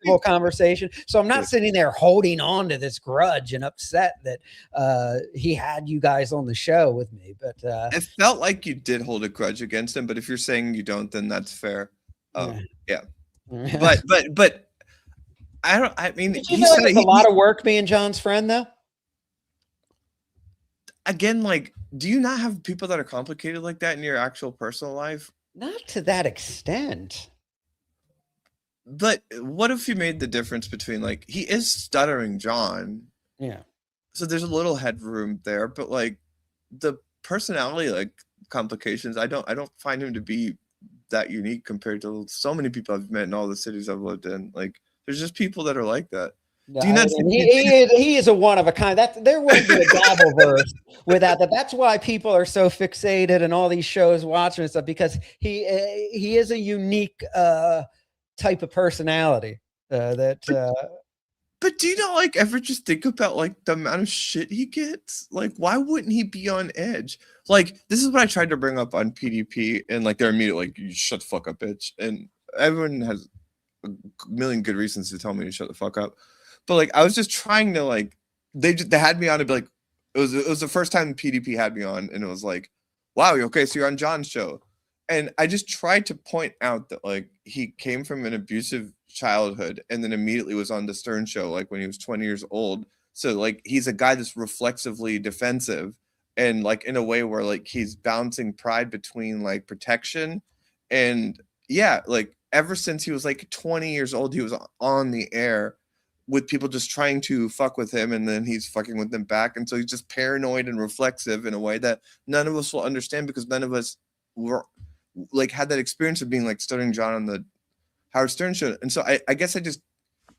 civil conversation. So I'm not sitting there holding on to this grudge and upset that he had you guys on the show with me. But it felt like you did hold a grudge against him. But if you're saying you don't, then that's fair. Yeah. But I mean, did you know it was a lot of work being John's friend, though? Again, like, do you not have people that are complicated like that in your actual personal life? Not to that extent. But what if you made the difference between, like, he is stuttering John. Yeah. So there's a little headroom there, but like the personality, like, complications, I don't find him to be that unique compared to so many people I've met in all the cities I've lived in. Like, there's just people that are like that. No, do you not he is a one of a kind. That there wouldn't be a Dabbleverse without that. That's why people are so fixated and all these shows watching and stuff, because he is a unique type of personality that. But do you not like ever just think about like the amount of shit he gets? Like, why wouldn't he be on edge? Like, this is what I tried to bring up on PDP, and like they're immediately like, "You shut the fuck up, bitch," and everyone has a million good reasons to tell me to shut the fuck up. But like, I was just trying to like, they had me on to be like, it was the first time PDP had me on, and it was like, wow, okay, so you're on John's show. And I just tried to point out that like he came from an abusive childhood and then immediately was on the Stern show like when he was 20 years old. So like he's a guy that's reflexively defensive, and like in a way where like he's balancing pride between like protection and yeah, like ever since he was like 20 years old, he was on the air with people just trying to fuck with him, and then he's fucking with them back, and so he's just paranoid and reflexive in a way that none of us will understand because none of us were like had that experience of being like Stuttering John on the Howard Stern show. And so I guess I just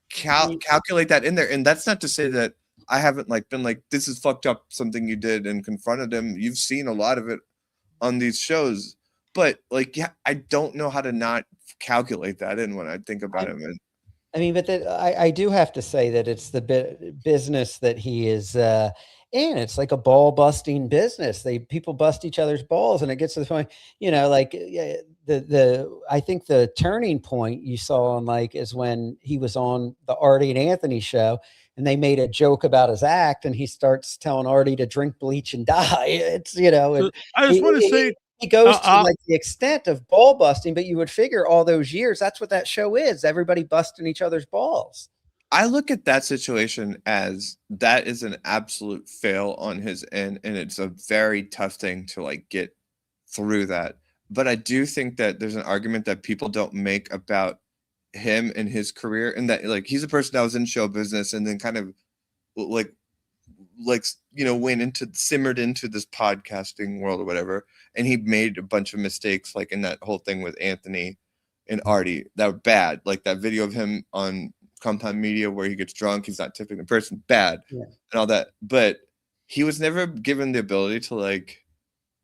calculate that in there, and that's not to say that I haven't like been like, this is fucked up, something you did, and confronted him. You've seen a lot of it on these shows, but like, yeah, I don't know how to not calculate that in when I think about him. And I mean, but I do have to say that it's the business that he is in. It's like a ball busting business. People bust each other's balls, and it gets to the point, you know, like I think the turning point you saw on like is when he was on the Artie and Anthony show, and they made a joke about his act, and he starts telling Artie to drink bleach and die. It's, you know, and I just want to say. He goes to like the extent of ball busting, but you would figure all those years, that's what that show is. Everybody busting each other's balls. I look at that situation as that is an absolute fail on his end, and it's a very tough thing to like get through that. But I do think that there's an argument that people don't make about him and his career, and that like he's a person that was in show business and then kind of like you know simmered into this podcasting world or whatever, and he made a bunch of mistakes like in that whole thing with Anthony and Artie that were bad, like that video of him on Compound Media where he gets drunk, he's not tipping the person, bad, and all that. But he was never given the ability to like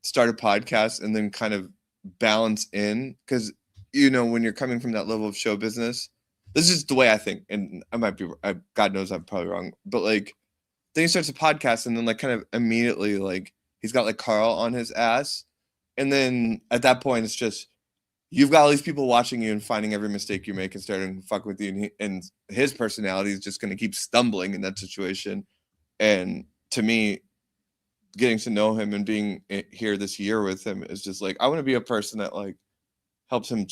start a podcast and then kind of balance in, because you know when you're coming from that level of show business, this is the way I think, and I might be, God knows I'm probably wrong, but like then he starts a podcast and then like kind of immediately like he's got like Carl on his ass, and then at that point it's just you've got all these people watching you and finding every mistake you make and starting to fuck with you, and his personality is just going to keep stumbling in that situation. And to me, getting to know him and being here this year with him is just like I want to be a person that like helps him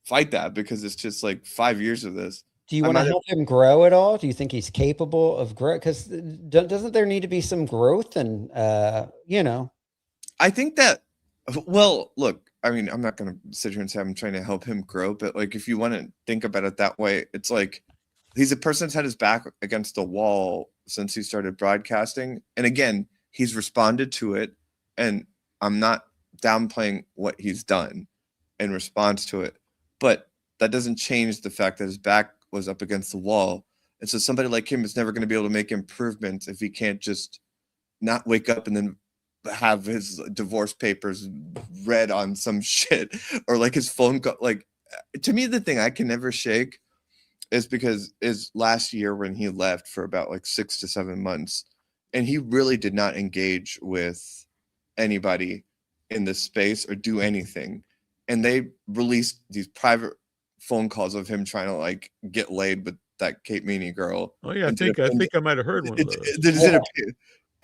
fight that, because it's just like 5 years of this. Do you want to help him grow at all? Do you think he's capable of growth? Because doesn't there need to be some growth? And, you know, I think that, well, look, I mean, I'm not going to sit here and say I'm trying to help him grow, but like, if you want to think about it that way, it's like, he's a person that's had his back against the wall since he started broadcasting. And again, he's responded to it, and I'm not downplaying what he's done in response to it, but that doesn't change the fact that his back was up against the wall. And so somebody like him is never going to be able to make improvements if he can't just not wake up and then have his divorce papers read on some shit, or like his phone like, to me, the thing I can never shake is because is last year when he left for about like 6 to 7 months, and he really did not engage with anybody in this space or do anything. And they released these private phone calls of him trying to like get laid with that Kate Meany girl. Oh yeah, I think I might have heard one of those.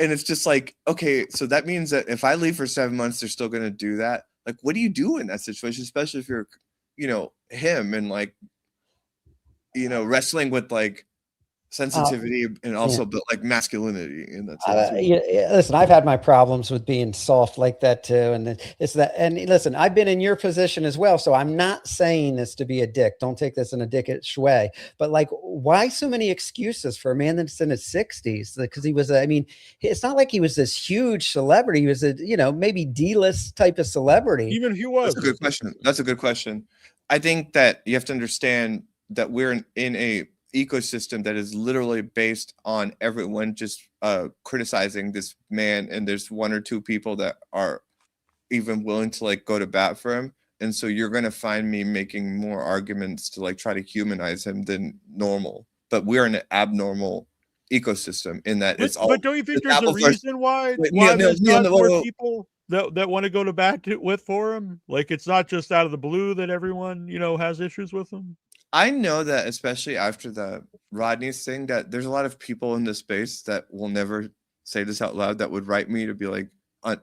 And it's just like, okay, so that means that if I leave for 7 months, they're still going to do that. Like, what do you do in that situation, especially if you're, you know, him and like, you know, wrestling with like sensitivity and also but like masculinity in that sense. Listen, I've had my problems with being soft like that too, and it's that. And listen, I've been in your position as well, so I'm not saying this to be a dick. Don't take this in a dickish way. But like, why so many excuses for a man that's in his 60s? Because he was, I mean, it's not like he was this huge celebrity. He was a, you know, maybe D-list type of celebrity. Even he was. That's a good question. That's a good question. I think that you have to understand that we're in a ecosystem that is literally based on everyone just criticizing this man, and there's 1 or 2 people that are even willing to like go to bat for him, and so you're going to find me making more arguments to like try to humanize him than normal. But we're in an abnormal ecosystem in that it's all. But don't you think there's a reason why there's not more people that want to go to bat with for him? Like, it's not just out of the blue that everyone, you know, has issues with him. I know that, especially after the Rodney's thing, that there's a lot of people in this space that will never say this out loud that would write me to be like,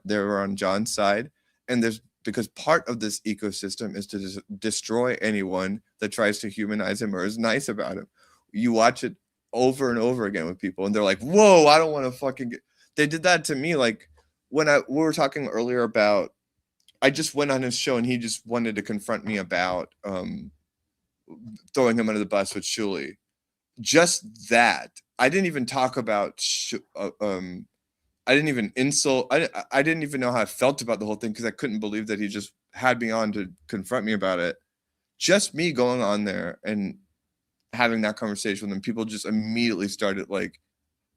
they were on John's side. And there's, because part of this ecosystem is to destroy anyone that tries to humanize him or is nice about him. You watch it over and over again with people, and they're like, whoa, I don't want to fucking get. They did that to me. like when we were talking earlier about, I just went on his show and he just wanted to confront me about throwing him under the bus with Shuli. just that. I didn't even talk about I didn't even insult. I didn't even know how I felt about the whole thing because I couldn't believe that he just had me on to confront me about it. Just me going on there and having that conversation with him, people just immediately started like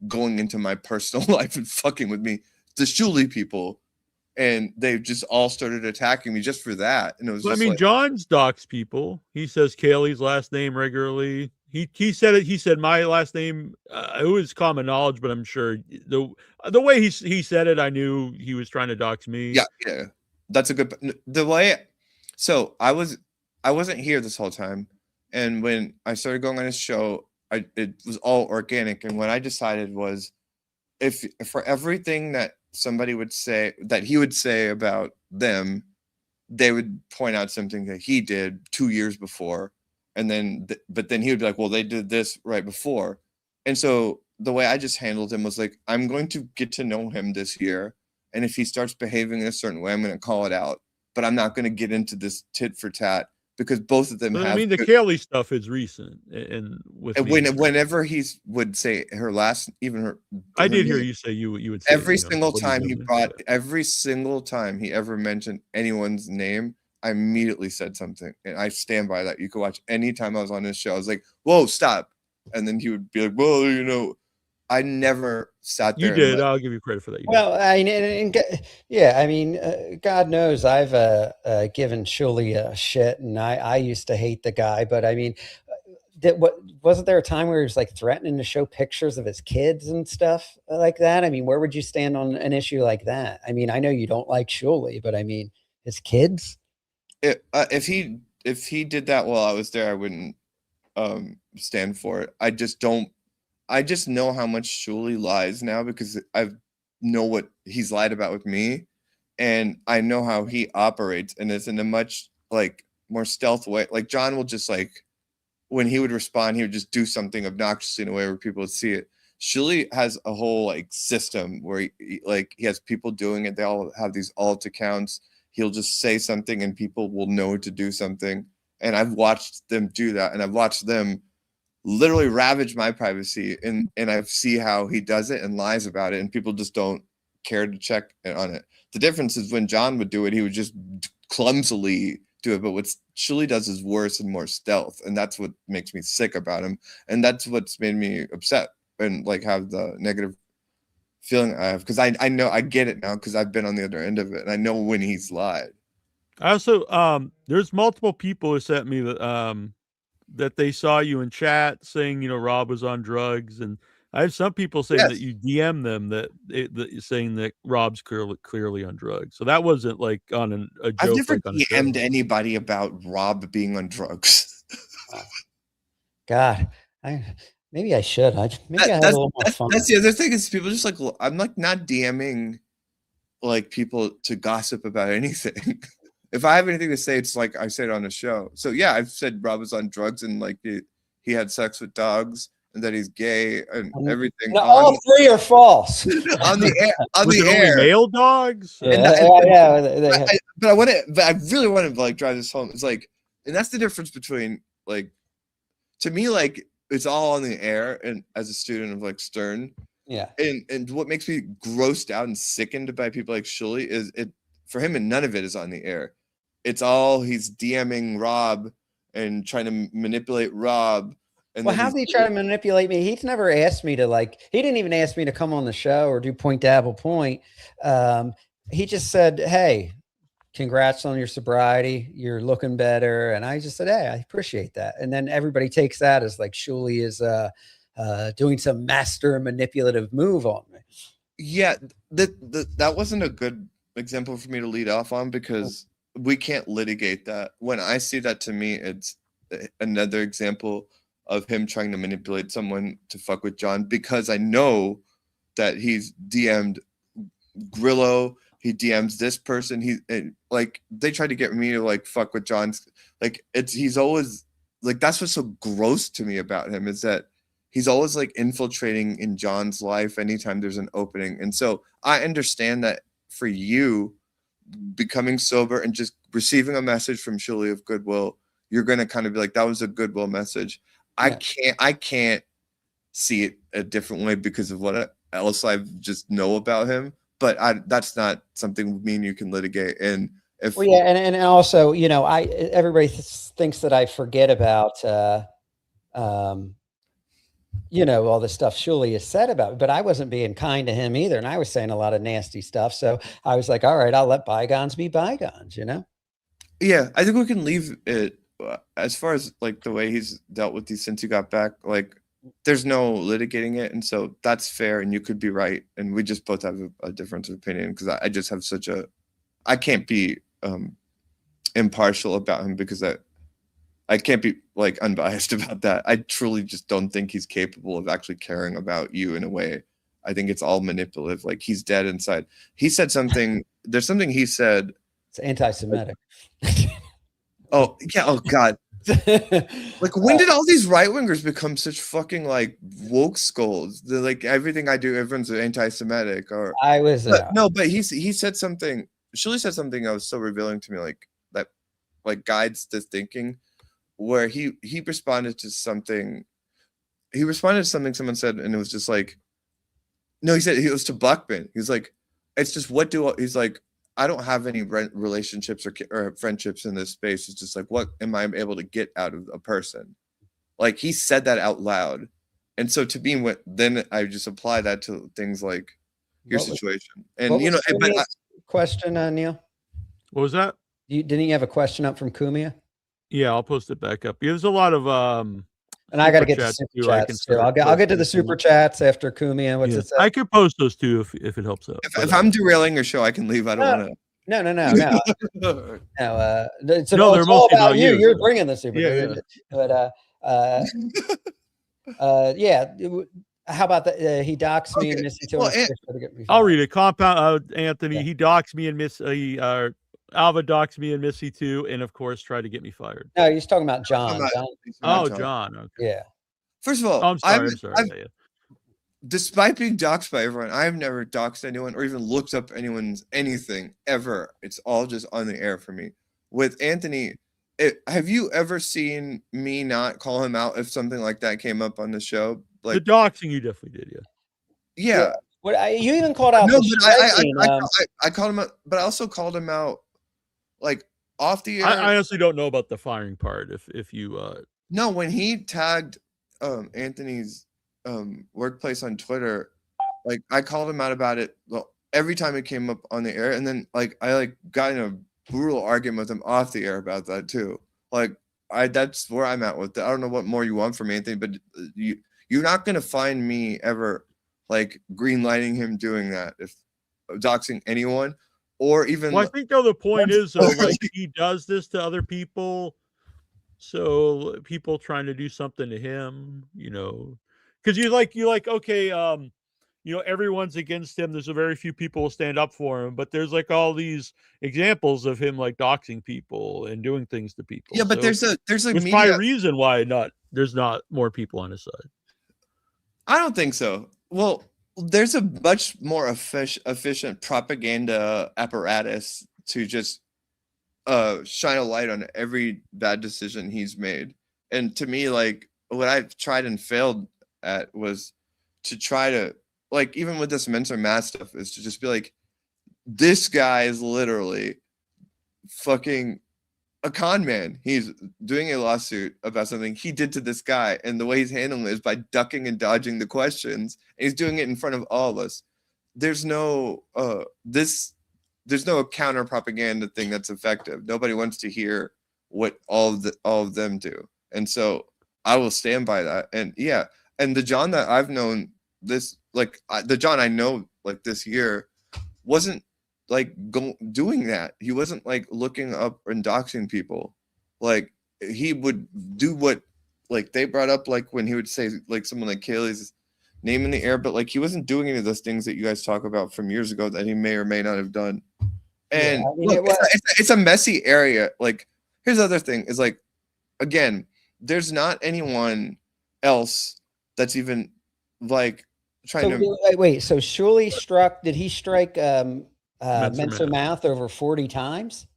going into my personal life and fucking with me. The Shuli people, and they just all started attacking me just for that. And it was. Well, I just mean, like, John's docs people. He says Kaylee's last name regularly. He said it. He said my last name. It was common knowledge, but I'm sure the way he said it, I knew he was trying to dox me. Yeah, that's a good. The way, so I wasn't here this whole time, and when I started going on his show, it was all organic. And what I decided was, if for everything that somebody would say that he would say about them, they would point out something that he did 2 years before. And then, but then he would be like, well, they did this right before. And so the way I just handled him was like, I'm going to get to know him this year. And if he starts behaving in a certain way, I'm going to call it out. But I'm not going to get into this tit for tat because both of them But have. I mean, the Kaylee stuff is recent. And whenever he would say her last, even her. I did hear you say you would say every single time he brought, every single time he ever mentioned anyone's name, I immediately said something, and I stand by that. You could watch anytime I was on his show. I was like, "Whoa, stop!" And then he would be like, "Well, you know," I never sat there. You did. I'll give you credit for that. Well, I mean, yeah, I mean, God knows I've given Shuli shit, and I used to hate the guy, but I mean, wasn't there a time where he was like threatening to show pictures of his kids and stuff like that? I mean, where would you stand on an issue like that? I mean, I know you don't like Shuli, but I mean, his kids. If he did that while I was there, I wouldn't stand for it. I just know how much Shuli lies now because I know what he's lied about with me, and I know how he operates, and it's in a much like more stealth way. Like John will just like, when he would respond, he would just do something obnoxiously in a way where people would see it. Shuli has a whole like system where he has people doing it. They all have these alt accounts. He'll just say something and people will know to do something. And I've watched them do that. And I've watched them literally ravage my privacy. And I see how he does it and lies about it. And people just don't care to check on it. The difference is when John would do it, he would just clumsily do it. But what Shuli does is worse and more stealth. And that's what makes me sick about him. And that's what's made me upset and like have the negative feeling I have, because I know I get it now because I've been on the other end of it and I know when he's lied. I also there's multiple people who sent me that they saw you in chat saying, you know, Rob was on drugs, and I have some people saying that you DM them that saying that Rob's clearly on drugs. So that wasn't like on a joke. I've never like on DM'd anybody about Rob being on drugs. God, maybe I should. Maybe I have a little more fun. That's the other thing is people just like, I'm like not DMing like people to gossip about anything. If I have anything to say, it's like I say it on the show. So yeah, I've said Rob was on drugs and like he had sex with dogs and that he's gay and everything. No, all three are false. On the air. Was it only male dogs? Yeah, but I really want to like drive this home. It's like, and that's the difference between like, to me, like it's all on the air. And as a student of like Stern, yeah. And what makes me grossed out and sickened by people like Shuli is it for him, and none of it is on the air. It's all he's DMing Rob and trying to manipulate Rob. And well, how did he try to manipulate me? He's never asked me to like. He didn't even ask me to come on the show or do Point Dabble Point. He just said, "Hey, congrats on your sobriety. You're looking better." And I just said, "Hey, I appreciate that." And then everybody takes that as like Shuli is doing some master manipulative move on me. Yeah, that wasn't a good example for me to lead off on because we can't litigate that. When I see that, to me, it's another example of him trying to manipulate someone to fuck with John, because I know that he's DM'd Grillo, he DMs this person, like they tried to get me to like fuck with John's, like he's always like, that's what's so gross to me about him, is that he's always like infiltrating in John's life anytime there's an opening. And so I understand that for you becoming sober and just receiving a message from Shuli of goodwill, you're going to kind of be like, that was a goodwill message. Yeah. I can't see it a different way because of what else I just know about him. But that's not something me and you can litigate. And if Well, yeah, and also, you know, everybody thinks that I forget about, you know, all the stuff Shuli has said about me, but I wasn't being kind to him either, and I was saying a lot of nasty stuff. So I was like, all right, I'll let bygones be bygones, you know? Yeah, I think we can leave it as far as like the way he's dealt with these since he got back. Like, there's no litigating it, and so that's fair, and you could be right, and we just both have a difference of opinion because I just have such a, I can't be impartial about him because I can't be like unbiased about that. I truly just don't think he's capable of actually caring about you in a way. I think it's all manipulative. Like, he's dead inside. He said something. There's something he said. It's anti-Semitic. Oh yeah. Oh God. Like, when did all these right wingers become such fucking like woke skulls? They're like, everything I do, everyone's anti-Semitic. Or I was no, but he said something. Shirley said something that was so revealing to me, like that, like guides the thinking. Where he responded to something. He responded to something someone said, and it was just like, no, he said it was to Buckman. He's like, it's just he's like, I don't have any relationships or friendships in this space. It's just like, what am I able to get out of a person? Like, he said that out loud. And so to me, then I just apply that to things like your situation. And, you know, but question, Neil? What was that? Didn't you have a question up from Kumia? Yeah, I'll post it back up. Yeah, there's a lot of and I got to get to super chats too. I'll get to the super chats after Kumia. What's it say? I could post those too if it helps out. If I'm derailing your show, I can leave. I don't want to. No. No, it's no, they're all mostly about you. you. You're bringing the super. Yeah. But yeah. How about that? He doxed me and Missy too. I'll read it. Compound Anthony. Yeah. He doxed me and Alva doxed me and Missy too, and of course tried to get me fired. No, he's talking about John. John. Okay. Yeah. First of all, I'm sorry. Despite being doxed by everyone, I've never doxed anyone or even looked up anyone's anything ever. It's all just on the air for me. With Anthony, have you ever seen me not call him out if something like that came up on the show? Like, the doxing, you definitely did, yeah. You even called out. No, but I called him out, but I also called him out. Like, off the air. I honestly don't know about the firing part. If you no, when he tagged Anthony's workplace on Twitter, like, I called him out about it every time it came up on the air, and then like I got in a brutal argument with him off the air about that too. Like, that's where I'm at with it. I don't know what more you want from Anthony, but you're not gonna find me ever like green lighting him doing that, if doxing anyone. Or even, well, I think though the point is though, like, he does this to other people, so people trying to do something to him, you know, because you're like okay, you know, everyone's against him. There's a very few people who stand up for him, but there's like all these examples of him like doxing people and doing things to people. Yeah, but so there's a it's probably a reason why there's not more people on his side. I don't think so. Well, there's a much more efficient propaganda apparatus to just shine a light on every bad decision he's made. And to me, like, what I've tried and failed at was to try to, like, even with this Mentor Math stuff, is to just be like, this guy is literally fucking a con man. He's doing a lawsuit about something he did to this guy, and the way he's handling it is by ducking and dodging the questions, and he's doing it in front of all of us. There's no there's no counter propaganda thing that's effective. Nobody wants to hear what all of them do, and so I will stand by that. And yeah, and the John that I've known this, like, the John I know like this year wasn't like doing that. He wasn't like looking up and doxing people. Like, he would do what, like, they brought up, like when he would say like someone like Kaylee's name in the air, but like he wasn't doing any of those things that you guys talk about from years ago that he may or may not have done. And yeah, I mean, look, it's a messy area. Like, here's the other thing is, like, again, there's not anyone else that's even like trying to wait. So Shuli did he strike Mentor Mouth over 40 times?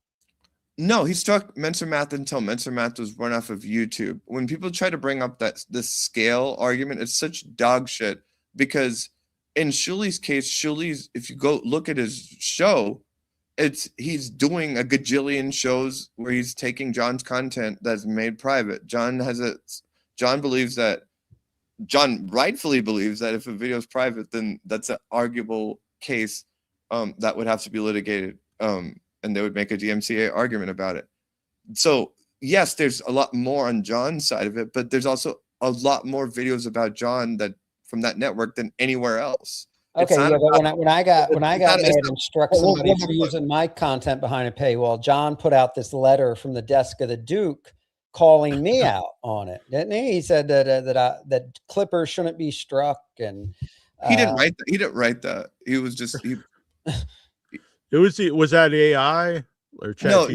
No, he struck Mensa Math until Mensa Math was run off of YouTube. When people try to bring up this scale argument, it's such dog shit because in Shuli's case, if you go look at his show, he's doing a gajillion shows where he's taking John's content that's made private. John rightfully believes that if a video is private, then that's an arguable case that would have to be litigated. And they would make a DMCA argument about it. So yes, there's a lot more on John's side of it, but there's also a lot more videos about John from that network than anywhere else. Okay, yeah, but when I got mad and struck somebody for using my content behind a paywall, John put out this letter from the desk of the Duke calling me out on it, didn't he? He said that clippers shouldn't be struck, and he didn't write that. He didn't write that. He was just Was that AI or No.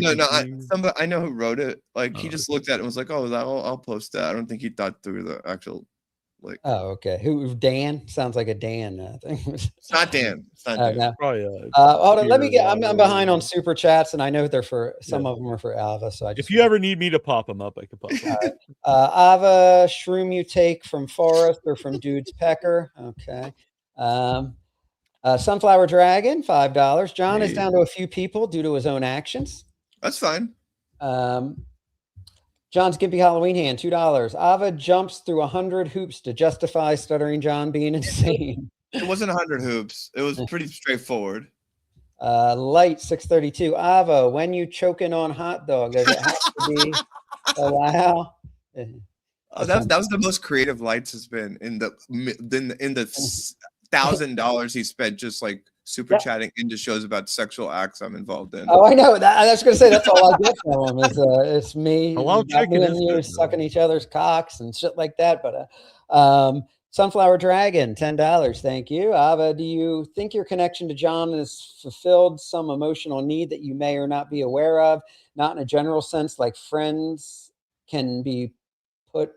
I know who wrote it. Like he just looked at it and was like, "Oh, I'll post that." I don't think he thought through the actual like. Oh, okay. Who? Dan? Sounds like a Dan thing. It's not Dan. It's not Dan. No. Probably, hold on. Let me get. I'm behind on super chats, and I know they're for some of them are for Ava. So if you ever need me to pop them up, I can pop them up. Ava, shroom you take from Forrest or from Dude's Pecker. Okay. Sunflower Dragon, $5. John is down to a few people due to his own actions. That's fine. John's Gimpy Halloween Hand, $2. Ava jumps through 100 hoops to justify Stuttering John being insane. It wasn't 100 hoops. It was pretty straightforward. Light 632. Ava, when you choking on hot dog, does it have to be allow? That was the most creative Lights has been in the $1,000 he spent just like super chatting into shows about sexual acts I'm involved in. Oh, I know. I was going to say that's all I get from him is it's me, me and you sucking each other's cocks and shit like that. But Sunflower Dragon, $10. Thank you. Ava, do you think your connection to John has fulfilled some emotional need that you may or not be aware of? Not in a general sense, like friends can be put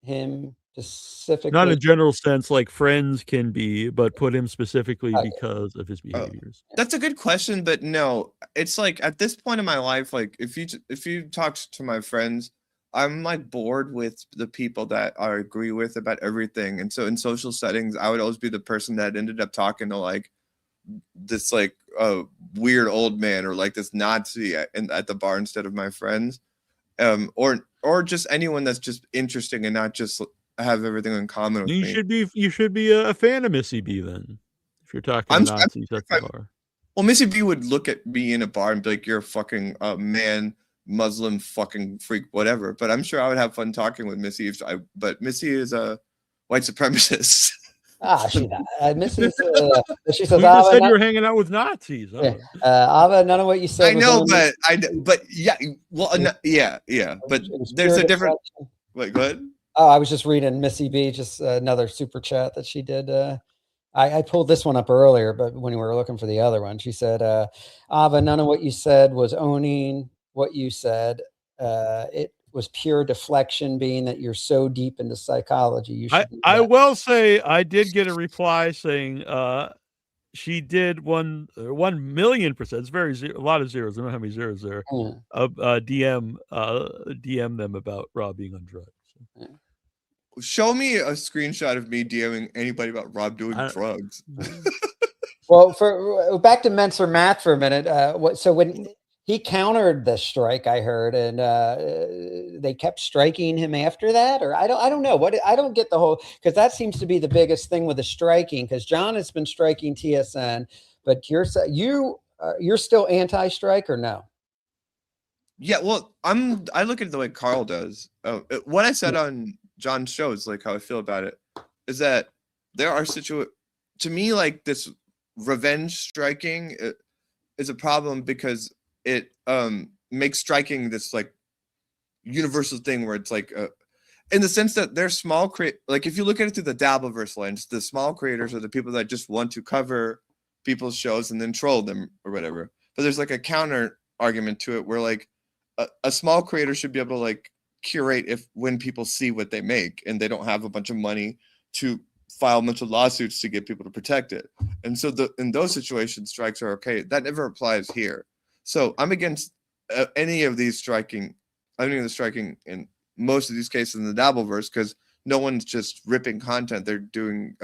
him specifically. Not in a general sense, like friends can be, but put him specifically because of his behaviors. That's a good question, but no, it's like at this point in my life, like if you talk to my friends, I'm like bored with the people that I agree with about everything. And so in social settings, I would always be the person that ended up talking to like this like weird old man or like this Nazi at the bar instead of my friends. Or just anyone that's just interesting and not just have everything in common with me. You should be a fan of Missy B then. If you're talking to Nazis at the bar. Well, Missy B would look at me in a bar and be like, "You're a fucking man, Muslim fucking freak, whatever." But I'm sure I would have fun talking with Missy. But Missy is a white supremacist. Missy she says, you just said you were hanging out with Nazis. Yeah. Ava, none of what you said. I know, but yeah, well, yeah. But there's a different. Wait, go ahead. Oh, I was just reading Missy B, just another super chat that she did. I pulled this one up earlier, but when we were looking for the other one, she said, Ava, none of what you said was owning what you said. It was pure deflection, being that you're so deep into psychology. I will say I did get a reply saying she did 1,000,000%. It's a lot of zeros. I don't know how many zeros there. DM them about Rob being on drugs. Yeah. Show me a screenshot of me DMing anybody about Rob doing drugs. Well, back to Mensa Math for a minute. So when he countered the strike, I heard, and they kept striking him after that, or I don't know what. I don't get the whole, because that seems to be the biggest thing with the striking. Because John has been striking TSN, but you're still anti-strike or no? Yeah, well, I look at it the way Carl does. What I said on John's show is like how I feel about it is that there are to me, like this revenge striking is a problem because it makes striking this like universal thing where it's like in the sense that they're small like if you look at it through the Dabbleverse lens, the small creators are the people that just want to cover people's shows and then troll them or whatever. But there's like a counter argument to it where like a small creator should be able to like curate when people see what they make and they don't have a bunch of money to file a bunch of lawsuits to get people to protect it. And so in those situations, strikes are okay. That never applies here. So I'm against any of the striking in most of these cases in the Dabbleverse, because no one's just ripping content. They're doing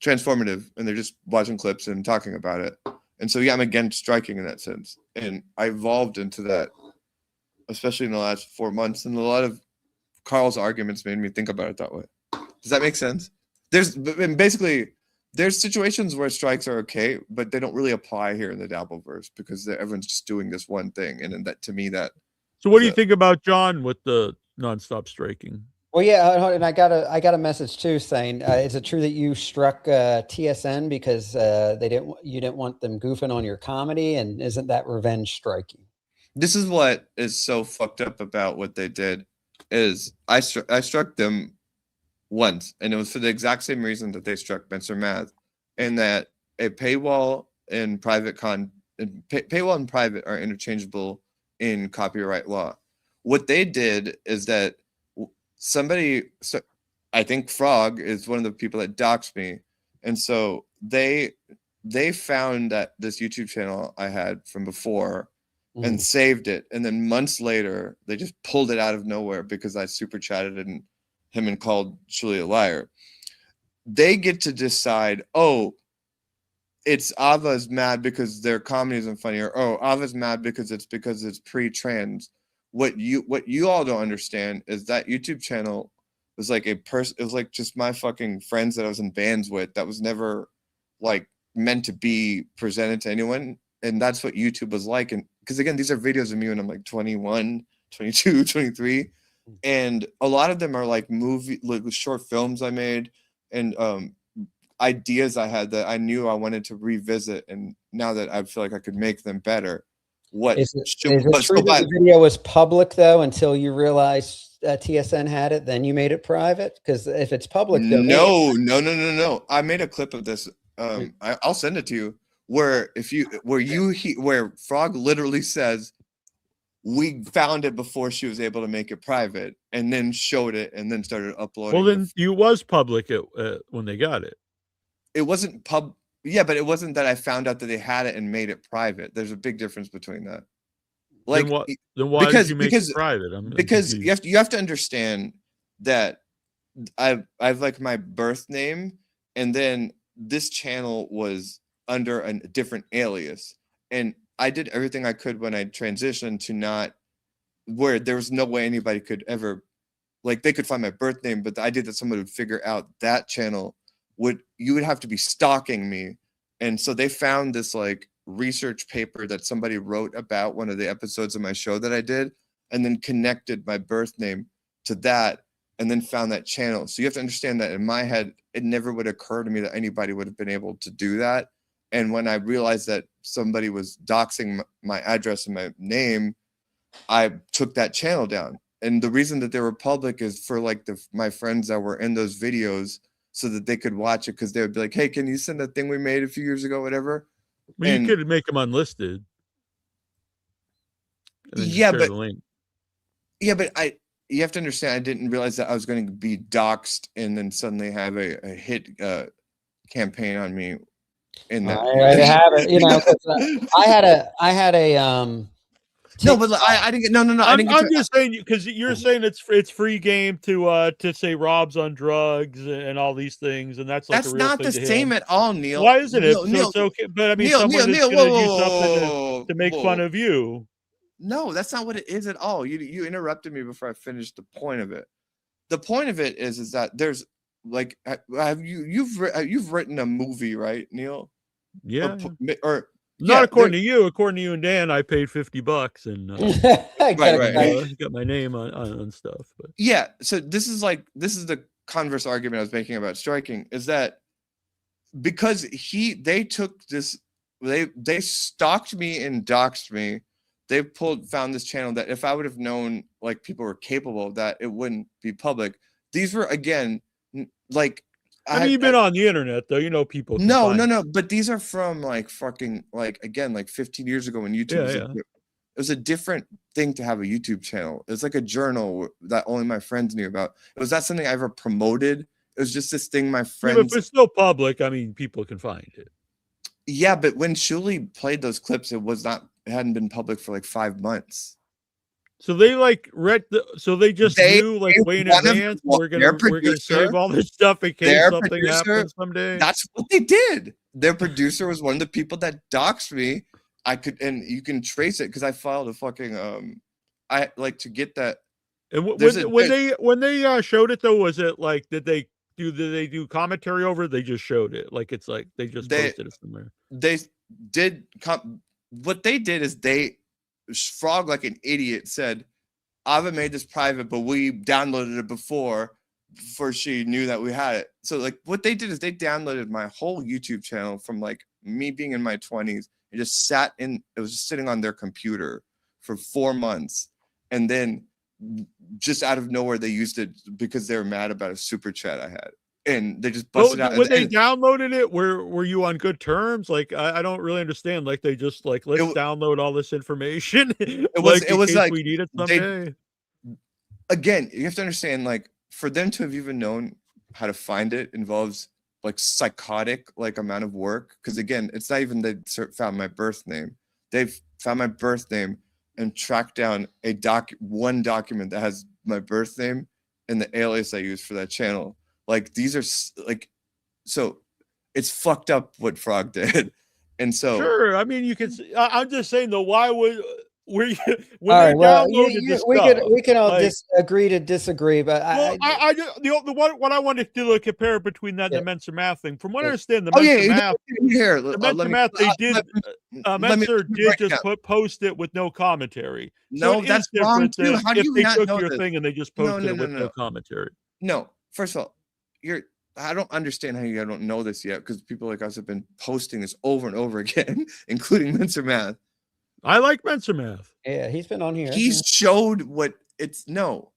transformative, and they're just watching clips and talking about it. And so, yeah, I'm against striking in that sense. And I evolved into that, especially in the last 4 months. And a lot of Carl's arguments made me think about it that way. Does that make sense? There's situations where strikes are okay, but they don't really apply here in the Dabbleverse because everyone's just doing this one thing. And then that, to me, that. So what do you think about John with the nonstop striking? Well, yeah, and I got a message too saying, is it true that you struck TSN because you didn't want them goofing on your comedy, and isn't that revenge striking? This is what is so fucked up about what they did, is I struck them once, and it was for the exact same reason that they struck Mr. Math, and that a paywall and paywall and private are interchangeable in copyright law. What they did is that I think Frog is one of the people that doxed me, and so they found that this YouTube channel I had from before and saved it, and then months later they just pulled it out of nowhere because I super chatted him and called Shuli a liar. They get to decide, oh, it's Ava's mad because their comedy isn't funny, or oh, Ava's mad because it's pre-trans. What you all don't understand is that YouTube channel was like it was like just my fucking friends that I was in bands with. That was never like meant to be presented to anyone. And that's what YouTube was like. And because again, these are videos of me when I'm like 21, 22, 23. And a lot of them are like short films I made and ideas I had that I knew I wanted to revisit. And now that I feel like I could make them better. Is it true that the video was public though until you realized TSN had it? Then you made it private? Because if it's public, no. I made a clip of this. I'll send it to you. Where Frog literally says, "We found it before she was able to make it private," and then showed it, and then started uploading. Well, then you was public when they got it. It wasn't pub. Yeah, but it wasn't that I found out that they had it and made it private. There's a big difference between that. Like, then why did you make it private? Because you have to understand that I've like my birth name, and then this channel was under a different alias, and I did everything I could when I transitioned to not where there was no way anybody could ever, like, they could find my birth name, but the idea that someone would figure out that channel you would have to be stalking me. And so they found this like research paper that somebody wrote about one of the episodes of my show that I did, and then connected my birth name to that, and then found that channel. So you have to understand that in my head, it never would occur to me that anybody would have been able to do that. And when I realized that somebody was doxing my address and my name, I took that channel down. And the reason that they were public is for like my friends that were in those videos, so that they could watch it, because they would be like, "Hey, can you send that thing we made a few years ago, whatever?" Well, you could make them unlisted. Yeah, but you have to understand, I didn't realize that I was going to be doxxed and then suddenly have a hit campaign on me. In that, I have it. You know, I had a no, but I didn't get no. I'm just saying, because you're saying it's free game to say Rob's on drugs and all these things, and that's like that's not the same at all, Neil. Why isn't it? It's okay, but I mean, someone is going to do something to make fun of you. No, that's not what it is at all. You interrupted me before I finished the point of it. The point of it is that there's like, you've written a movie, right, Neil? Yeah. Or not according to you. According to you and Dan, I paid $50 and right. Got my name on stuff. But. Yeah. So this is the converse argument I was making about striking, is that because they took this, they stalked me and doxed me. They found this channel that if I would have known like people were capable of that, it wouldn't be public. These were, again, like, I mean, you've been on the internet though, you know, people. No. But these are from like fucking, like, again, like 15 years ago when YouTube it was a different thing to have a YouTube channel. It was like a journal that only my friends knew about. It was not something I ever promoted. It was just this thing my friends. Yeah, but if it's still public, I mean, people can find it. Yeah, but when Shuli played those clips, it was not it hadn't been public for like 5 months. So they like so they just knew like way in advance we're gonna save all this stuff in case something happens someday. That's what they did. Their producer was one of the people that doxed me. And you can trace it because I filed a fucking I like to get that. And when they showed it though, was it like did they do commentary over it? They just showed it like it's like they just posted it somewhere. They did what they did is they Frog like an idiot said, Ava made this private, but we downloaded it before she knew that we had it. So like what they did is they downloaded my whole YouTube channel from like me being in my 20s. It just it was just sitting on their computer for 4 months. And then just out of nowhere, they used it because they were mad about a super chat I had. And they just busted out. When they downloaded it, were you on good terms? Like, I don't really understand. Like, they just like, let's download all this information. It was like we need it someday. Again, you have to understand, like, for them to have even known how to find it involves like psychotic like amount of work. Because again, it's not even they found my birth name. They've found my birth name and tracked down one document that has my birth name and the alias I use for that channel. Like these are like, so it's fucked up what Frog did. And so sure, I mean, you can. I'm just saying though, why would we? All right, well, we can all agree to disagree, but what I wanted to do to compare between that and the Mensa Math thing. From what I understand, the Mensa Math, the Mensa Math, they did. Mensa did just post it with no commentary. No, so that's wrong too. How do you not know took your this? thing and they just posted it with no commentary? No, first of all, I don't understand how you don't know this yet because people like us have been posting this over and over again, including Mensa Math. I like Mensa Math. Yeah, he's been on here. He's showed what it's no.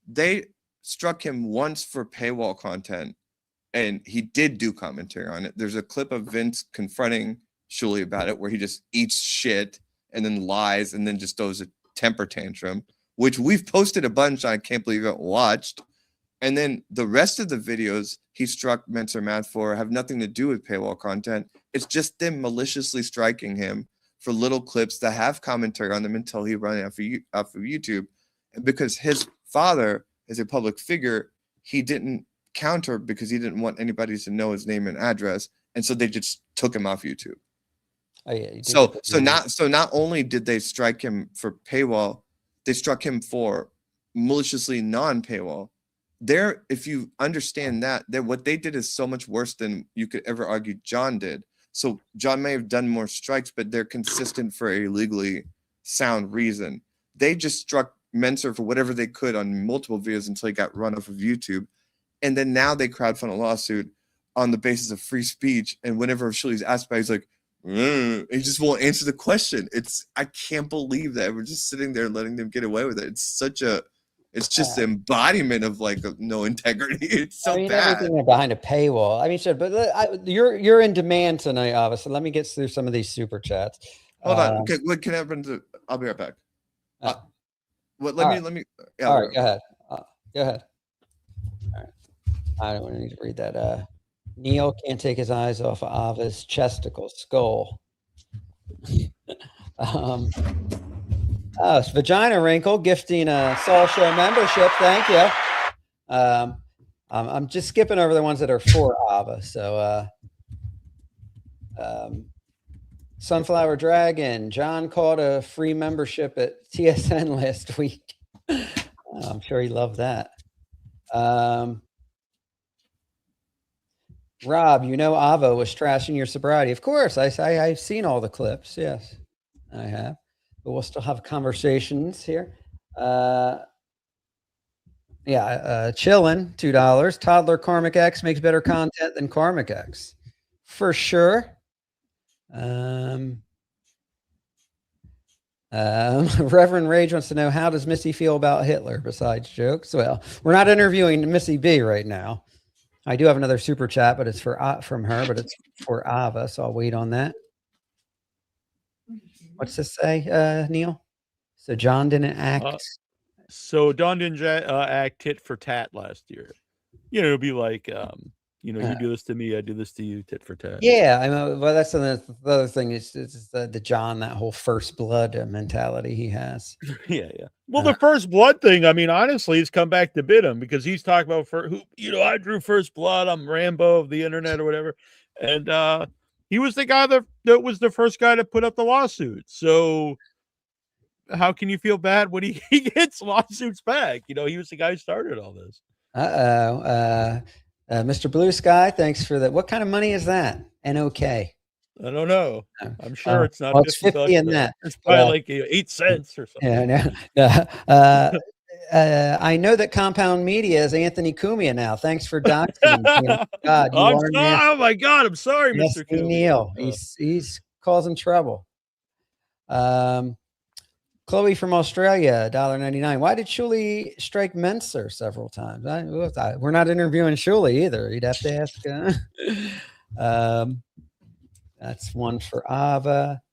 They struck him once for paywall content, and he did do commentary on it. There's a clip of Vince confronting Shuli about it where he just eats shit and then lies and then just throws a temper tantrum, which we've posted a bunch. I can't believe you haven't watched. And then the rest of the videos he struck Mensa Math for have nothing to do with paywall content. It's just them maliciously striking him for little clips that have commentary on them until he ran off of YouTube. And because his father is a public figure, he didn't counter because he didn't want anybody to know his name and address. And so they just took him off YouTube. Oh yeah. So not only did they strike him for paywall, they struck him for maliciously non-paywall. There, if you understand that what they did is so much worse than you could ever argue John did. So John may have done more strikes, but they're consistent for a legally sound reason. They just struck Mensa for whatever they could on multiple videos until he got run off of YouTube. And then now they crowdfund a lawsuit on the basis of free speech. And whenever Shuli's asked about it, he's like, he just won't answer the question. I can't believe that we're just sitting there letting them get away with it. It's just the embodiment of like no integrity. It's so bad. Everything behind a paywall. I mean, but you're in demand tonight, Ava. So let me get through some of these super chats. Hold on. Okay, what can happen I'll be right back. Let me. Yeah, all right, go ahead. Go ahead. All right. I don't need to read that. Neal can't take his eyes off of Ava's chesticle skull. It's Vagina Wrinkle gifting a Saul Show membership. Thank you. I'm just skipping over the ones that are for Ava. So, Sunflower Dragon, John caught a free membership at TSN last week. I'm sure he loved that. Rob, Ava was trashing your sobriety. Of course, I've seen all the clips. Yes, I have. But we'll still have conversations here. Chillin', $2. Toddler Karmic X makes better content than Karmic X. For sure. Reverend Rage wants to know, how does Missy feel about Hitler besides jokes? Well, we're not interviewing Missy B right now. I do have another super chat, but it's from her, but it's for Ava, so I'll wait on that. What's this say, Neal? So John didn't act. So Don didn't act tit for tat last year. It'd be like You know, you do this to me, I do this to you, tit for tat. Yeah, I mean, well, that's the other thing is the John, that whole first blood mentality he has. Yeah. Well, the first blood thing, I mean, honestly, it's come back to bit him because he's talking about I drew first blood. I'm Rambo of the internet or whatever, and he was the guy that was the first guy to put up the lawsuit. So how can you feel bad when he gets lawsuits back? You know, he was the guy who started all this. Mr. Blue Sky, thanks for that. What kind of money is that? NOK. I don't know. I'm sure it's not. Well, it's 50 in that. It's probably like 8 cents or something. Yeah, I know that Compound Media is Anthony Cumia now. Thanks for doxing him. God, oh my God, I'm sorry, Mr. Nasty Neal. He's causing trouble. Chloe from Australia, $1.99. Why did Shuli strike Menser several times? We're not interviewing Shuli either. You'd have to ask. That's one for Ava.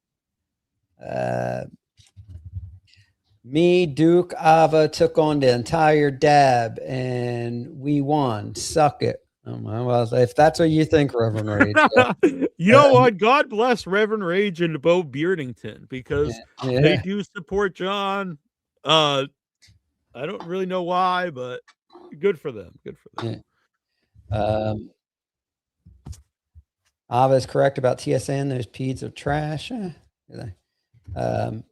Me, Duke, Ava took on the entire Dab, and we won. Suck it. Well, if that's what you think, Reverend Rage. You know what? God bless Reverend Rage and Bo Beardington because they do support John. I don't really know why, but good for them. Good for them. Ava is correct about TSN. Those peds are trash. All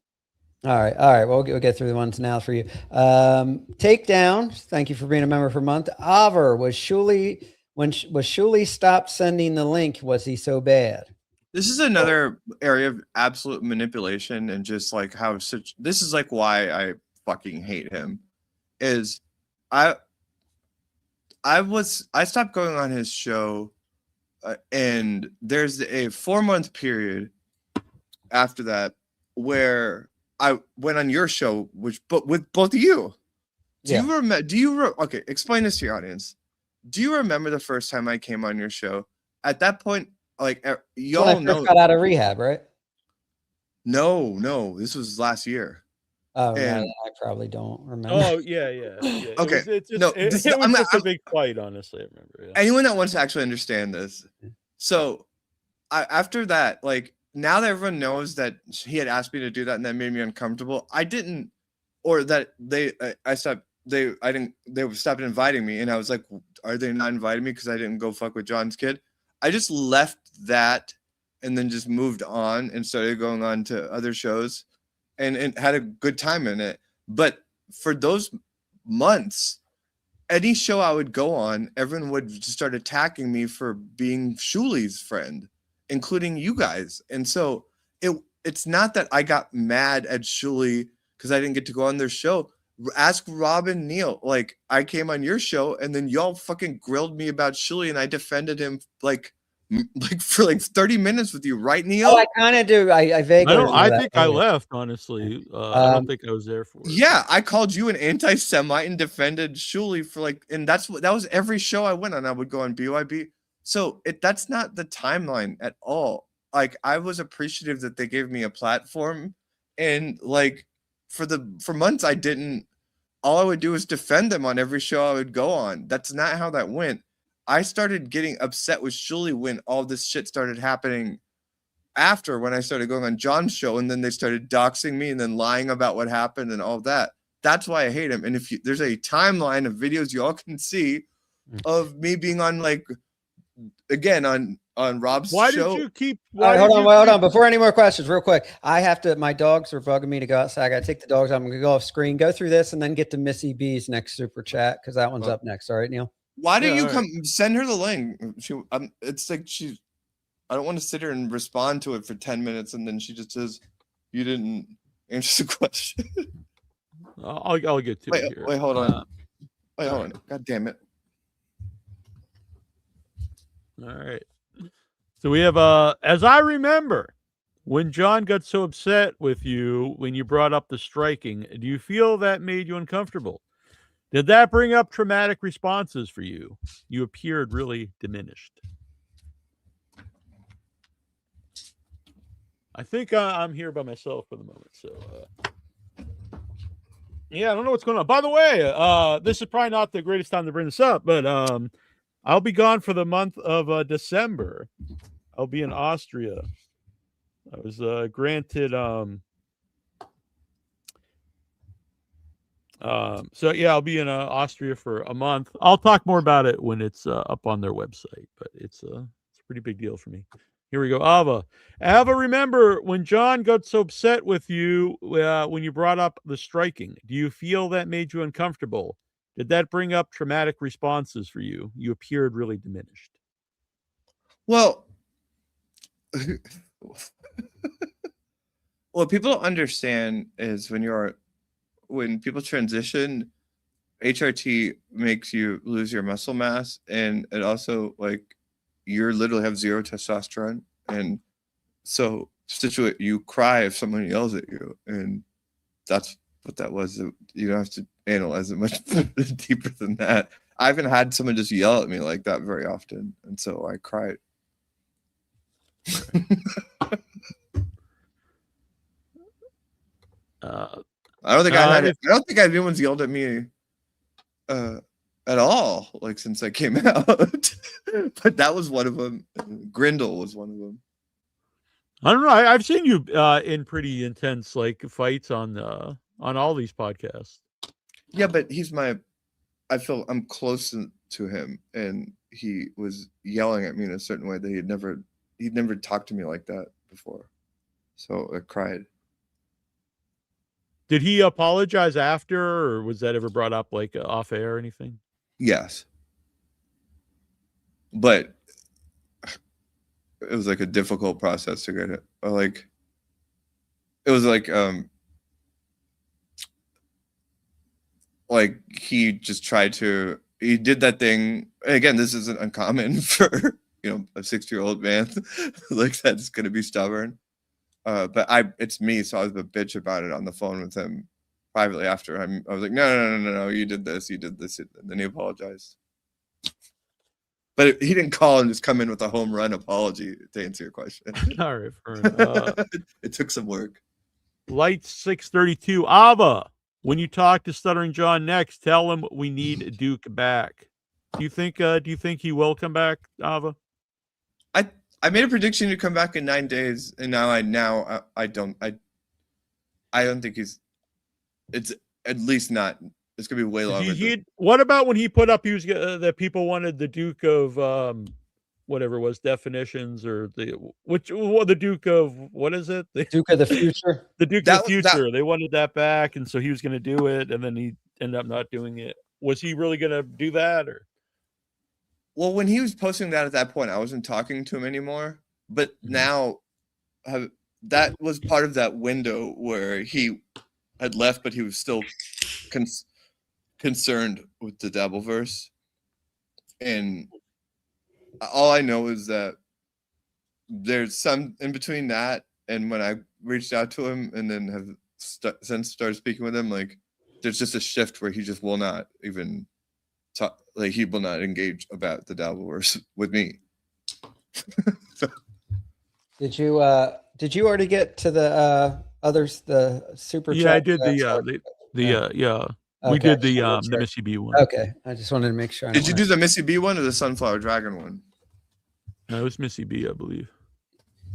right. We'll get through the ones now for you. Takedown. Thank you for being a member for a month. Ava, was Shuli stopped sending the link? Was he so bad? This is another area of absolute manipulation and just like how this is like why I fucking hate him. Is I stopped going on his show, and there's a 4-month period after that where I went on your show, but with both of you. Do you remember? Okay, explain this to your audience. Do you remember the first time I came on your show? At that point, like y'all know, got out of rehab, right? No, this was last year. Oh, I probably don't remember. Oh, yeah. Okay, it was just a big fight, honestly. I remember. Yeah. Anyone that wants to actually understand this, so after that, like now that everyone knows that he had asked me to do that and that made me uncomfortable, I didn't, or that they stopped inviting me, and I was like, are they not inviting me because I didn't go fuck with John's kid? I just left that and then just moved on and started going on to other shows and had a good time in it. But for those months, any show I would go on, everyone would just start attacking me for being Shuli's friend, including you guys. And so it's not that I got mad at Shuli because I didn't get to go on their show. Ask Robin Neal. Like, I came on your show and then y'all fucking grilled me about Shuli and I defended him like for like 30 minutes with you, right, Neal? Oh, I kind of do. I vaguely. I think I left, honestly. I don't think I was there for it. Yeah, I called you an anti-Semite and defended Shuli for like, and that was every show I went on. I would go on BYB. So that's not the timeline at all. Like, I was appreciative that they gave me a platform, and like for months I didn't. All I would do is defend them on every show I would go on. That's not how that went. I started getting upset with Shuli when all this shit started happening after, when I started going on John's show, and then they started doxing me and then lying about what happened and all that. That's why I hate him. And if there's a timeline of videos you all can see of me being on, like, again, on Rob's show. Why did you keep? Hold on. Before any more questions, real quick, I have to. My dogs are bugging me to go outside. I got to take the dogs out. I'm going to go off screen, go through this, and then get to Missy B's next super chat because that one's up next. All right, Neil. Why don't you come send her the link? It's like I don't want to sit here and respond to it for 10 minutes and then she just says you didn't answer the question. I'll get to it here. Wait, hold on. Hold on. God damn it. All right. So we have as I remember, when John got so upset with you when you brought up the striking, do you feel that made you uncomfortable? Did that bring up traumatic responses for you? You appeared really diminished. I think I'm here by myself for the moment. So, yeah, I don't know what's going on. By the way, this is probably not the greatest time to bring this up, but I'll be gone for the month of December. I'll be in Austria. I was granted so yeah, I'll be in Austria for a month. I'll talk more about it when it's up on their website, but it's a pretty big deal for me. Here we go. Ava, remember when John got so upset with you when you brought up the striking? Do you feel that made you uncomfortable? Did that bring up traumatic responses for you? You appeared really diminished. Well, what people don't understand is when people transition, HRT makes you lose your muscle mass, and it also you literally have zero testosterone, and so you cry if someone yells at you, and that's what that was. You don't have to analyze it much deeper than that. I haven't had someone just yell at me like that very often, and so I cried. I don't think anyone's yelled at me at all, since I came out. But that was one of them. Grindle was one of them. I don't know. I've seen you in pretty intense fights on all these podcasts. Yeah, but I feel I'm close to him, and he was yelling at me in a certain way that he'd never talked to me like that before. So I cried. Did he apologize after, or was that ever brought up off air or anything? Yes. But it was a difficult process to get it. It was he just tried to, he did that thing. Again, this isn't uncommon for, a 60-year-old man that's going to be stubborn. But it's me, so I was a bitch about it on the phone with him privately after. I was like, no, you did this, and then he apologized. But he didn't call and just come in with a home run apology to answer your question. All right, fair enough. It took some work. Light 632, Ava. When you talk to Stuttering John next, tell him we need Duke back. Do you think he will come back, Ava? I made a prediction to come back in 9 days, and I don't think it's at least not. It's gonna be way longer. What about when he put up that people wanted the Duke of whatever it was, definitions, or the Duke of, what is it? The Duke of the Future. The Duke of the Future. They wanted that back, and so he was going to do it, and then he ended up not doing it. Was he really going to do that, or? Well, when he was posting that at that point, I wasn't talking to him anymore. But now, that was part of that window where he had left, but he was still concerned with the Dabbleverse. And all I know is that there's some in between that and when I reached out to him, and then have since started speaking with him, there's just a shift where he just will not even talk. He will not engage about the Dabbleverse with me. So. Did you already get to the others, the super chat? Yeah, I did yeah. Okay. We did the Missy B one. Okay, I just wanted to make sure. Did you do the Missy B one or the Sunflower Dragon one? No, it was Missy B, I believe.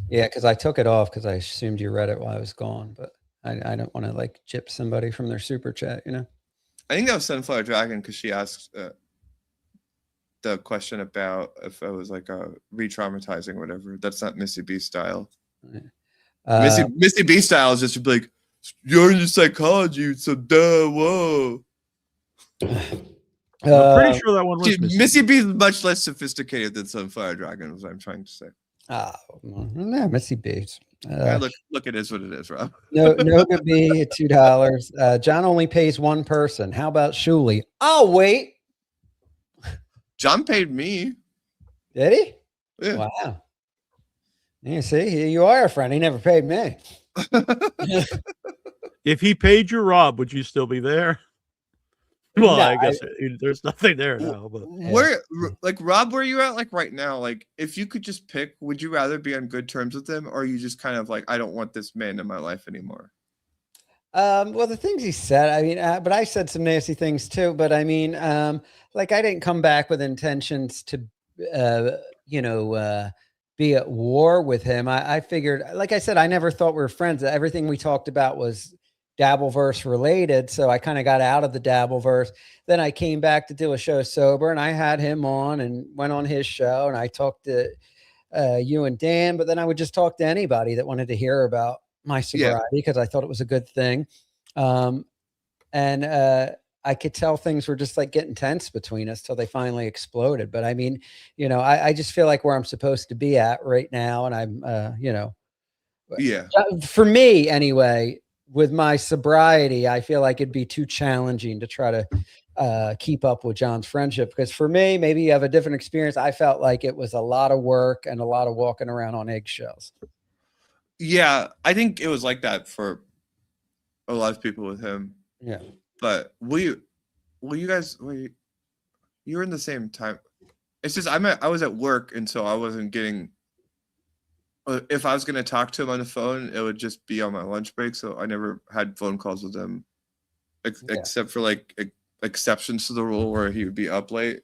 Yeah, because I took it off because I assumed you read it while I was gone, but I don't want to gyp somebody from their super chat, I think that was Sunflower Dragon because she asked the question about if I was re-traumatizing or whatever. That's not Missy B style. Missy B style is just to be you're into psychology, so whoa. I'm pretty sure that one was Missy B is much less sophisticated than Sunflower Dragon, is what I'm trying to say. Oh, no, Missy B. Look, it is what it is, Rob. No, Noga B at $2. John only pays one person. How about Shuley? Oh, wait. John paid me. Did he? Yeah. Wow. You see, you are a friend. He never paid me. If he paid you, Rob, would you still be there? Well, No, I guess there's nothing there now. But where, Rob, where you at right now? If you could just pick, would you rather be on good terms with him, or are you just kind of I don't want this man in my life anymore? Well, the things he said, I mean, but I said some nasty things too. But I mean, like I didn't come back with intentions to, uh, you know, be at war with him. I figured, like I said, I never thought we were friends. Everything we talked about was Dabbleverse related. So I kind of got out of the Dabbleverse. Then I came back to do a show sober, and I had him on and went on his show, and I talked to you and Dan, but then I would just talk to anybody that wanted to hear about my sobriety because I thought it was a good thing. And I could tell things were just like getting tense between us till they finally exploded. But I mean, you know, I just feel like where I'm supposed to be at right now. And I'm, you know, for me anyway, with my sobriety, I feel like it'd be too challenging to try to keep up with John's friendship, because for me, maybe you have a different experience. I felt like it was a lot of work and a lot of walking around on eggshells. Yeah, I think it was like that for a lot of people with him. Yeah, but you were in the same time. It's just I was at work, and so I wasn't getting. If I was going to talk to him on the phone, it would just be on my lunch break. So I never had phone calls with him, except for like exceptions to the rule where he would be up late.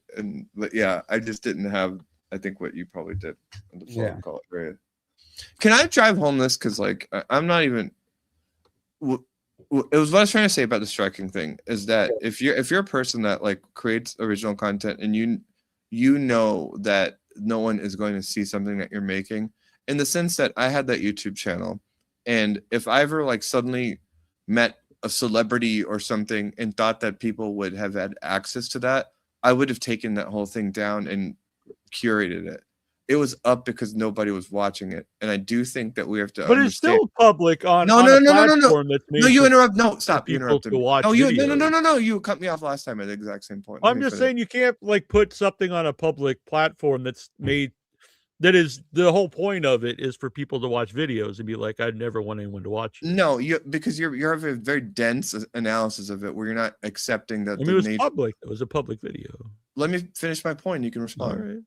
But yeah, I just didn't have, I think, what you probably did on the phone call. Right? Can I drive homeless? Because like I'm not even. It was what I was trying to say about the striking thing is that if you're a person that like creates original content and you know that no one is going to see something that you're making, in the sense that I had that YouTube channel, and if I ever like suddenly met a celebrity or something and thought that people would have had access to that, I would have taken that whole thing down and curated it. It was up because nobody was watching it, and I do think that we have to. But it's still public on no. You interrupt. No, stop. You people interrupted to me. watch No, videos. no. You cut me off last time at the exact same point. I'm just saying you can't like put something on a public platform that's made. That is the whole point of it is for people to watch videos and be like, I'd never want anyone to watch it. No, because you're having a very dense analysis of it where you're not accepting that. I mean, it was public. It was a public video. Let me finish my point. You can respond. All right.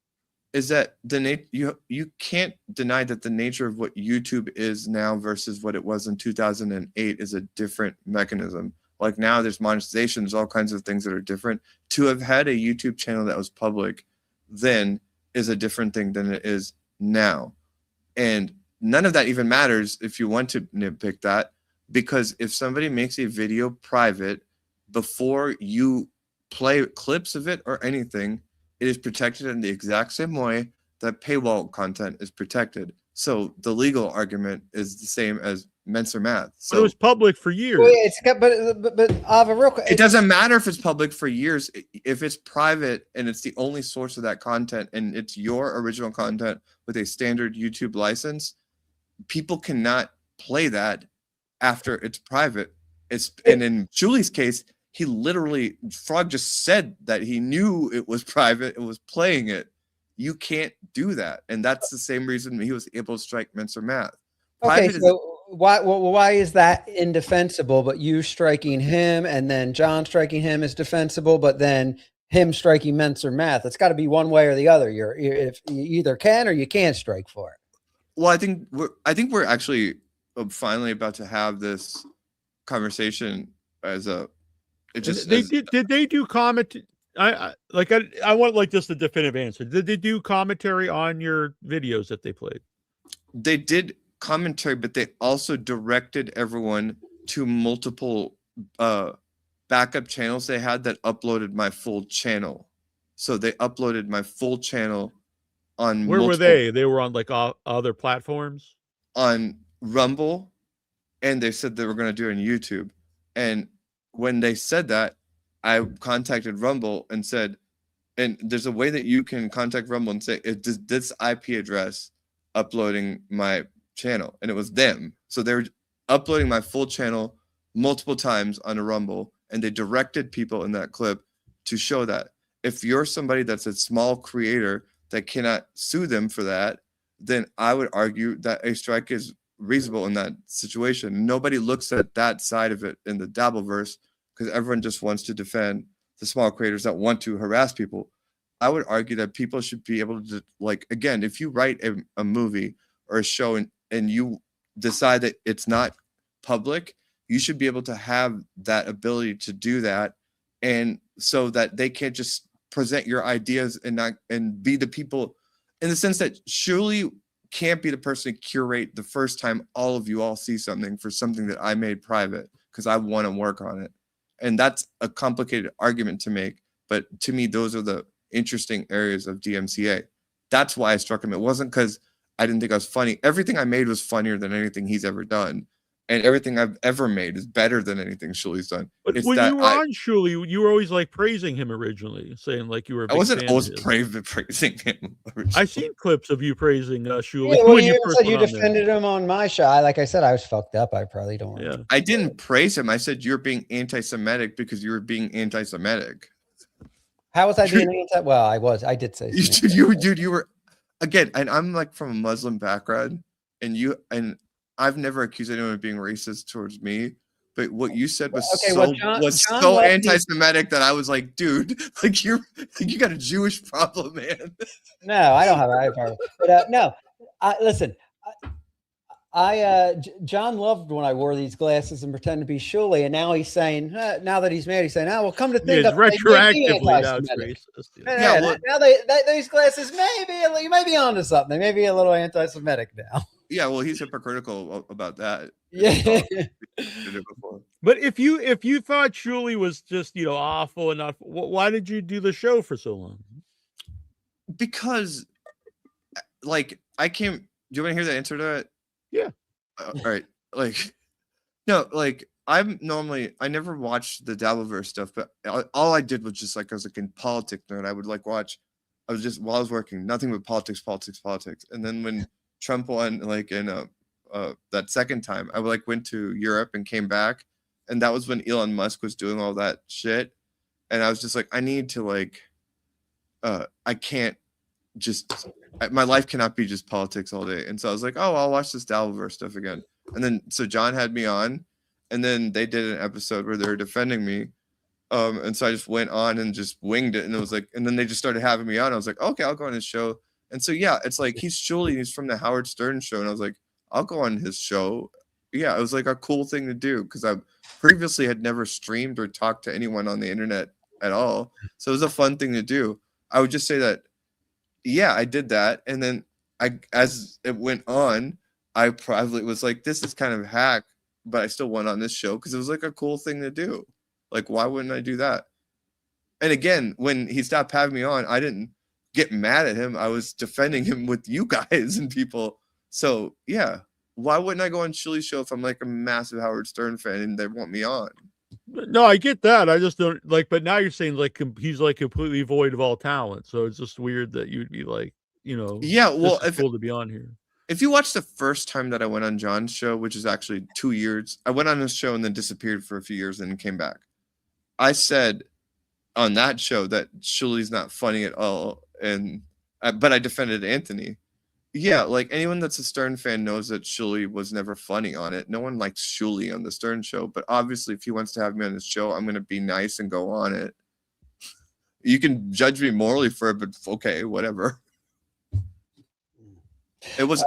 Is that you can't deny that the nature of what YouTube is now versus what it was in 2008 is a different mechanism. Like now there's monetization, there's all kinds of things that are different. To have had a YouTube channel that was public then is a different thing than it is now. And none of that even matters if you want to nitpick that, because if somebody makes a video private before you play clips of it or anything, it is protected in the exact same way that paywall content is protected. So the legal argument is the same as Mensa Math. So but it was public for years. Well, but Ava, real quick, it doesn't matter if it's public for years. If it's private and it's the only source of that content and it's your original content with a standard YouTube license, people cannot play that after it's private. And in Julie's case, he literally, Frog just said that he knew it was private and was playing it. You can't do that. And that's the same reason he was able to strike Mensa Math. Okay, so why is that indefensible, but you striking him and then John striking him is defensible, but then him striking Mensa Math? It's got to be one way or the other. If you either can or you can't strike for it. Well, I think we're actually finally about to have this conversation as a. Did they do comment? I want like just a definitive answer. Did they do commentary on your videos that they played? They did commentary, but they also directed everyone to multiple backup channels they had that uploaded my full channel. So they uploaded my full channel on. Where were they? They were on like other platforms? On Rumble, and they said they were going to do it on YouTube. And when they said that, I contacted Rumble and said, and there's a way that you can contact Rumble and say, is this IP address uploading my channel? And it was them. So they were uploading my full channel multiple times on a Rumble, and they directed people in that clip to show that. If you're somebody that's a small creator that cannot sue them for that, then I would argue that a strike is reasonable in that situation. Nobody looks at that side of it in the Dabbleverse because everyone just wants to defend the small creators that want to harass people. I would argue that people should be able to, like, again, if you write a movie or a show and you decide that it's not public, you should be able to have that ability to do that, and so that they can't just present your ideas and be the people, in the sense that surely can't be the person to curate the first time all of you all see something for something that I made private because I want to work on it. And that's a complicated argument to make. But to me, those are the interesting areas of DMCA. That's why I struck him. It wasn't because I didn't think I was funny. Everything I made was funnier than anything he's ever done. And everything I've ever made is better than anything Shuli's done. But It's when that you were on Shuli, you were always like praising him originally, saying like you were a big I wasn't fan always of his. praising him. I've seen clips of you praising Shuli. Yeah, well, when you even first said you went on there. defended him on my show. Like I said, I was fucked up. I probably don't. Yeah. I didn't praise him. I said you're being anti-Semitic because you were being anti-Semitic. How was I being anti? Well, I was. I did say. You were again, and I'm like from a Muslim background, and I've never accused anyone of being racist towards me. But what you said was John so Lefty- anti-Semitic that I was like, dude, like you got a Jewish problem, man. No, I don't have a problem. But no, listen. John loved when I wore these glasses and pretend to be Shuli, and now he's saying, now that he's mad, he's saying, "Oh, well, come to think Yeah, of it, retroactively, now it's racist. Yeah, now these glasses you may be onto something. They may be a little anti-Semitic now. Yeah, well, he's hypocritical about that. Yeah. But if you thought Shuli was just awful and not, why did you do the show for so long? Because, like, I came. Do you want to hear the answer to it? Yeah. All right. Like, no, like I never watched the Dabbleverse stuff, but all I did was just like, I was like in politics nerd. I would like watch. I was just while I was working, nothing but politics. And then when Trump won, like in that second time, I like went to Europe and came back, and that was when Elon Musk was doing all that shit, and I was just like, I need to like, I can't just, my life cannot be just politics all day. And so I was like, oh, I'll watch this Dabbleverse stuff again. And then so John had me on, and then they did an episode where they were defending me. And so I just went on and just winged it, and it was like, and then they just started having me on. I was like, okay, I'll go on his show. And so yeah, it's like he's from the Howard Stern show, and I was like, I'll go on his show. Yeah, it was like a cool thing to do because I previously had never streamed or talked to anyone on the internet at all. So it was a fun thing to do. I would just say that, yeah, I did that, and then as it went on, I probably was like, this is kind of hack, but I still went on this show because it was like a cool thing to do. Like, why wouldn't I do that? And again, when he stopped having me on, I didn't get mad at him. I was defending him with you guys and people. So yeah, why wouldn't I go on Shuli's show if I'm like a massive Howard Stern fan and they want me on? No, I get that. I just don't like. But now you're saying like he's like completely void of all talent. So it's just weird that you'd be like, yeah. Well, it's cool to be on here. If you watch the first time that I went on John's show, which is actually 2 years, I went on his show and then disappeared for a few years and then came back. I said on that show that Shuli's not funny at all, but I defended Anthony. Yeah, like anyone that's a Stern fan knows that Shuli was never funny on it. No one likes Shuli on the Stern show, but obviously if he wants to have me on his show, I'm going to be nice and go on it. You can judge me morally for it, but okay, whatever. It was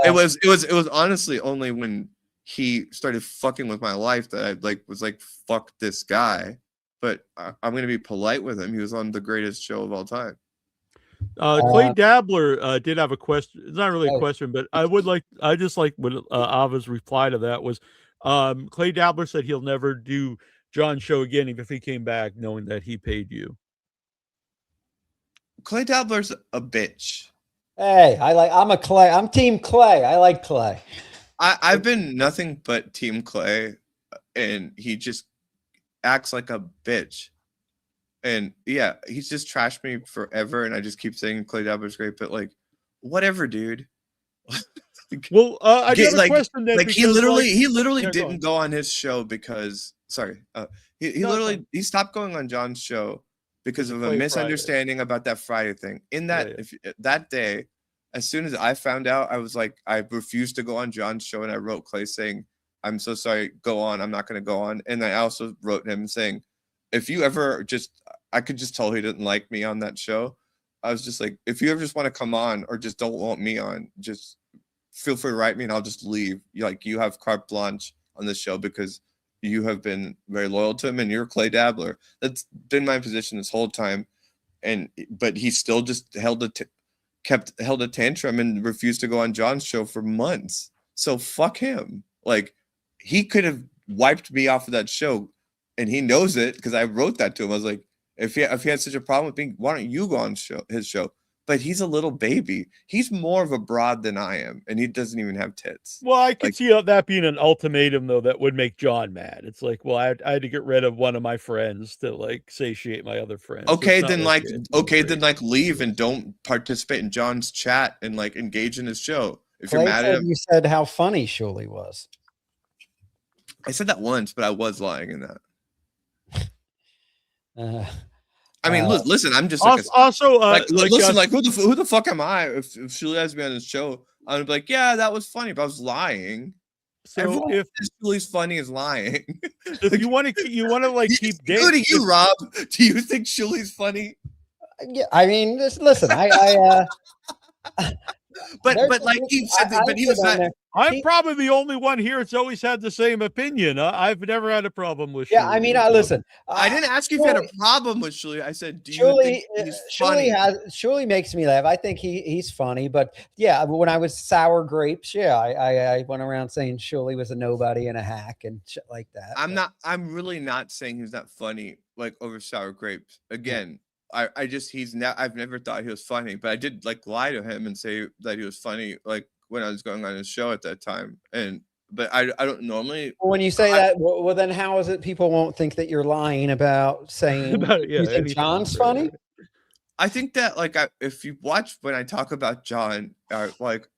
honestly only when he started fucking with my life that I was like, fuck this guy. But I'm going to be polite with him. He was on the greatest show of all time. Clay Dabbler did have a question. It's not really a question, but I just like what Ava's reply to that was, Clay Dabbler said he'll never do John's show again if he came back knowing that he paid you. Clay Dabbler's a bitch. Hey, I'm Team Clay. I like Clay. I've been nothing but Team Clay, and he just acts like a bitch. And yeah, he's just trashed me forever, and I just keep saying Clay Dabbler's great, but like, whatever, dude. Well, I got a question then. Like he literally didn't go on his show because he stopped going on John's show because of a misunderstanding about that Friday thing. In that that day, as soon as I found out, I was like, I refused to go on John's show, and I wrote Clay saying, I'm so sorry, go on, I'm not going to go on. And I also wrote him saying, if you ever I could just tell he didn't like me on that show. I was just like, if you ever just want to come on or just don't want me on, just feel free to write me and I'll just leave. You have carte blanche on this show because you have been very loyal to him, and you're Clay Dabbler. That's been my position this whole time, but he still just held a tantrum and refused to go on John's show for months. So fuck him. Like, he could have wiped me off of that show, and he knows it because I wrote that to him. I was like, if he had such a problem with me, why don't you go on his show? But he's a little baby. He's more of a broad than I am, and he doesn't even have tits. Well, I could see that being an ultimatum, though, that would make John mad. It's like, well, I had to get rid of one of my friends to like satiate my other friends. Okay, then leave and don't participate in John's chat and like engage in his show. If you're mad at him, you said how funny Shuli was. I said that once, but I was lying in that. I mean, listen, I'm just like who the fuck am I? If Shuli has me on his show, I'm like, yeah, that was funny, but I was lying. So everyone if Shuli's funny is lying. If you want to like keep including you, Rob. Do you think Shuli's funny? Yeah, I mean, listen, but like he said, but he was not. I'm probably the only one here that's always had the same opinion. I've never had a problem with Shuli. Yeah, I mean, listen. I didn't ask you if you had a problem with Shuli. I said, do you think he's funny? Shuli makes me laugh. I think he's funny, but yeah, when I was Sour Grapes, yeah, I went around saying Shuli was a nobody and a hack and shit like that. I'm really not saying he's not funny, like over Sour Grapes. Again, I've never thought he was funny, but I did like lie to him and say that he was funny, like when I was going on his show at that time. But I don't normally. When you say that, well, then how is it people won't think that you're lying about saying you think John's funny? I think that like if you watch when I talk about John, like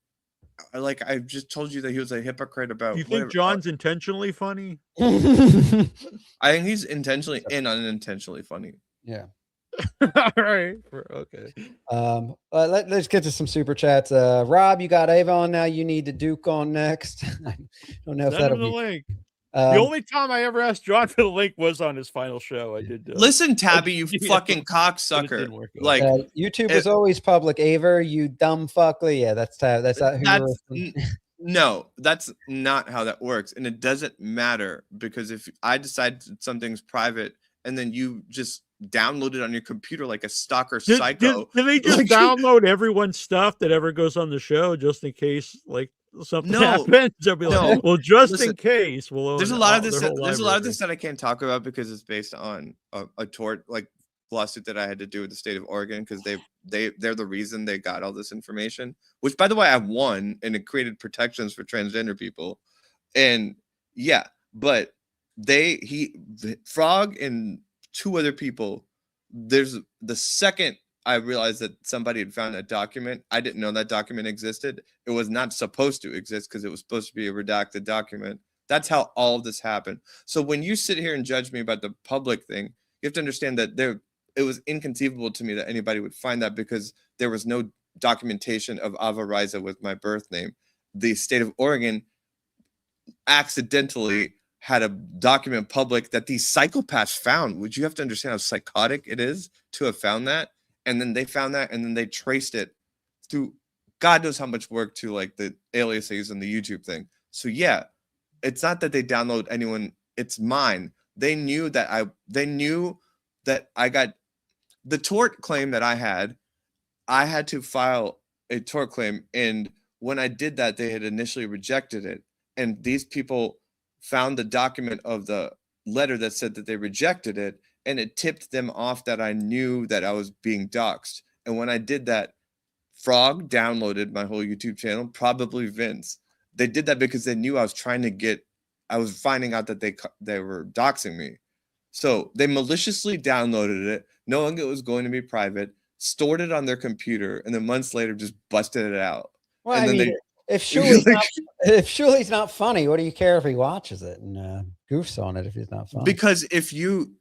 I just told you that he was a hypocrite about. Do you think John's intentionally funny? I think he's intentionally and unintentionally funny. Yeah. All right. Okay. Let's get to some super chats. Rob, you got Ava on now. You need the Duke on next. I don't know if that'll be. Link. The only time I ever asked John for the link was on his final show. I did. Listen, Tabby, you fucking cocksucker. Like YouTube is always public. Ava, you dumb fuckly. Yeah, that's no, that's not how that works, and it doesn't matter because if I decide something's private and then you just download it on your computer like a stalker psycho. Did they just download everyone's stuff that ever goes on the show just in case like something happens? They'll be like, well, just in case. There's a lot of this. There's a lot of this that I can't talk about because it's based on a tort like lawsuit that I had to do with the state of Oregon because they're the reason they got all this information. Which, by the way, I've won and it created protections for transgender people. And yeah, but Frog and two other people, there's the second I realized that somebody had found that document, I didn't know that document existed. It was not supposed to exist because it was supposed to be a redacted document. That's how all of this happened. So when you sit here and judge me about the public thing, you have to understand that it was inconceivable to me that anybody would find that because there was no documentation of Ava Raiza with my birth name. The state of Oregon accidentally had a document public that these psychopaths found. Would you have to understand how psychotic it is to have found that? And then they found that, and then they traced it through God knows how much work to like the aliases and the YouTube thing. So yeah, it's not that they download anyone. It's mine. They knew that I got the tort claim that I had to file a tort claim. And when I did that, they had initially rejected it. And these people found the document of the letter that said that they rejected it, and it tipped them off that I knew that I was being doxxed. And when I did that, Frog downloaded my whole YouTube channel, probably Vince. They did that because they knew I was finding out that they were doxing me. So they maliciously downloaded it, knowing it was going to be private, stored it on their computer, and then months later just busted it out. Well, and then if Shuli's not funny, what do you care if he watches it and goofs on it if he's not funny? Because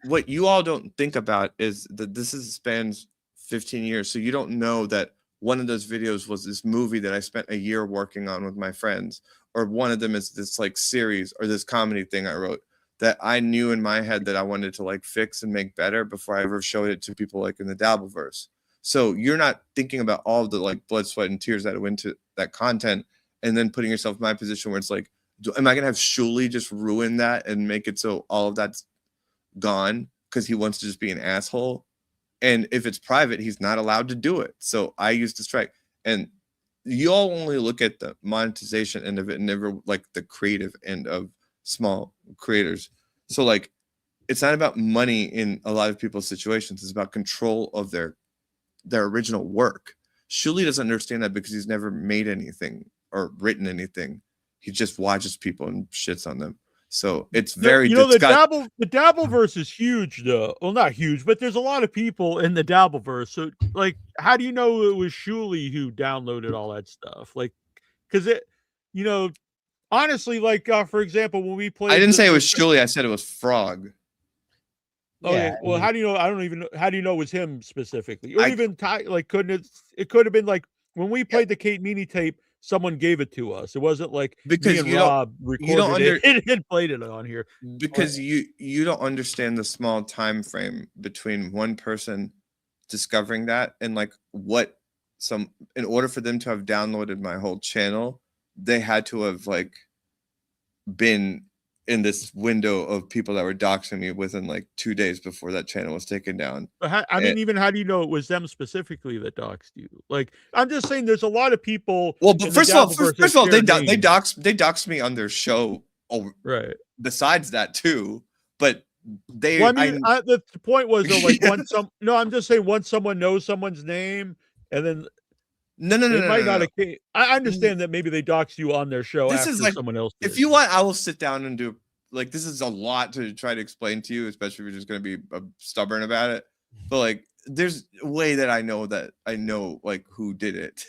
what you all don't think about is that spans 15 years. So you don't know that one of those videos was this movie that I spent a year working on with my friends, or one of them is this like series or this comedy thing I wrote that I knew in my head that I wanted to like fix and make better before I ever showed it to people like in the Dabbleverse. So you're not thinking about all the like blood, sweat, and tears that went into that content, and then putting yourself in my position where it's like, Am I gonna have Shuli just ruin that and make it so all of that's gone because he wants to just be an asshole? And if it's private, he's not allowed to do it. So I used to strike. And you all only look at the monetization end of it and never like the creative end of small creators. So like, it's not about money in a lot of people's situations. It's about control of their original work. Shuli doesn't understand that because he's never made anything or written anything. He just watches people and shits on them. So it's very, the Dabbleverse is huge though. Well, not huge, but there's a lot of people in the Dabbleverse. So like, how do you know it was Shuli who downloaded all that stuff? Like, because it, honestly, like for example, when we played, I didn't say it was Shuli. I said it was Frog. Okay, Yeah, well, how do you know? I don't even know. How do you know it was him specifically? Or even like, couldn't it could have been like when we played the Kate Meany tape. Someone gave it to us. It wasn't like because me and Rob recorded it and played it on here. Because you don't understand the small time frame between one person discovering that and like what in order for them to have downloaded my whole channel, they had to have like been in this window of people that were doxing me within like 2 days before that channel was taken down. But how do you know it was them specifically that doxed you? Like, I'm just saying, there's a lot of people. Well, but first of all, they doxed me on their show. Right. Besides that too, but they. Well, I mean, the point was though, like I'm just saying once someone knows someone's name, and then. No. I understand that maybe they dox you on their show. This is like someone else did. If you want, I will sit down and do like this is a lot to try to explain to you, especially if you're just going to be stubborn about it. But like, there's a way that I know like who did it,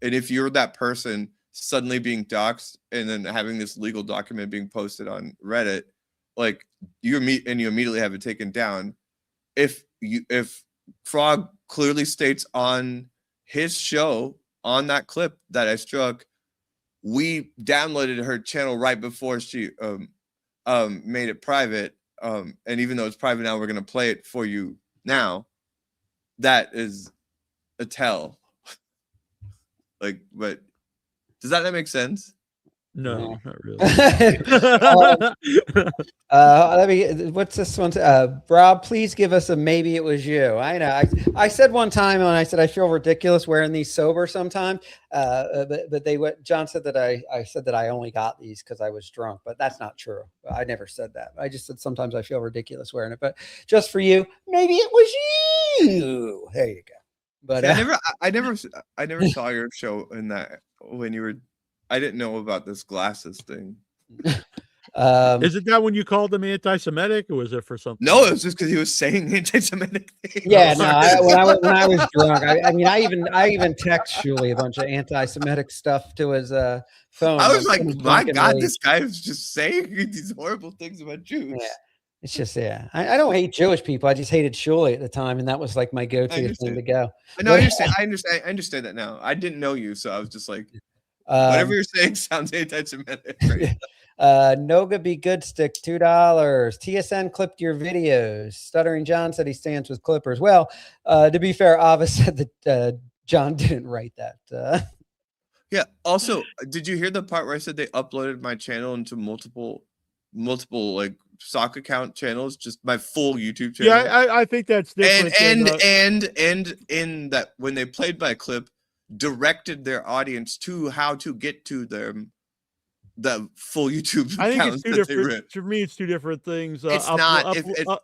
and if you're that person suddenly being doxxed and then having this legal document being posted on Reddit, like you immediately have it taken down. If Frog clearly states on his show on that clip that I struck, we downloaded her channel right before she made it private. And even though it's private now, we're gonna play it for you now. That is a tell. Like, but does that not make sense? No, not really. Let me. What's this one? Rob, please give us a maybe it was you. I know. I said one time, and I said I feel ridiculous wearing these sober sometimes. But John said that I said that I only got these because I was drunk, but that's not true. I never said that. I just said sometimes I feel ridiculous wearing it. But just for you, maybe it was you. There you go. But I never saw your show in that when you were. I didn't know about this glasses thing. Is it that when you called him anti-Semitic, or was it for something? No, it was just because he was saying anti-Semitic things. Yeah, no. When I was drunk, I mean, I even text Shuli a bunch of anti-Semitic stuff to his phone. I was like, my God, this guy is just saying these horrible things about Jews. Yeah. It's just, I don't hate Jewish people. I just hated Shuli at the time, and that was like my go-to thing to go. No, I understand that now. I didn't know you, so I was just like, whatever you're saying sounds anti-Semitic. Right? Noga Be Good Stick, $2. TSN clipped your videos. Stuttering John said he stands with Clippers. Well, to be fair, Ava said that John didn't write that. Yeah. Also, did you hear the part where I said they uploaded my channel into multiple like sock account channels, just my full YouTube channel? Yeah, I think that's different. And in that when they played my clip, directed their audience to how to get to them the full YouTube I think accounts it's two different. For me, it's two different things. It's not.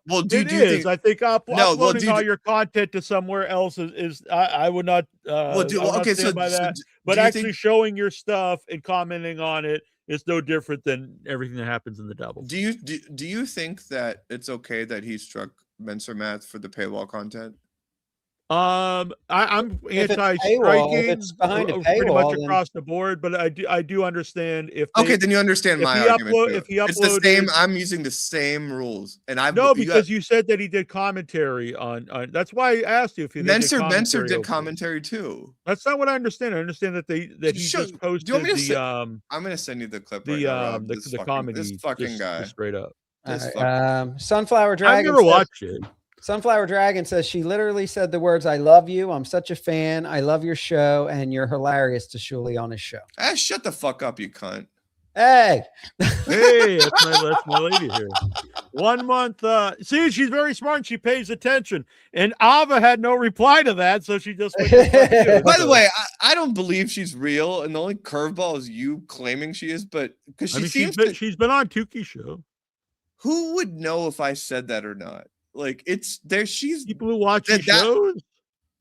Well, do you think? I think uploading all your content to somewhere else is. I would not. Okay, so by that. But actually showing your stuff and commenting on it is no different than everything that happens in the double. Do you think that it's okay that he struck Menser Math for the paywall content? I'm anti-striking. It's behind a paywall, pretty much across the board, but I do understand if then you understand my argument. If he uploaded, it's the same. I'm using the same rules, and because you said that he did commentary on. That's why I asked you if he Menser did commentary too. That's not what I understand. I understand that he just posted I'm gonna send you the clip. The comedy. This fucking guy, straight up. Sunflower Dragon. I've never watched it. Sunflower Dragon says she literally said the words, "I love you. I'm such a fan. I love your show, and you're hilarious." To Shuli on his show. Shut the fuck up, you cunt. Hey. Hey, that's my lady here. 1 month. See, she's very smart and she pays attention. And Ava had no reply to that, so she just went to By the way, I don't believe she's real, and the only curveball is you claiming she is. But because she's been on Tukey show. Who would know if I said that or not? Like it's there. She's people who watch the shows.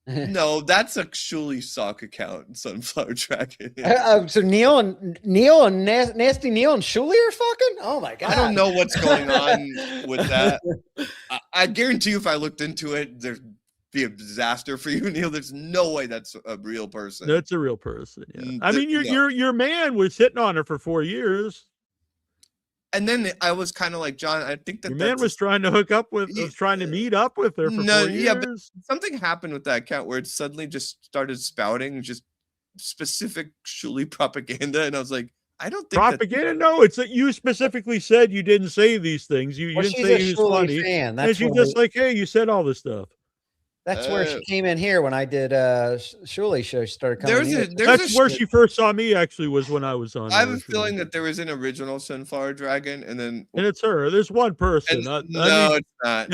No, that's a Shuli sock account. Sunflower Dragon. So Neal and Nasty Neal and Shuli are fucking. Oh my god! I don't know what's going on with that. I guarantee you, if I looked into it, there'd be a disaster for you, Neil. There's no way that's a real person. That's a real person. Yeah. I mean, your man was hitting on her for 4 years. And then I was kind of like, John, I think that your man was trying to hook up with, was trying to meet up with her for 4 years. Yeah, but something happened with that account where it suddenly just started spouting just specific Shuli propaganda, and I was like, I don't think propaganda. No, it's that you specifically said you didn't say these things. You didn't say he was funny. Fan. And she's just like, hey, you said all this stuff. That's where she came in here when I did Shuli show. She started coming. That's where she first saw me. Actually, was when I was on. I have a feeling that there was an original Sunflower Dragon, and it's her. There's one person. No, it's not.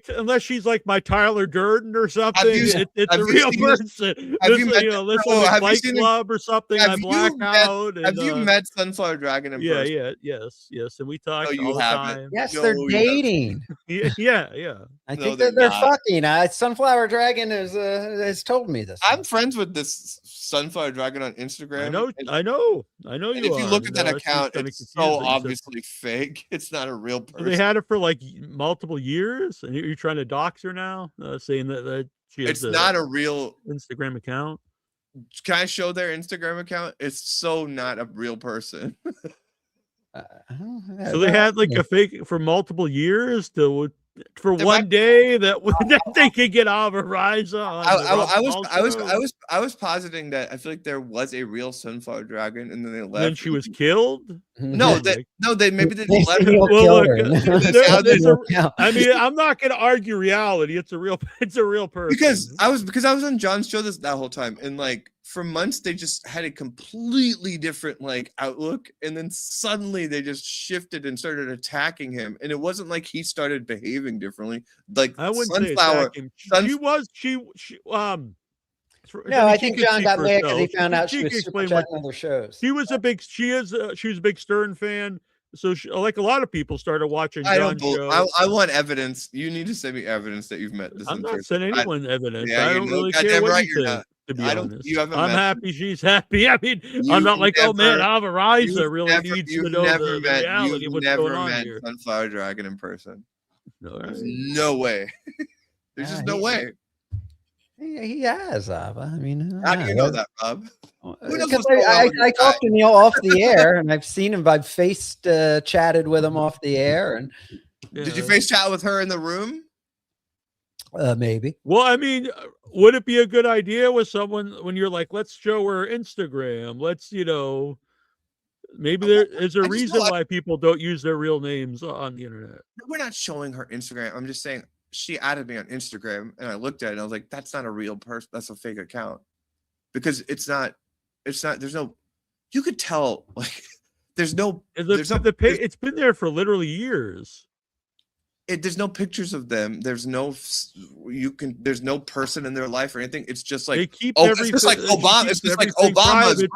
Unless she's like my Tyler Durden or something. It's a real person. Unless I'm Fight Club or something. I black out. Have you met Sunflower Dragon in person? Yes, and we talk all the time. Yes, they're dating. Yeah. I think that they're fucking. Sunflower Dragon has told me this. I'm friends with this Sunflower Dragon on Instagram. I know. If you look at that account, it's so obviously fake. It's not a real person. They had it for like multiple years, and you're trying to dox her now, saying that she has not a real Instagram account. Can I show their Instagram account? It's so not a real person. So they had like a fake for multiple years for one day that they could get Ava Raiza on. I was positing that I feel like there was a real Sunflower Dragon, and then they left. Then she was killed. No, they maybe they left. I mean, I'm not going to argue reality. It's a real person. Because I was on John's show that whole time, and like for months they just had a completely different like outlook, and then suddenly they just shifted and started attacking him, and it wasn't like he started behaving differently. Like I wouldn't Sunflower, say she no, I think John got mad because he found out she was super chatting other shows. She was a big Stern fan. So like a lot of people started watching John's show. I want evidence. You need to send me evidence that you've met this. I'm not sending anyone evidence. Yeah, I don't really care what you think. To be honest, I'm happy she's happy. I mean, I'm not like, oh man, Ava Raiza really needs to know the reality of what's going on here. Sunflower Dragon in person. No, there's no way. There's just no way. He has, Ava. I mean, how do you know that, Rob? I talked to Neal off the air, and I've seen him. I've chatted with him off the air. And did you face chat with her in the room? Maybe. Well, I mean, would it be a good idea with someone when you're like, let's show her Instagram? Let's, maybe there is a reason why people don't use their real names on the internet. We're not showing her Instagram. I'm just saying she added me on Instagram, and I looked at it and I was like, that's not a real person. That's a fake account. Because it's not, there's no, you could tell, like, it's been there for literally years. There's no pictures of them. There's no person in their life or anything. It's just like, it's just like Obama. It's just like Obama's.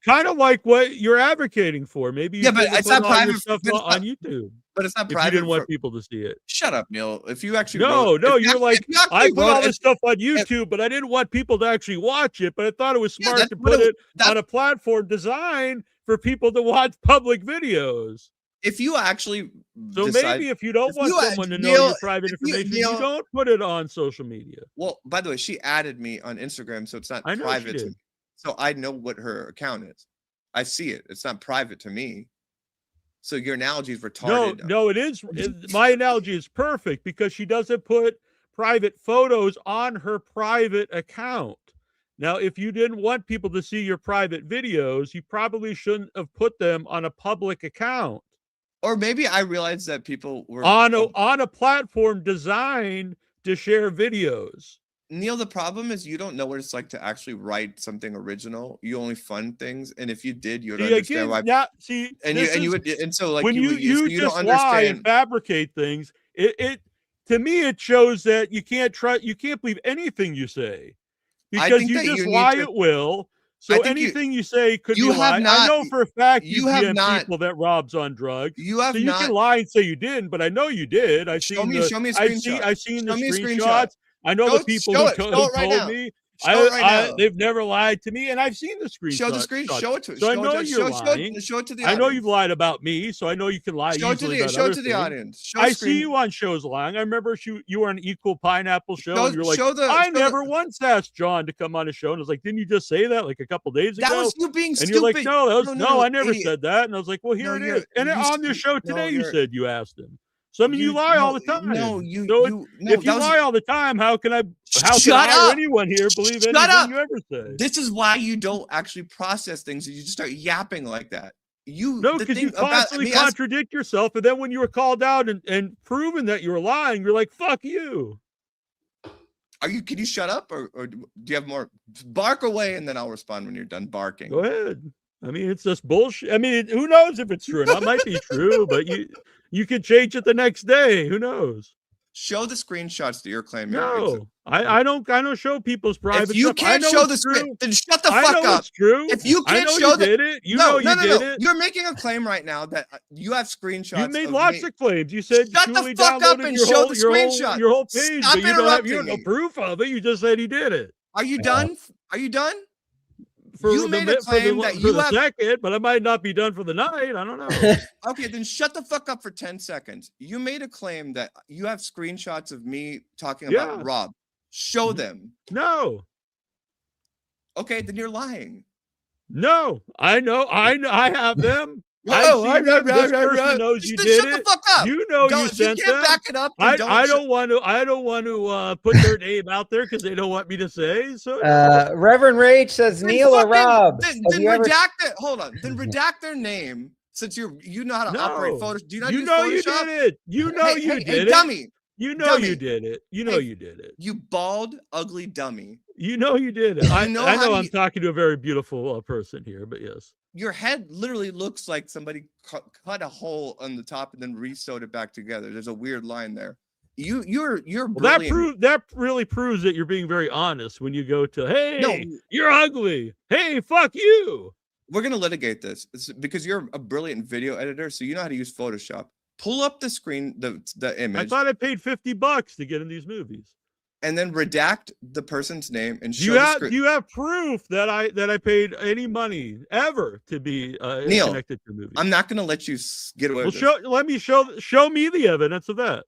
Kind of like what you're advocating for. Maybe you but it's not private stuff on YouTube. But it's not if private. You didn't want people to see it. Shut up, Neil. If you actually you're like, I put all this stuff on YouTube, but I didn't want people to actually watch it. But I thought it was smart to put it on a platform designed for people to watch public videos. If you actually maybe if you don't want someone to know your private information, you don't put it on social media. Well, by the way, she added me on Instagram, so it's not private to me. So I know what her account is. I see it. It's not private to me. So your analogy is retarded. No, it is. My analogy is perfect because she doesn't put private photos on her private account. Now, if you didn't want people to see your private videos, you probably shouldn't have put them on a public account. Or maybe I realized that people were on a platform designed to share videos. Neil, the problem is you don't know what it's like to actually write something original. You only fund things, and if you did, you would understand why. And so like when you don't just lie and understand. fabricate things, it to me it shows that you can't believe anything you say because you just lie at will. So anything you say could be a lie. I know for a fact you have people that Rob's on drugs. You can lie and say you didn't, but I know you did. I've seen the screenshots. I know the people who told me. They've never lied to me, and I've seen the screenshot. Show the screen. Show it to us. So I know you're lying. Show it to the audience. I know audience. you've lied about me, so I know you can lie easily about show other it to the things. audience. I see you on shows lying. I remember you were on Equal Pineapple show. And you're like, I never once asked John to come on a show, and I was like, didn't you just say that like a couple days ago? That was you being stupid. And you're like, no, I never idiot. said that. And I was like, well, here it is. And on this show today, you said you asked him. So I mean, you lie all the time. If you lie all the time, how can I or anyone here believe anything you ever say? This is why you don't actually process things. You just start yapping like that. Because you constantly contradict yourself, and then when you were called out and proven that you were lying, you're like, "Fuck you." Can you shut up, or do you have more? Bark away, and then I'll respond when you're done barking. Go ahead. I mean, it's just bullshit. I mean, who knows if it's true or not? It might be true, but you could change it the next day. Who knows? Show the screenshots that you're claiming. No, I don't show people's private stuff. If you can't show the screen, then shut the fuck up. It's true. If you can't show did it, you did it. You're making a claim right now that you have screenshots. You made lots of claims. You said shut the fuck up and show the screenshot. Your whole page, Stop but you don't have no proof of it. You just said he did it. Are you done? Are you done? You made a claim that you have second, but I might not be done for the night. I don't know. Okay, then shut the fuck up for 10 seconds. You made a claim that you have screenshots of me talking about Rob. Show them. No. Okay, then you're lying. No, I know. I have them. This person knows you did shut it. The fuck up. You know you sent them. Back it up. I don't want to put their name out there because they don't want me to say. So Reverend Rage says Neil or Rob. Then redact it. Hold on. Then redact their name since you know how to operate Photoshop. Do you not use Photoshop? You did it. You know you did it. Dummy. You know you did it. You know you did it. You bald, ugly dummy. You know you did it. I know I'm talking to a very beautiful person here, but yes. Your head literally looks like somebody cut a hole on the top and then re-sewed it back together. There's a weird line there. You're brilliant. That really proves that you're being very honest when you go to, hey, you're ugly. Hey, fuck you. We're gonna litigate this. It's because you're a brilliant video editor, so you know how to use Photoshop. Pull up the screen, the image. I thought I paid $50 to get in these movies. And then redact the person's name and show do you have proof that I paid any money ever to be Neil, connected to a movie? I'm not going to let you get away with this. Show me the evidence of that.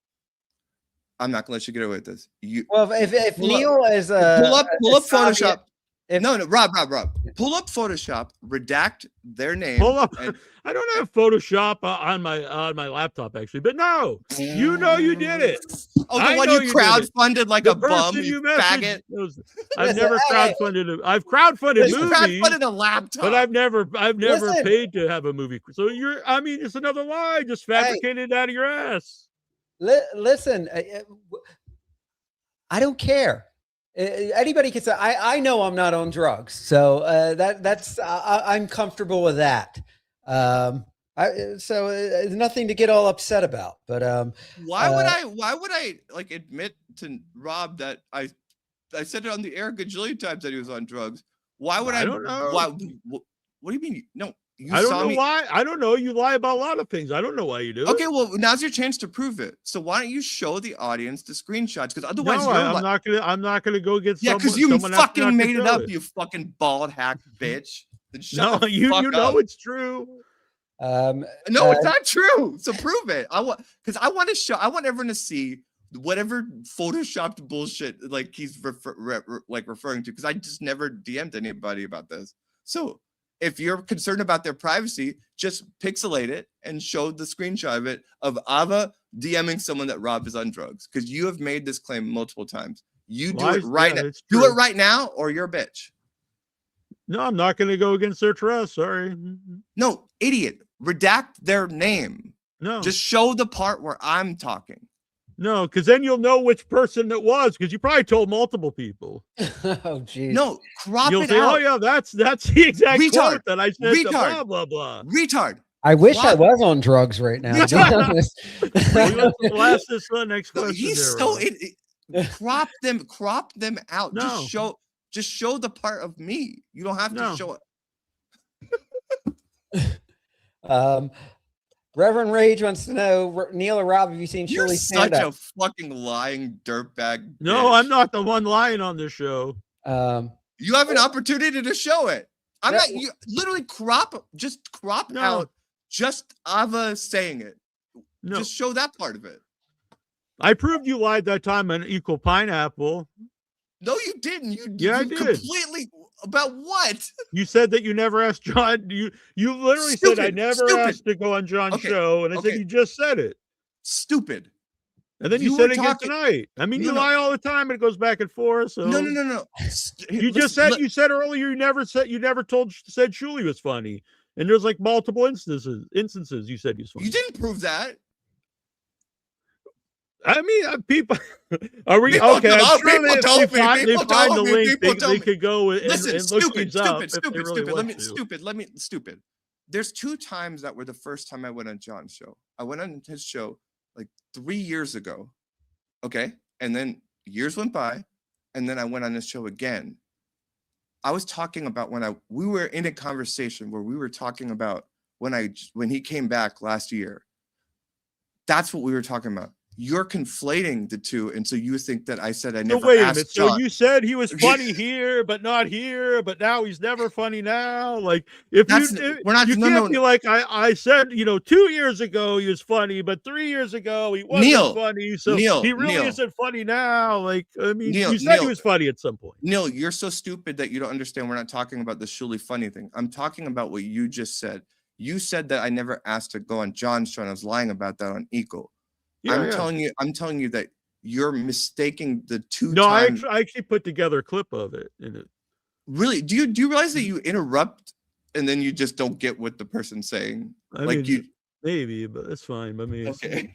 I'm not going to let you get away with this. If Neil is pull up Photoshop. No, Rob. Pull up Photoshop, redact their name. Pull up. I don't have Photoshop on my laptop actually, but no, you know you did it. Oh, the one you crowdfunded like a bum, you faggot. I've never crowdfunded. I've crowdfunded movies. Crowdfunded a laptop, but I've never paid to have a movie. So it's another lie, just fabricated out of your ass. Listen, I don't care. Anybody can say I know I'm not on drugs, so I'm comfortable with that. So it's nothing to get all upset about. But why would I like admit to Rob that I said it on the air a gajillion times that he was on drugs? Why would I don't know. Why? What do you mean? No. I don't know why. I don't know. You lie about a lot of things. I don't know why you do it. Okay, well, now's your chance to prove it. So why don't you show the audience the screenshots? Because otherwise, I'm not gonna go get. Yeah, because you fucking made it up. You fucking bald hack bitch. No, you know it's true. No, it's not true. So prove it. I want everyone to see whatever photoshopped bullshit like he's referring to. Because I just never DM'd anybody about this. So. If you're concerned about their privacy, just pixelate it and show the screenshot of it of Ava DMing someone that Rob is on drugs. Because you have made this claim multiple times. You do it right now. Do it right now or you're a bitch. No, I'm not going to go against their trust. Sorry. No, idiot. Redact their name. No. Just show the part where I'm talking. No, because then you'll know which person it was, because you probably told multiple people. Oh, geez. No, crop You'll it say, out. "Oh yeah, that's the exact Retard. quote that I said." To Retard. blah blah blah. Retard. I wish I Crop- was on drugs right now. To be honest. Let's blast this next No, question. he's there, so Rob. crop them out. No. Just show the part of me. You don't have No. to show it. Reverend Rage wants to know, Neil or Rob, have you seen You're Shuli such stand up? a fucking lying dirtbag. No, bitch. I'm not the one lying on this show. You have an opportunity to show it. I'm That- not. You literally crop No. out just Ava saying it. No, Just show that part of it. I proved you lied that time on Equal Pineapple. No, you didn't. Yeah, I you did. completely about what? You said that you never asked John. You literally said I Stupid, never stupid. asked to go on John's Okay, show, and I said okay. you just said it, Stupid. and then you, You said were it again talking- tonight. I mean, No, you no. lie all the time, and it goes back and forth. So No. You just said you said earlier you never said Shuli was funny, and there's like multiple instances you said he was funny. You didn't prove that. I mean, people are we People okay? told- I'm sure people they told me, find people the told me, link. people They told me. could go and Listen, look stupid, these up stupid, if they stupid, really stupid. want to. Stupid. There's 2 times that were the first time I went on John's show. I went on his show like 3 years ago. Okay. And then years went by, and then I went on his show again. I was talking about we were in a conversation where we were talking about when he came back last year. That's what we were talking about. You're conflating the two, and so you think that I said I So never wait a asked minute. So John. you said he was funny here, but not here, but now he's never funny now. Like if We're not. you No, can't no. be like I said, 2 years ago he was funny, but 3 years ago he wasn't Neil, funny. So Neil, he really Neil. isn't funny now. Like I mean, Neil, you said he Neil. was funny at some point. Neil, you're so stupid that you don't understand. We're not talking about the Shuli funny thing. I'm talking about what you just said. You said that I never asked to go on John's show, and I was lying about that on Equal. I'm telling you that you're mistaking the two. No, times. I actually put together a clip of it. In it. Really? Do you realize that you interrupt and then you just don't get what the person's saying? I mean, maybe, but that's fine. I mean, okay.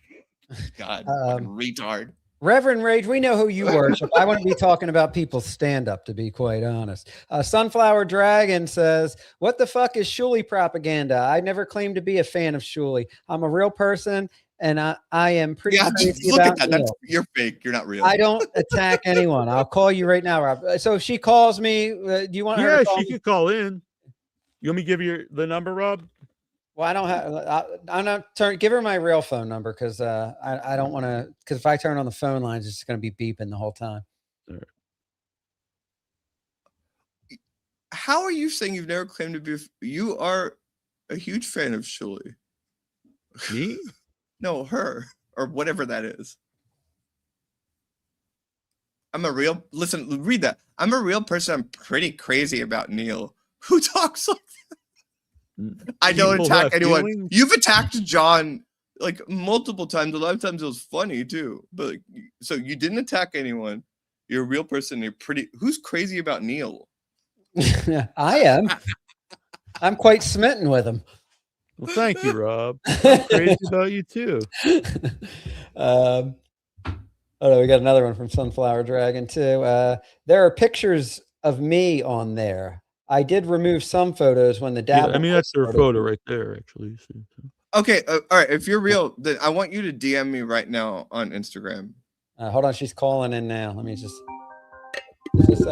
God, fucking retard. Reverend Rage, we know who you worship. I want to be talking about people's stand-up, to be quite honest. Sunflower Dragon says, what the fuck is Shuli propaganda? I never claimed to be a fan of Shuli. I'm a real person, and I am pretty crazy look about at that. Neil. You're fake. You're not real. I don't attack anyone. I'll call you right now, Rob. So if she calls me, do you want her to call she me? could call in. You want me to give you the number, Rob? Well, I don't have. I'm not give her my real phone number because I don't want to. Because if I turn on the phone lines, it's going to be beeping the whole time. How are you saying you've never claimed to be? You are a huge fan of Shuli. Me? No, her or whatever that is. Listen, read that. I'm a real person. I'm pretty crazy about Neil. Who talks like that? I don't People attack have anyone. feelings? You've attacked John like multiple times. A lot of times it was funny too. But like, so you didn't attack anyone. You're a real person. You're pretty. Who's crazy about Neil? I am. I'm quite smitten with him. Well, thank you, Rob. I'm crazy about you too. Oh no, we got another one from Sunflower Dragon too. There are pictures of me on there. I did remove some photos when the Yeah, I mean, that's their photo right there, actually. Okay, all right. If you're real, then I want you to DM me right now on Instagram. Hold on, she's calling in now. Let me just. Is this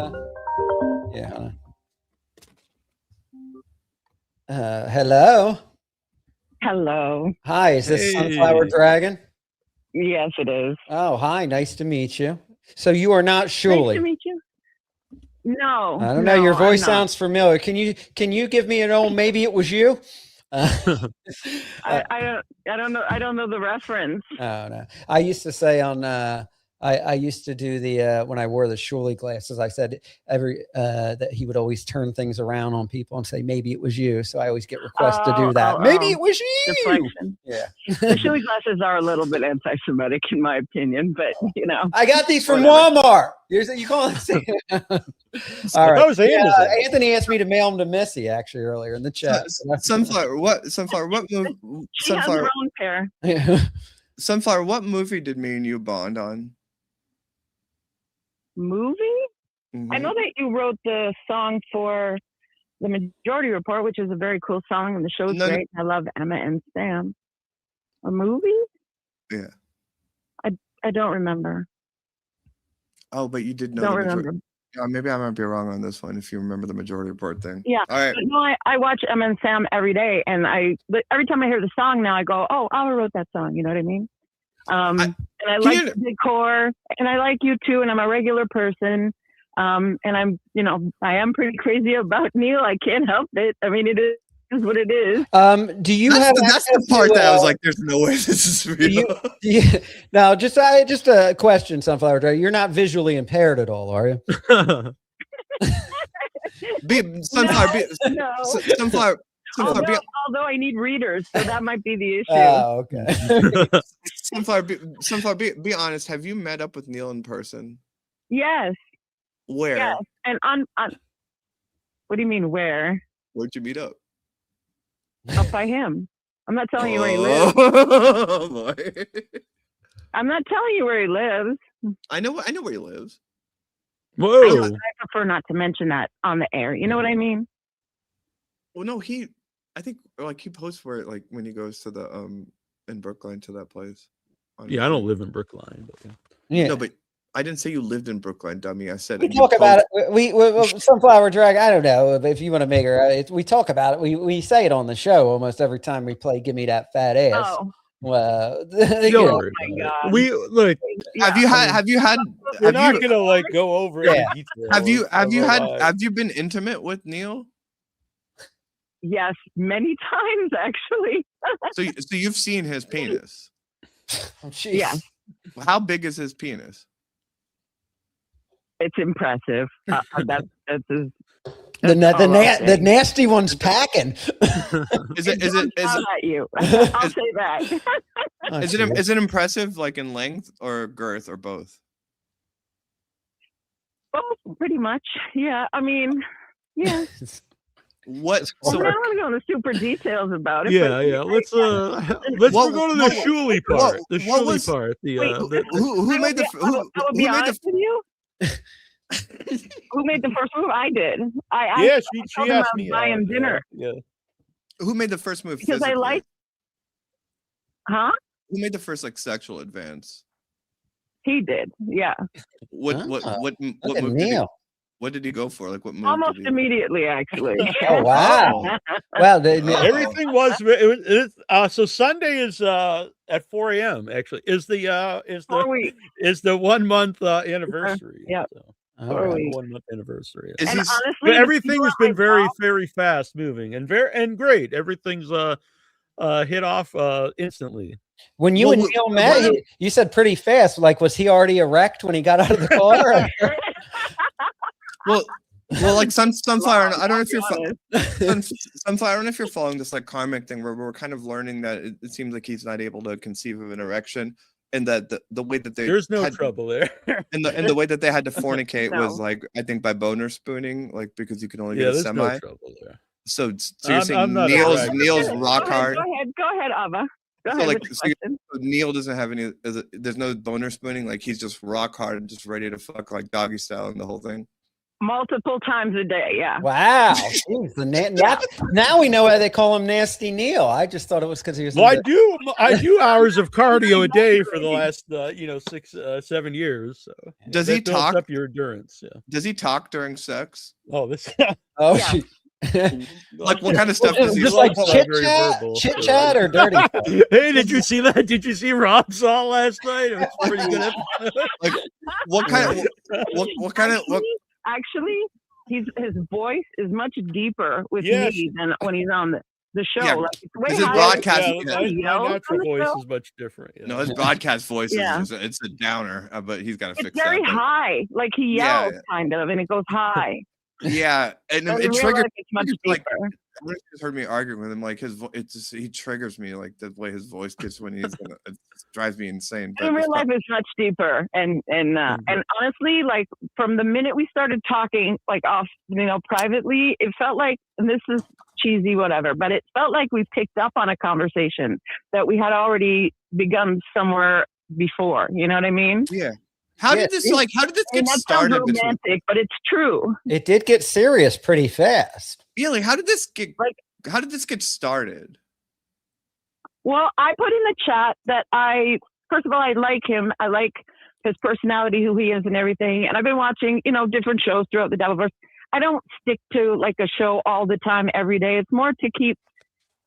yeah. Hold on. Hello. Hello. Hi, is this Hey. Sunflower Dragon? Yes, it is. Oh, hi. Nice to meet you. So you are not Shuli. Nice to meet you. No. I don't know. Your no, voice I'm not. sounds familiar. Can you give me an old maybe it was you? I don't know. I don't know the reference. Oh no. I used to say on I used to do the when I wore the Shuli glasses, I said that he would always turn things around on people and say maybe it was you. So I always get requests to do that. Maybe it was you. Deflection. Yeah. The Shuli glasses are a little bit anti-Semitic in my opinion, but you know. I got these from whatever. Walmart. You call it. All right. That was Amazon. Anthony asked me to mail them to Missy actually earlier in the chat. Sunflower, what? Sunflower, what? She has her own pair. Sunflower, what movie did me and you bond on? Movie? I know that you wrote the song for The Majority Report, which is a very cool song, and the show's great. I love Emma and Sam. A movie? Yeah. I don't remember. Oh, but you did know. Don't remember. Maybe I might be wrong on this one. If you remember the Majority Report thing. Yeah. All right. But no, I watch Emma and Sam every day, and every time I hear the song now, I go, "Oh, Ava wrote that song." You know what I mean? And I like the decor, and I like you too, and I'm a regular person. And I'm, I am pretty crazy about Neal. I can't help it. I mean, it is what it is. Do you have? That's the part that I was like, "There's no way this is real." Now, just a question, Sunflower Dry. You're not visually impaired at all, are you? Sunflower. Although I need readers, so that might be the issue. Oh, okay. Sunflower, be honest. Have you met up with Neal in person? Yes. Where? Yes. And on what do you mean where? Where'd you meet up? Up by him. I'm not telling you where he lives. Oh, boy. I'm not telling you where he lives. I know where he lives. Whoa. I prefer not to mention that on the air. You know what I mean? Well, no, I think like he posts for it like when he goes to the in Brookline to that place. Yeah, I don't live in Brookline, but yeah. No, but I didn't say you lived in Brookline, dummy. I said We talk about it. We Sunflower Drag. I don't know if you want to make her. We talk about it. We say it on the show almost every time we play. Give me that fat ass. Oh. Well, oh my God. We look. Have you had? We're not gonna like go over it in detail. Have you been intimate with Neal? Yes, many times actually. So you've seen his penis. Yeah. How big is his penis? It's impressive. That's the nasty one's packing. Is it? At you. I'll say that. Is it impressive, like in length or girth or both? Both, pretty much. Yeah. I mean, yeah. What? I'm not going to go into super details about it. Yeah. Let's go to the Shuli part. The Shuli part. Who made the? Who made the? You? Who made the first move? I did. She asked me. Buy him dinner. Yeah. Who made the first move? Because physically? I like. Huh? Who made the first like sexual advance? He did. Yeah. What move did he go for? Like what move? Almost immediately, actually. Oh wow! Well, everything was. So Sunday is at 4 a.m. Actually, is the 1 month anniversary. Yeah. So. 1 month anniversary. And honestly, everything has been very, very fast moving and great. Everything's hit off instantly. When you and Neal met, you said pretty fast. Like, was he already erect when he got out of the car? Well, like Sunflower. I don't know if you're Sunflower. I don't know if you're following this like karmic thing where we're kind of learning that it seems like he's not able to conceive of an erection. And that the way that there's no trouble there, and the way that they had to fornicate was like I think by boner spooning, like because you can only get a semi. No trouble there. So you're saying Neal's rock hard. Go ahead, Ava. Go ahead. Like Neal doesn't have any. There's no boner spooning. Like he's just rock hard and just ready to fuck like doggy style and the whole thing. Multiple times a day, yeah. Wow. Jeez, now we know why they call him Nasty Neal. I just thought it was because he was. Well, I do hours of cardio a day for the last 6-7 years. So does he talk up your endurance? Yeah. Does he talk during sex? Oh, this. Oh, yeah. Like what kind of stuff does he just like chit chat or dirty? Hey, did you see that? Did you see Rob Saul last night? It was pretty good. Like what kind of Actually, his voice is much deeper with me than when he's on the show. Yeah, like, it's way his broadcast, my natural voice is much different. Yeah. No, his broadcast voice is it's a downer, but he's got to fix that. It's very high, like he yells kind of, and it goes high. Yeah, and it triggers. It's much like, deeper. You just heard me arguing with him. Like he triggers me. Like the way his voice gets when he's it drives me insane. In real life, it's much deeper, and honestly, like from the minute we started talking, like off, privately, it felt like, and this is cheesy, whatever. But it felt like we picked up on a conversation that we had already begun somewhere before. You know what I mean? Yeah. How did this get that started? sounds romantic, but it's true. It did get serious pretty fast. Yeah, like how did this get started? Well, I put in the chat that first of all, I like him. I like his personality, who he is and everything. And I've been watching, different shows throughout the Dabbleverse. I don't stick to like a show all the time every day. It's more to keep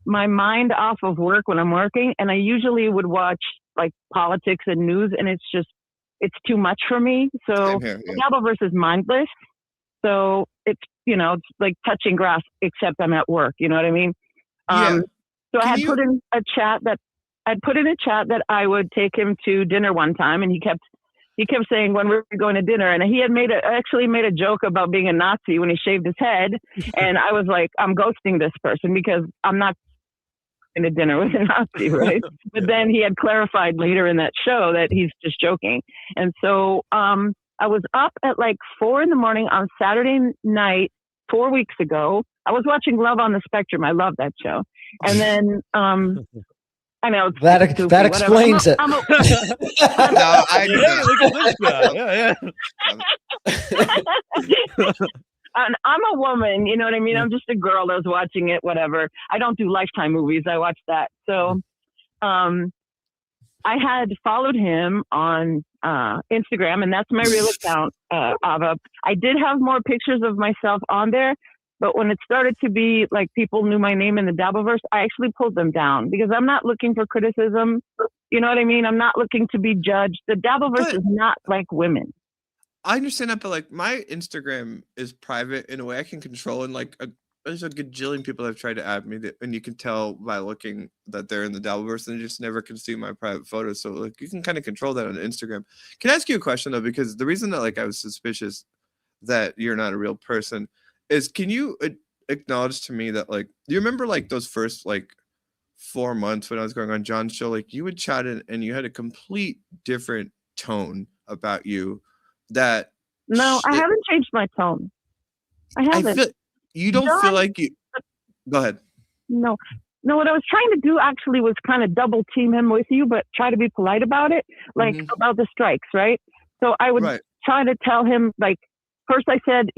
my mind off of work when I'm working. And I usually would watch like politics and news, and it's too much for me. So the Dabbleverse is mindless. So it's like touching grass, except I'm at work. You know what I mean? So I had put in a chat that I would take him to dinner one time, and he kept saying when we were going to dinner, and he had actually made a joke about being a Nazi when he shaved his head, and I was like, I'm ghosting this person because I'm not going to dinner with a Nazi, right? But then he had clarified later in that show that he's just joking, and so I was up at like 4 a.m. on Saturday night 4 weeks ago. I was watching Love on the Spectrum. I love that show. And then, I know that explains it. No, I And I'm a woman, you know what I mean? I'm just a girl that was watching it, whatever. I don't do Lifetime movies. I watch that. So, I had followed him on Instagram, and that's my real account, Ava. I did have more pictures of myself on there, but when it started to be like people knew my name in the Dabbleverse, I actually pulled them down because I'm not looking for criticism. You know what I mean? I'm not looking to be judged. The Dabbleverse is not like women. I understand that, but like my Instagram is private in a way I can control, and like there's a gajillion people that have tried to add me, and you can tell by looking that they're in the Dabbleverse, and they just never can see my private photos. So like you can kind of control that on Instagram. Can I ask you a question though? Because the reason that like I was suspicious that you're not a real person is, can you acknowledge to me that like, do you remember like those first like 4 months when I was going on John's show, like you would chat in and you had a complete different tone about you that. No, I haven't changed my tone. I haven't. You don't feel like you. Go ahead. No, what I was trying to do actually was kind of double team him with you, but try to be polite about it, like about the strikes, right? So I would try to tell him, like, first I said,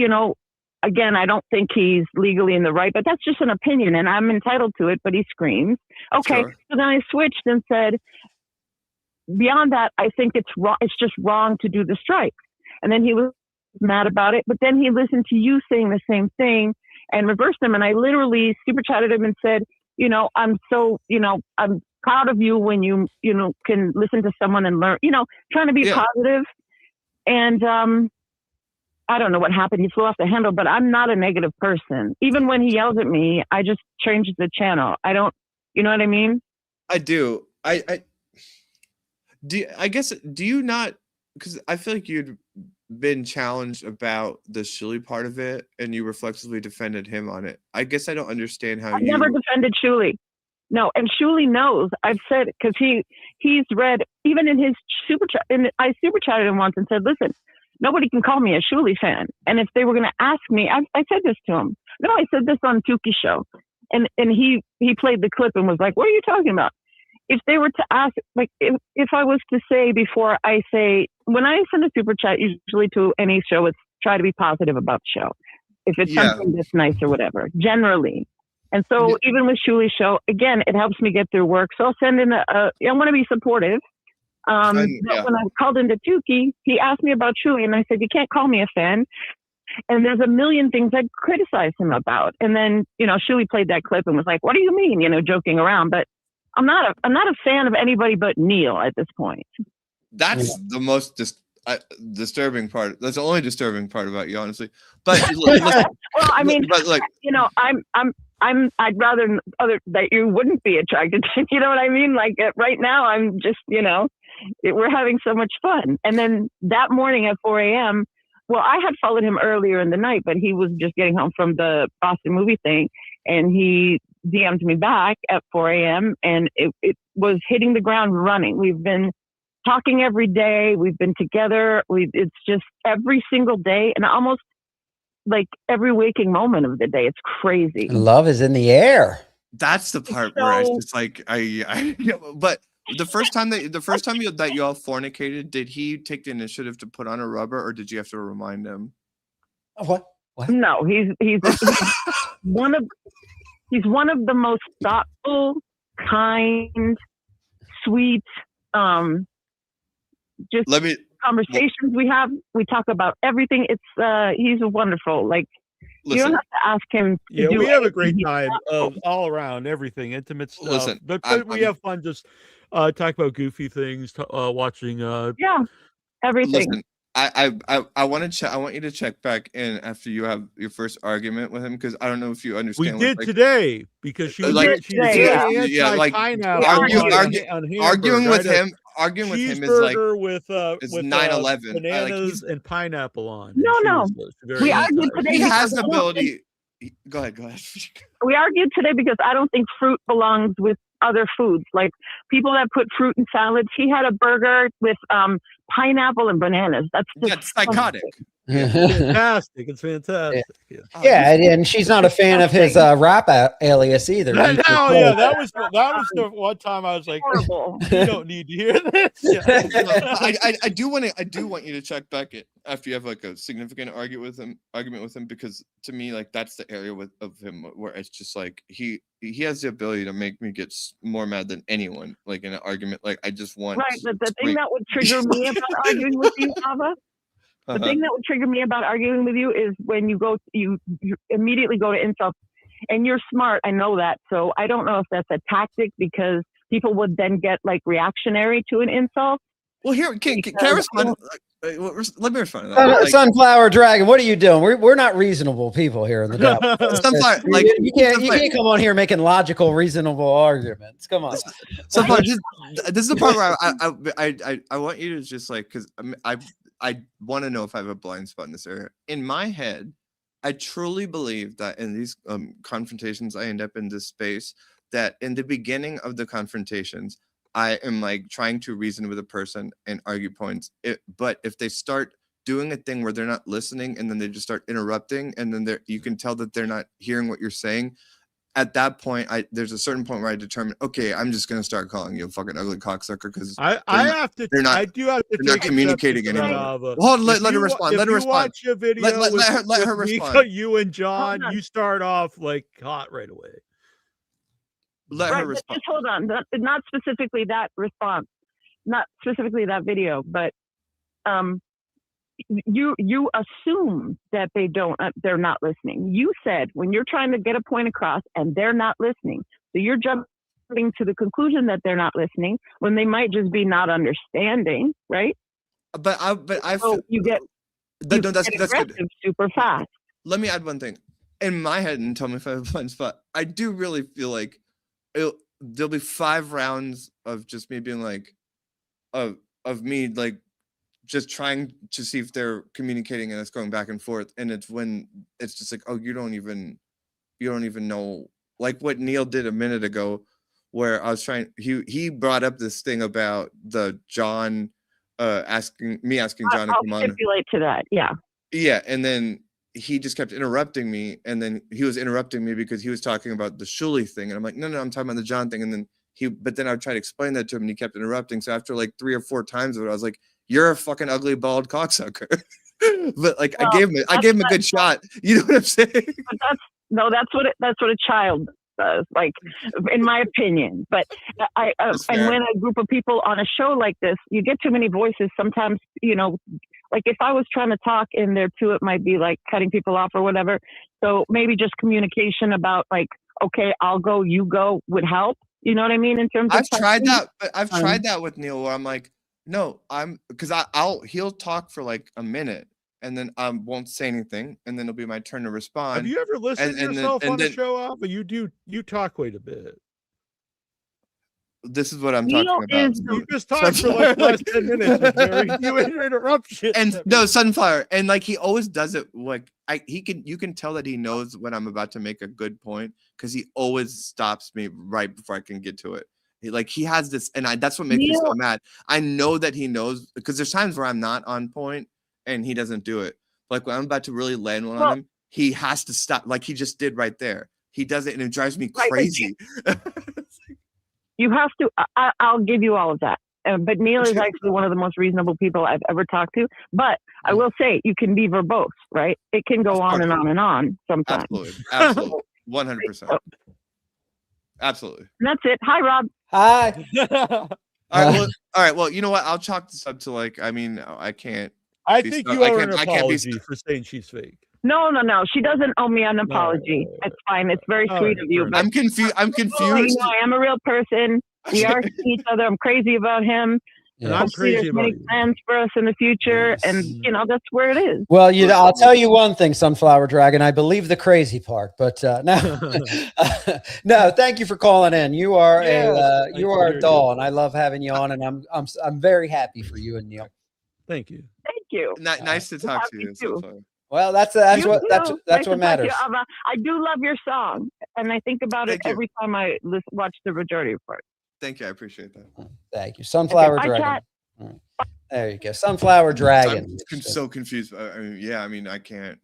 again, I don't think he's legally in the right, but that's just an opinion and I'm entitled to it, but he screams. Okay. Sure. So then I switched and said, beyond that, I think it's wrong. It's just wrong to do the strikes. And then he was mad about it, but then he listened to you saying the same thing and reversed them. And I literally super chatted him and said, I'm so, I'm proud of you when you can listen to someone and learn, trying to be positive. And, I don't know what happened. He flew off the handle, but I'm not a negative person. Even when he yells at me, I just change the channel. I don't, you know what I mean? I do. I guess, do you not, because I feel like you'd been challenged about the Shuli part of it and you reflexively defended him on it. I guess I don't understand how I never defended Shuli. No, and Shuli knows. I've said, because he's read, even in his super chat, and I super chatted him once and said, listen, nobody can call me a Shuli fan. And if they were going to ask me, I said this to him. No, I said this on Tuki's show. And he played the clip and was like, what are you talking about? If they were to ask, like, if I was to say before I say, when I send a super chat, usually to any show, it's try to be positive about the show. If it's something that's nice or whatever, generally. And so even with Shuli's show, again, it helps me get through work. So I'll send in I want to be supportive. But when I called into Tuki, he asked me about Shuli, and I said, you can't call me a fan. And there's a million things I'd criticize him about. And then, Shuli played that clip and was like, what do you mean? Joking around. But I'm not a fan of anybody but Neal at this point. That's the most disturbing part. That's the only disturbing part about you, honestly. But well, I mean, but like, I'd rather that you wouldn't be attracted to. You know what I mean? Like right now, I'm just, we're having so much fun. And then that morning at 4 a.m., well, I had followed him earlier in the night, but he was just getting home from the Boston movie thing, and he DM'd me back at 4 a.m. and it was hitting the ground running. We've been talking every day. We've been together. It's just every single day, and like every waking moment of the day. It's crazy. Love is in the air. That's the part where I just like but the first time that you all fornicated, did he take the initiative to put on a rubber, or did you have to remind him? What? No, he's one of the most thoughtful, kind, sweet, just conversations we have. We talk about everything. It's he's wonderful. Like you don't have to ask him. Yeah, we have a great time all around, everything, intimate stuff. Listen, but we have fun just talk about goofy things, watching. Everything. Listen, I want you to check back in after you have your first argument with him, because I don't know if you understand. We did today because she was arguing with him. Arguing with him is like with 9/11 bananas and pineapple on. No. We argued today. He has the ability. Go ahead. We argued today because I don't think fruit belongs with other foods. Like people that put fruit in salads. He had a burger with pineapple and bananas. That's psychotic. Fantastic. It's fantastic. Yeah, and she's not a fan of his rap alias either. That was the one time I was like, you don't need to hear this. I do want you to check back it after you have like a significant argument with him, because to me, like, that's the area of him where it's just like he has the ability to make me get more mad than anyone, like in an argument. Like I just want but the thing that would trigger me about arguing with you, Ava. The thing that would trigger me about arguing with you is when you immediately go to insults, and you're smart. I know that. So I don't know if that's a tactic, because people would then get like reactionary to an insult. Well, here, can I respond? Let me respond to that. Like, Sunflower Dragon, what are you doing? We're not reasonable people here in the Dabbleverse. Sunflower, like you can't come on here making logical, reasonable arguments. Come on. Sunflower, this is the part where I want you to just like, because I want to know if I have a blind spot in this area. In my head, I truly believe that in these confrontations, I end up in this space that in the beginning of the confrontations, I am like trying to reason with a person and argue points. But if they start doing a thing where they're not listening and then they just start interrupting, and then you can tell that they're not hearing what you're saying. At that point, there's a certain point where I determine, okay, I'm just gonna start calling you a fucking ugly cocksucker, because I do have to they're not communicating anymore. Hold on, let her respond. Let her respond. Watch a video. Let her respond. You and John, you start off like hot right away. Let her respond. Just hold on. Not specifically that response, not specifically that video, but you assume that they're not listening. You said when you're trying to get a point across and they're not listening, so you're jumping to the conclusion that they're not listening when they might just be not understanding, right? But you get that's aggressive good. Super fast. Let me add one thing. In my head, and tell me if I have a blind spot, I do really feel like there'll be 5 rounds of just me being like, of me like just trying to see if they're communicating, and it's going back and forth, and it's when it's just like, oh, you don't even know, like what Neil did a minute ago, where I was trying, he brought up this thing about the John asking John to come on. I'll stipulate to that. Yeah, and then he just kept interrupting me, and then he was interrupting me because he was talking about the Shuli thing, and I'm like, no, I'm talking about the John thing, and then but then I would try to explain that to him, and he kept interrupting. So after like 3 or 4 times of it, I was like, you're a fucking ugly bald cocksucker. But like, I gave him a good shot. You know what I'm saying? But that's what a child does, like, in my opinion. But and when a group of people on a show like this, you get too many voices. Sometimes, like if I was trying to talk in there too, it might be like cutting people off or whatever. So maybe just communication about like, okay, I'll go, you go would help. You know what I mean? In terms of tried that, but I've tried that with Neil, where I'm like, no, because he'll talk for like a minute, and then I won't say anything, and then it'll be my turn to respond. Have you ever listened to yourself on a show, but you talk quite a bit. This is what I'm talking about. You just talked for like less 10 minutes. You interrupt shit. And no, Sunflower, and like he always does it. Like you can tell that he knows when I'm about to make a good point, because he always stops me right before I can get to it. He has this, and that's what makes me so mad. I know that he knows, because there's times where I'm not on point and he doesn't do it. Like when I'm about to really land one on him, he has to stop, like he just did right there. He does it, and it drives me Right, crazy. You have to. I'll give you all of that. But Neal is actually one of the most reasonable people I've ever talked to. But I will say, you can be verbose, right? It can go on and on and on sometimes. Absolutely. 100%. Absolutely. And that's it. Hi, Rob. Hi. All right. Well, you know what? I'll chalk this up to like, I mean, I can't. I think you owe her an apology for saying she's fake. No. She doesn't owe me an apology. It's fine. It's very sweet of you. But I'm confused. I am a real person. We are seeing each other. I'm crazy about him. And I'm crazy about you. Plans for us in the future, and that's where it is. Well, I'll tell you one thing, Sunflower Dragon. I believe the crazy part, but no, thank you for calling in. You are a doll, and I love having you on, and I'm very happy for you and Neal. Thank you. Thank you. Nice to talk to you. Well, that's what matters. I do love your song, and I think about it every time I watch the Majority Report. Thank you. I appreciate that. Thank you. Sunflower Dragon. There you go. Sunflower Dragon. I'm so confused. I mean, I can't.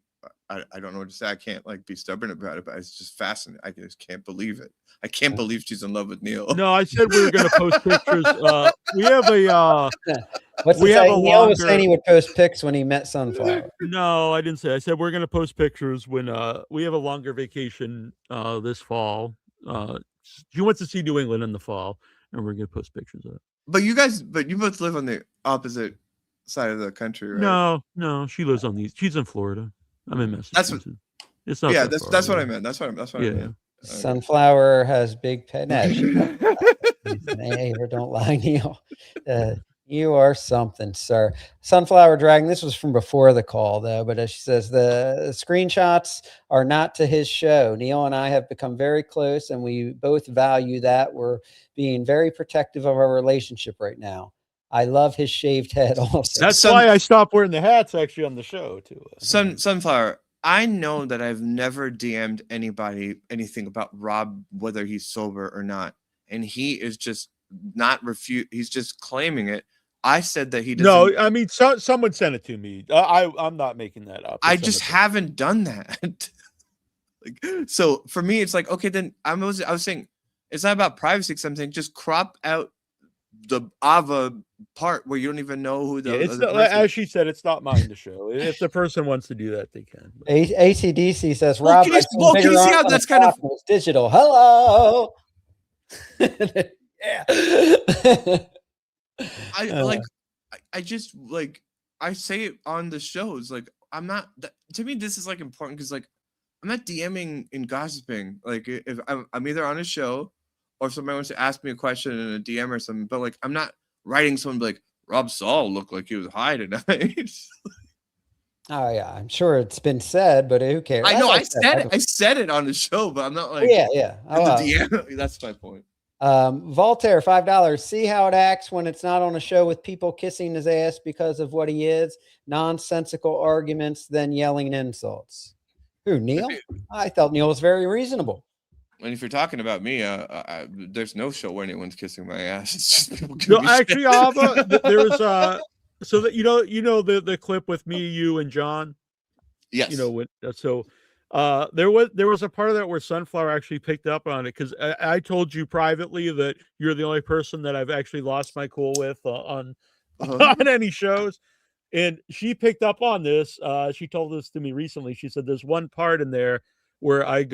I don't know what to say. I can't like be stubborn about it, but it's just fascinating. I just can't believe it. I can't believe she's in love with Neal. No, I said we were going to post pictures. We have a. Neal was saying he would post pics when he met Sunflower. No, I didn't say. I said we're going to post pictures when we have a longer vacation this fall. She wants to see New England in the fall, and we're going to post pictures of it. But you both live on the opposite side of the country, right? No, she lives on these. She's in Florida. I'm in Massachusetts. It's not. Yeah, that's what I meant. That's what I meant. Sunflower has big pet. Hey, don't lie, Neal. You are something, sir. Sunflower Dragon. This was from before the call, though. But as she says, the screenshots are not to his show. Neal and I have become very close, and we both value that. We're being very protective of our relationship right now. I love his shaved head. Also, that's why I stopped wearing the hats actually on the show too. Sunflower. I know that I've never DM'd anybody anything about Rob, whether he's sober or not, and he is just not He's just claiming it. I said that he doesn't. No, I mean, someone sent it to me. I'm not making that up. I just haven't done that. So for me, it's like, okay, then I was saying it's not about privacy. Because I'm saying just crop out the Ava part where you don't even know who the. It's not, as she said, it's not mine to show. If the person wants to do that, they can. ACDC says, Rob, can you see how that's kind of digital? Hello. Yeah. I just like I say it on the shows. Like I'm not. To me, this is like important because like I'm not DMing and gossiping. Like if I'm either on a show or if somebody wants to ask me a question in a DM or something. But like I'm not writing someone like Rob Saul looked like he was high tonight. Oh yeah, I'm sure it's been said, but who cares? I know I said it. I said it on the show, but I'm not like yeah. Oh, the DM. That's my point. Voltaire, $5. See how it acts when it's not on a show with people kissing his ass because of what he is. Nonsensical arguments, then yelling insults. Who, Neal? I thought Neal was very reasonable. And if you're talking about me, there's no show where anyone's kissing my ass. It's just people no, actually, Ava, there was so that you know the clip with me, you, and John. Yes. You know so. There was a part of that where Sunflower actually picked up on it because I told you privately that you're the only person that I've actually lost my cool with on any shows, and she picked up on this. She told this to me recently. She said there's one part in there where I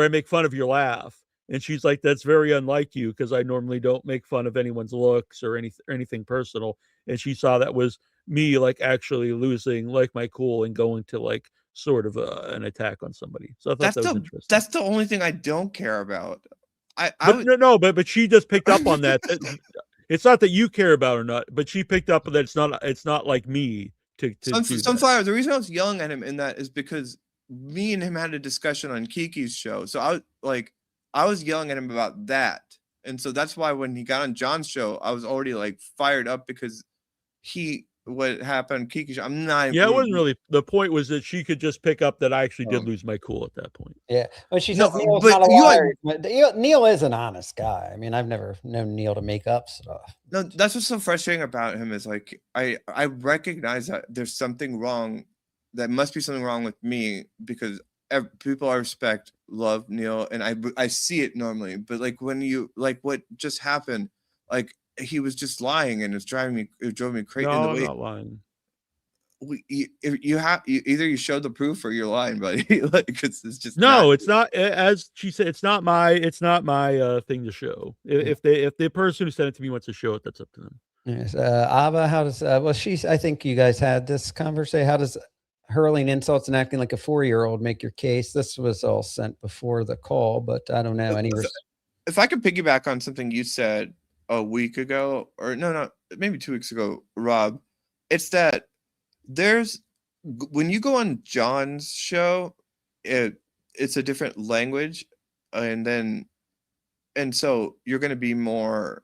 make fun of your laugh, and she's like, that's very unlike you because I normally don't make fun of anyone's looks or anything personal. And she saw that was me like actually losing like my cool and going to like sort of an attack on somebody. So I thought that was interesting. That's the only thing I don't care about. But she just picked up on that. It's not that you care about or not, but she picked up that it's not like me to Sunflower. The reason I was yelling at him in that is because me and him had a discussion on Kiki's show. So I was yelling at him about that. And so that's why when he got on John's show, I was already like fired up because what happened Kiki's show. I'm not. Yeah, it wasn't really. The point was that she could just pick up that I actually did lose my cool at that point. Yeah, but she says Neal's not a liar. Neal is an honest guy. I mean, I've never known Neal to make up stuff. No, that's what's so frustrating about him is like I recognize that there's something wrong that must be something wrong with me because people I respect love Neal, and I see it normally. But like when you like what just happened, like he was just lying, and it drove me crazy. No, I'm not lying. You have either you show the proof or you're lying, buddy. Like it's just no, it's not. As she said, it's not my thing to show. If the person who sent it to me wants to show it, that's up to them. Yes, Ava, how does I think you guys had this conversation. How does hurling insults and acting like a 4-year-old make your case? This was all sent before the call, but I don't know any. If I could piggyback on something you said a week ago, or no, maybe 2 weeks ago, Rob, it's that when you go on John's show, it's a different language, and so you're going to be more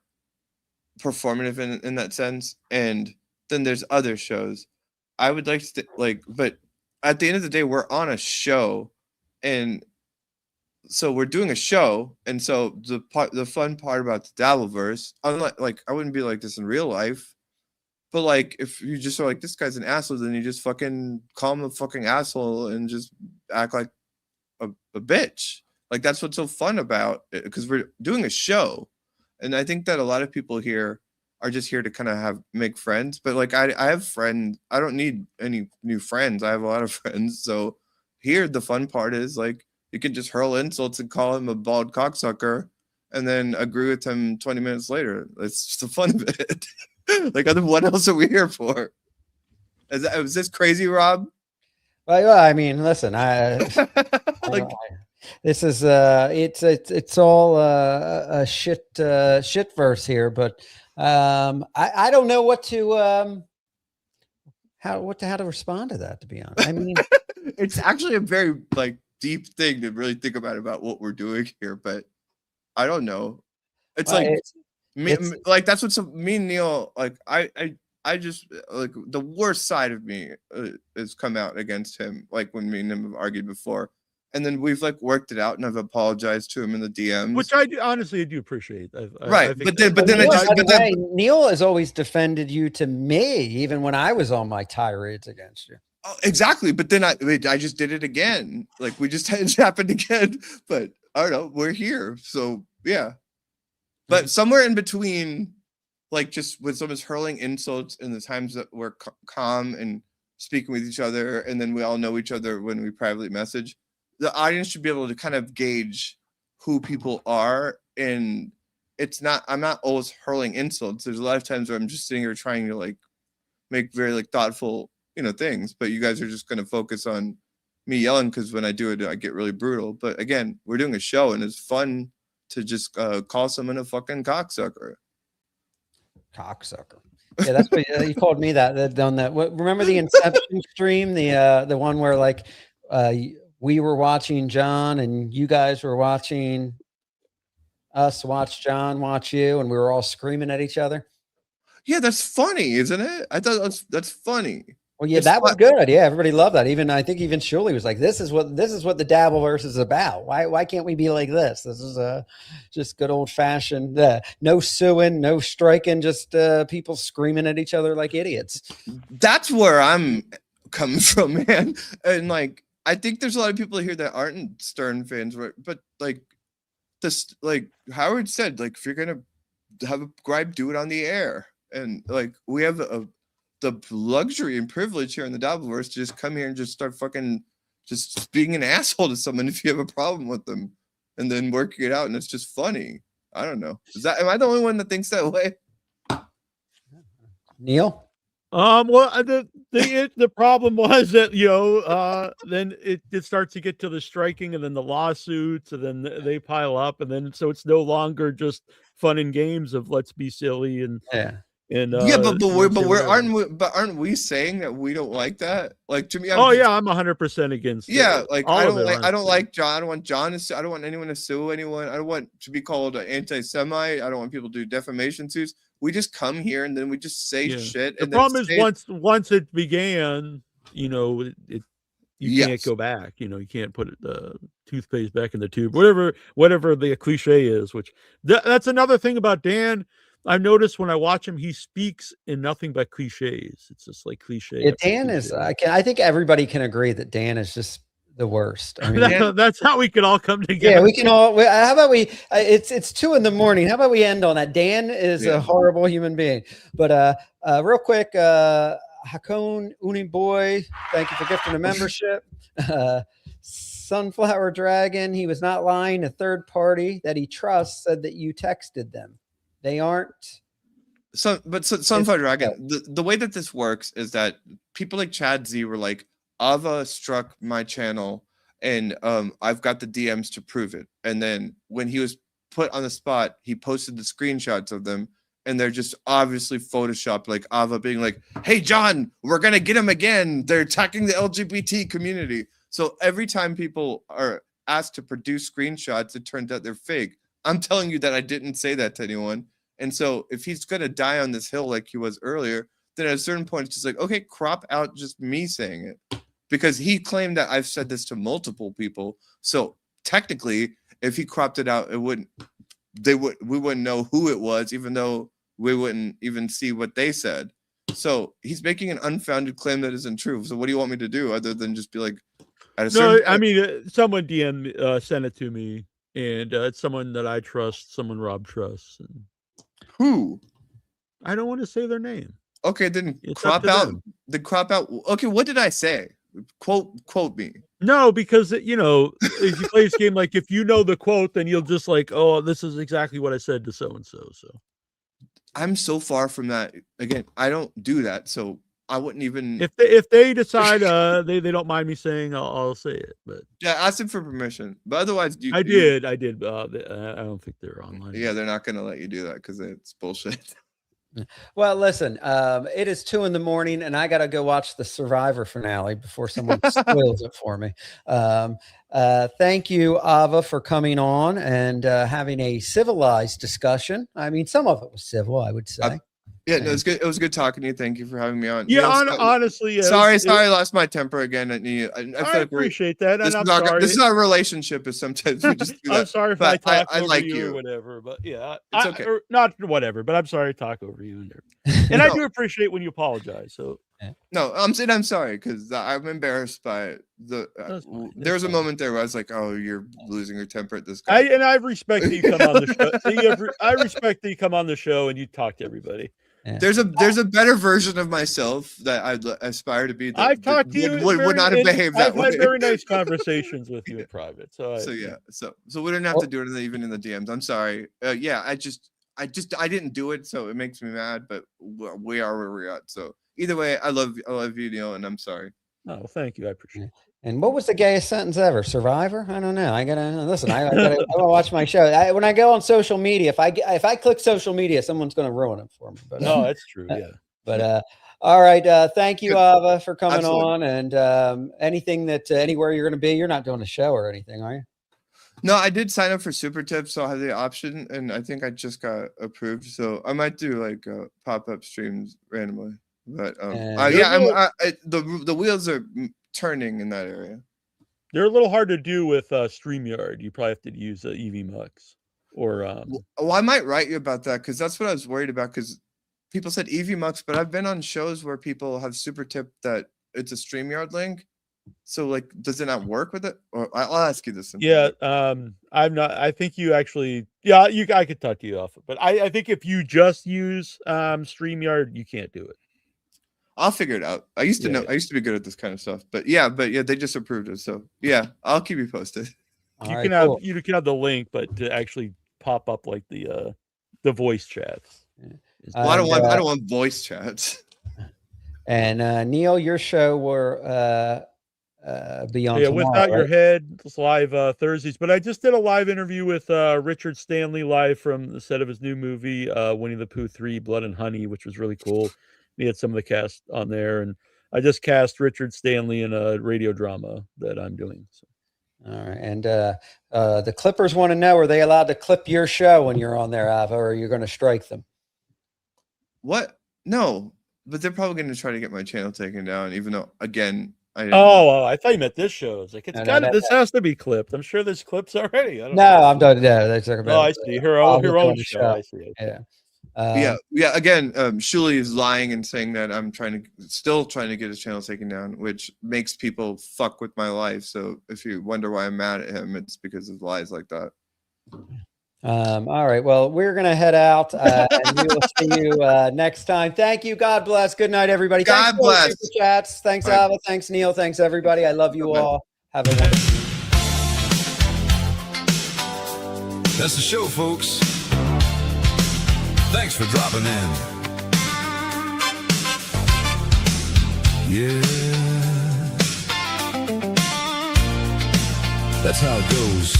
performative in that sense, and then there's other shows I would like to but at the end of the day we're on a show, and so we're doing a show, and so the fun part about the Dabbleverse, unlike like I wouldn't be like this in real life, but like if you just are like this guy's an asshole, then you just fucking call him a fucking asshole and just act like a bitch. Like that's what's so fun about it, because we're doing a show. And I think that a lot of people here are just here to kind of make friends. But like I have friends. I don't need any new friends. I have a lot of friends. So here the fun part is like you can just hurl insults and call him a bald cocksucker and then agree with him 20 minutes later. That's just the fun of it. Like what else are we here for? Is this crazy, Rob? Well, I mean, listen, this is it's all a shit verse here, but I don't know what to how to respond to that, to be honest. I mean, it's actually a very like deep thing to really think about what we're doing here, but I don't know. It's like that's what's me and Neal, like I just like the worst side of me has come out against him, like when me and him have argued before. And then we've like worked it out, and I've apologized to him in the DMs, which I do appreciate. Right, but then Neal has always defended you to me, even when I was on my tirades against you. Oh, exactly, but then I just did it again. Like we just it happened again. But I don't know. We're here, so yeah. But somewhere in between, like just when someone's hurling insults and the times that we're calm and speaking with each other, and then we all know each other when we privately message. The audience should be able to kind of gauge who people are, and I'm not always hurling insults. There's a lot of times where I'm just sitting here trying to like make very like thoughtful, things, but you guys are just going to focus on me yelling, because when I do it, I get really brutal. But again, we're doing a show, and it's fun to just call someone a fucking cocksucker. Cocksucker. Yeah, that's what you called me that on that. Remember the Inception stream, the one where like we were watching John and you guys were watching us watch John watch you, and we were all screaming at each other. Yeah, that's funny, isn't it? I thought that's funny. Well, yeah, that was good. Yeah, everybody loved that. I think even Shirley was like, "This is what the Dabbleverse is about. Why can't we be like this? This is just good old fashioned no suing, no striking, just people screaming at each other like idiots." That's where I'm coming from, man. And like, I think there's a lot of people here that aren't Stern fans, but like this, like Howard said, like if you're gonna have a gripe, do it on the air. And like we have the luxury and privilege here in the Dabbleverse to just come here and just start fucking just being an asshole to someone if you have a problem with them, and then working it out, and it's just funny. I don't know. Am I the only one that thinks that way? Neal? Well, the problem was that then it starts to get to the striking, and then the lawsuits, and then they pile up, and then so it's no longer just fun and games of let's be silly and aren't we saying that we don't like that? Like to me, I'm 100% against. Yeah, like I don't like John. I don't want John to sue. I don't want anyone to sue anyone. I don't want to be called an anti-Semite. I don't want people to do defamation suits. We just come here and then we just say shit. The problem is once it began, you can't go back. You can't put the toothpaste back in the tube. Whatever the cliche is. Which that's another thing about Dan. I've noticed when I watch him, he speaks in nothing but cliches. It's just like cliche. Yeah, Dan is. I think everybody can agree that Dan is just the worst. I mean, that's how we can all come together. yeah, we can all. How about we? It's 2 a.m. How about we end on that? Dan is a horrible human being. But real quick, Hakon Uni Boy, thank you for gifting a membership. Sunflower Dragon, he was not lying. A third party that he trusts said that you texted them. They aren't. Sunflower Dragon, the way that this works is that people like Chad Z were like, Ava struck my channel and I've got the DMs to prove it. And then when he was put on the spot, he posted the screenshots of them and they're just obviously photoshopped, like Ava being like, hey, John, we're going to get him again. They're attacking the LGBT community. So every time people are asked to produce screenshots, it turns out they're fake. I'm telling you that I didn't say that to anyone. And so if he's going to die on this hill like he was earlier, then at a certain point, it's just like, okay, crop out just me saying it. Because he claimed that I've said this to multiple people. So technically, if he cropped it out, we wouldn't know who it was, even though we wouldn't even see what they said. So he's making an unfounded claim that isn't true. So what do you want me to do other than just be like, someone DM sent it to me, and it's someone that I trust, someone Rob trusts. And who? I don't want to say their name. Okay, then crop out. Okay, what did I say? Quote me. No, because if you play this game, like if you know the quote, then you'll just like, oh, this is exactly what I said to so and so. So I'm so far from that. Again, I don't do that, so I wouldn't even. If they decide they don't mind me saying, I'll say it. But yeah, ask them for permission. But otherwise, I did. I don't think they're online. Yeah, they're not gonna let you do that because it's bullshit. Well, listen, it is 2 a.m. and I got to go watch the Survivor finale before someone spoils it for me. Thank you, Ava, for coming on and having a civilized discussion. I mean, some of it was civil, I would say. Yeah, no, it's good. It was good talking to you. Thank you for having me on. Yeah, honestly, yeah, sorry, I lost my temper again. I appreciate that. And this is our relationship. Is sometimes we just do that. I'm sorry if I talk over like you or whatever, but yeah, it's okay. Not whatever, but I'm sorry to talk over you. And I do appreciate when you apologize. So no, I'm saying I'm sorry because I'm embarrassed by the. There was a moment there where I was like, "Oh, you're losing your temper at this guy." I respect that you come on the show. I respect that you come on the show and you talk to everybody. Yeah. There's a better version of myself that I aspire to be. I've talked to you. Would not have behaved that way. I've had very nice conversations with you in private. So we didn't have to do it even in the DMs. I'm sorry. I didn't do it, so it makes me mad. But we are where we're at. So either way, I love you, Neil, and I'm sorry. No, thank you. I appreciate it. And what was the gayest sentence ever? Survivor? I don't know. I gotta listen. I gotta watch my show. When I go on social media, if I click social media, someone's gonna ruin it for me. But no, that's true. Yeah. But all right. Thank you, Ava, for coming on. And anything that anywhere you're gonna be, you're not doing a show or anything, are you? No, I did sign up for Super Tips, so I have the option, and I think I just got approved. So I might do like pop-up streams randomly. But the wheels are turning in that area. They're a little hard to do with StreamYard. You probably have to use EVMux or. Well, I might write you about that because that's what I was worried about. Because people said EVMux, but I've been on shows where people have super tipped that it's a StreamYard link. So, like, does it not work with it? Or I'll ask you this. Yeah, I'm not. I think you actually. Yeah, I could talk to you off, but I think if you just use StreamYard, you can't do it. I'll figure it out. I used to know. I used to be good at this kind of stuff. But yeah, they just approved it. So yeah, I'll keep you posted. You can have the link, but to actually pop up like the voice chats. Well, I don't want voice chats. And Neil, your show were Beyond. Yeah, Without Your Head. It's live Thursdays. But I just did a live interview with Richard Stanley live from the set of his new movie, Winnie the Pooh 3, Blood and Honey, which was really cool. He had some of the cast on there, and I just cast Richard Stanley in a radio drama that I'm doing. So. All right, and the Clippers want to know: are they allowed to clip your show when you're on there, Ava, or are you going to strike them? What? No, but they're probably going to try to get my channel taken down, even though, again, I thought you meant this show. It's like this has to be clipped. I'm sure there's clips already. I'm done. Yeah, they're talking about. I see her own show. I see. Yeah. Yeah. Again, Shuli is lying and saying that I'm still trying to get his channel taken down, which makes people fuck with my life. So if you wonder why I'm mad at him, it's because of lies like that. All right. Well, we're going to head out and we will see you next time. Thank you. God bless. Good night, everybody. God Thanks for the bless. super chats. Thanks, Ava. Thanks, Neil. Thanks, everybody. I love you all. Have a wonderful That's the show, folks. Thanks for dropping in. Yeah. That's how it goes.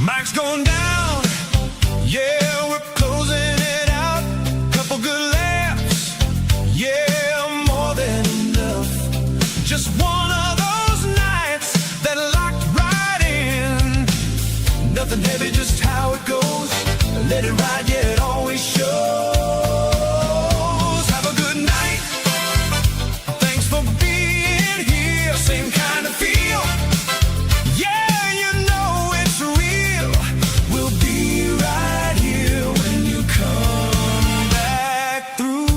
Mike's going down. Yeah, we're closing it out. Couple good laughs. Yeah, more than enough. Just one of those nights that locked right in. Nothing heavy, just how it goes. Let it ride, yeah, it always shows. Have a good night. Thanks for being here. Same kind of feel. Yeah, you know it's real. We'll be right here when you come back through.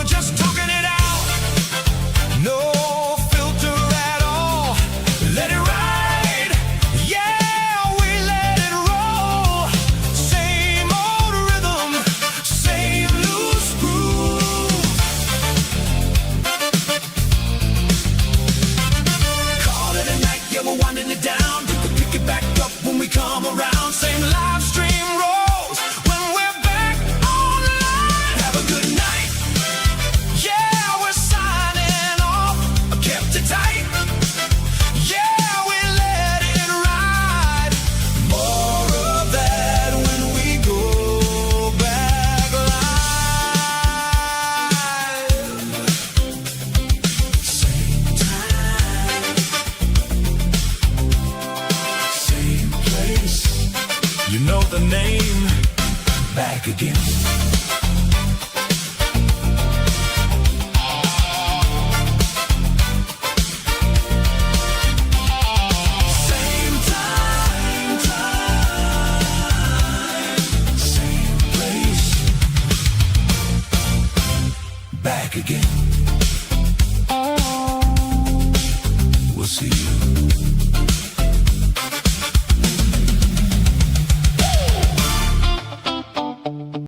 Just talking it out. No filter at all. Let it ride. Yeah, we let it roll. Same old rhythm, same loose groove. Call it a night, yeah, we're winding it down. You can pick it back up when we come around. Same live stream rolls when we're back online. Have a good night. Yeah, we're signing off. I kept it tight. Yeah, we let it ride. More of that when we go back live. Same time, same place. You know the name. Back again.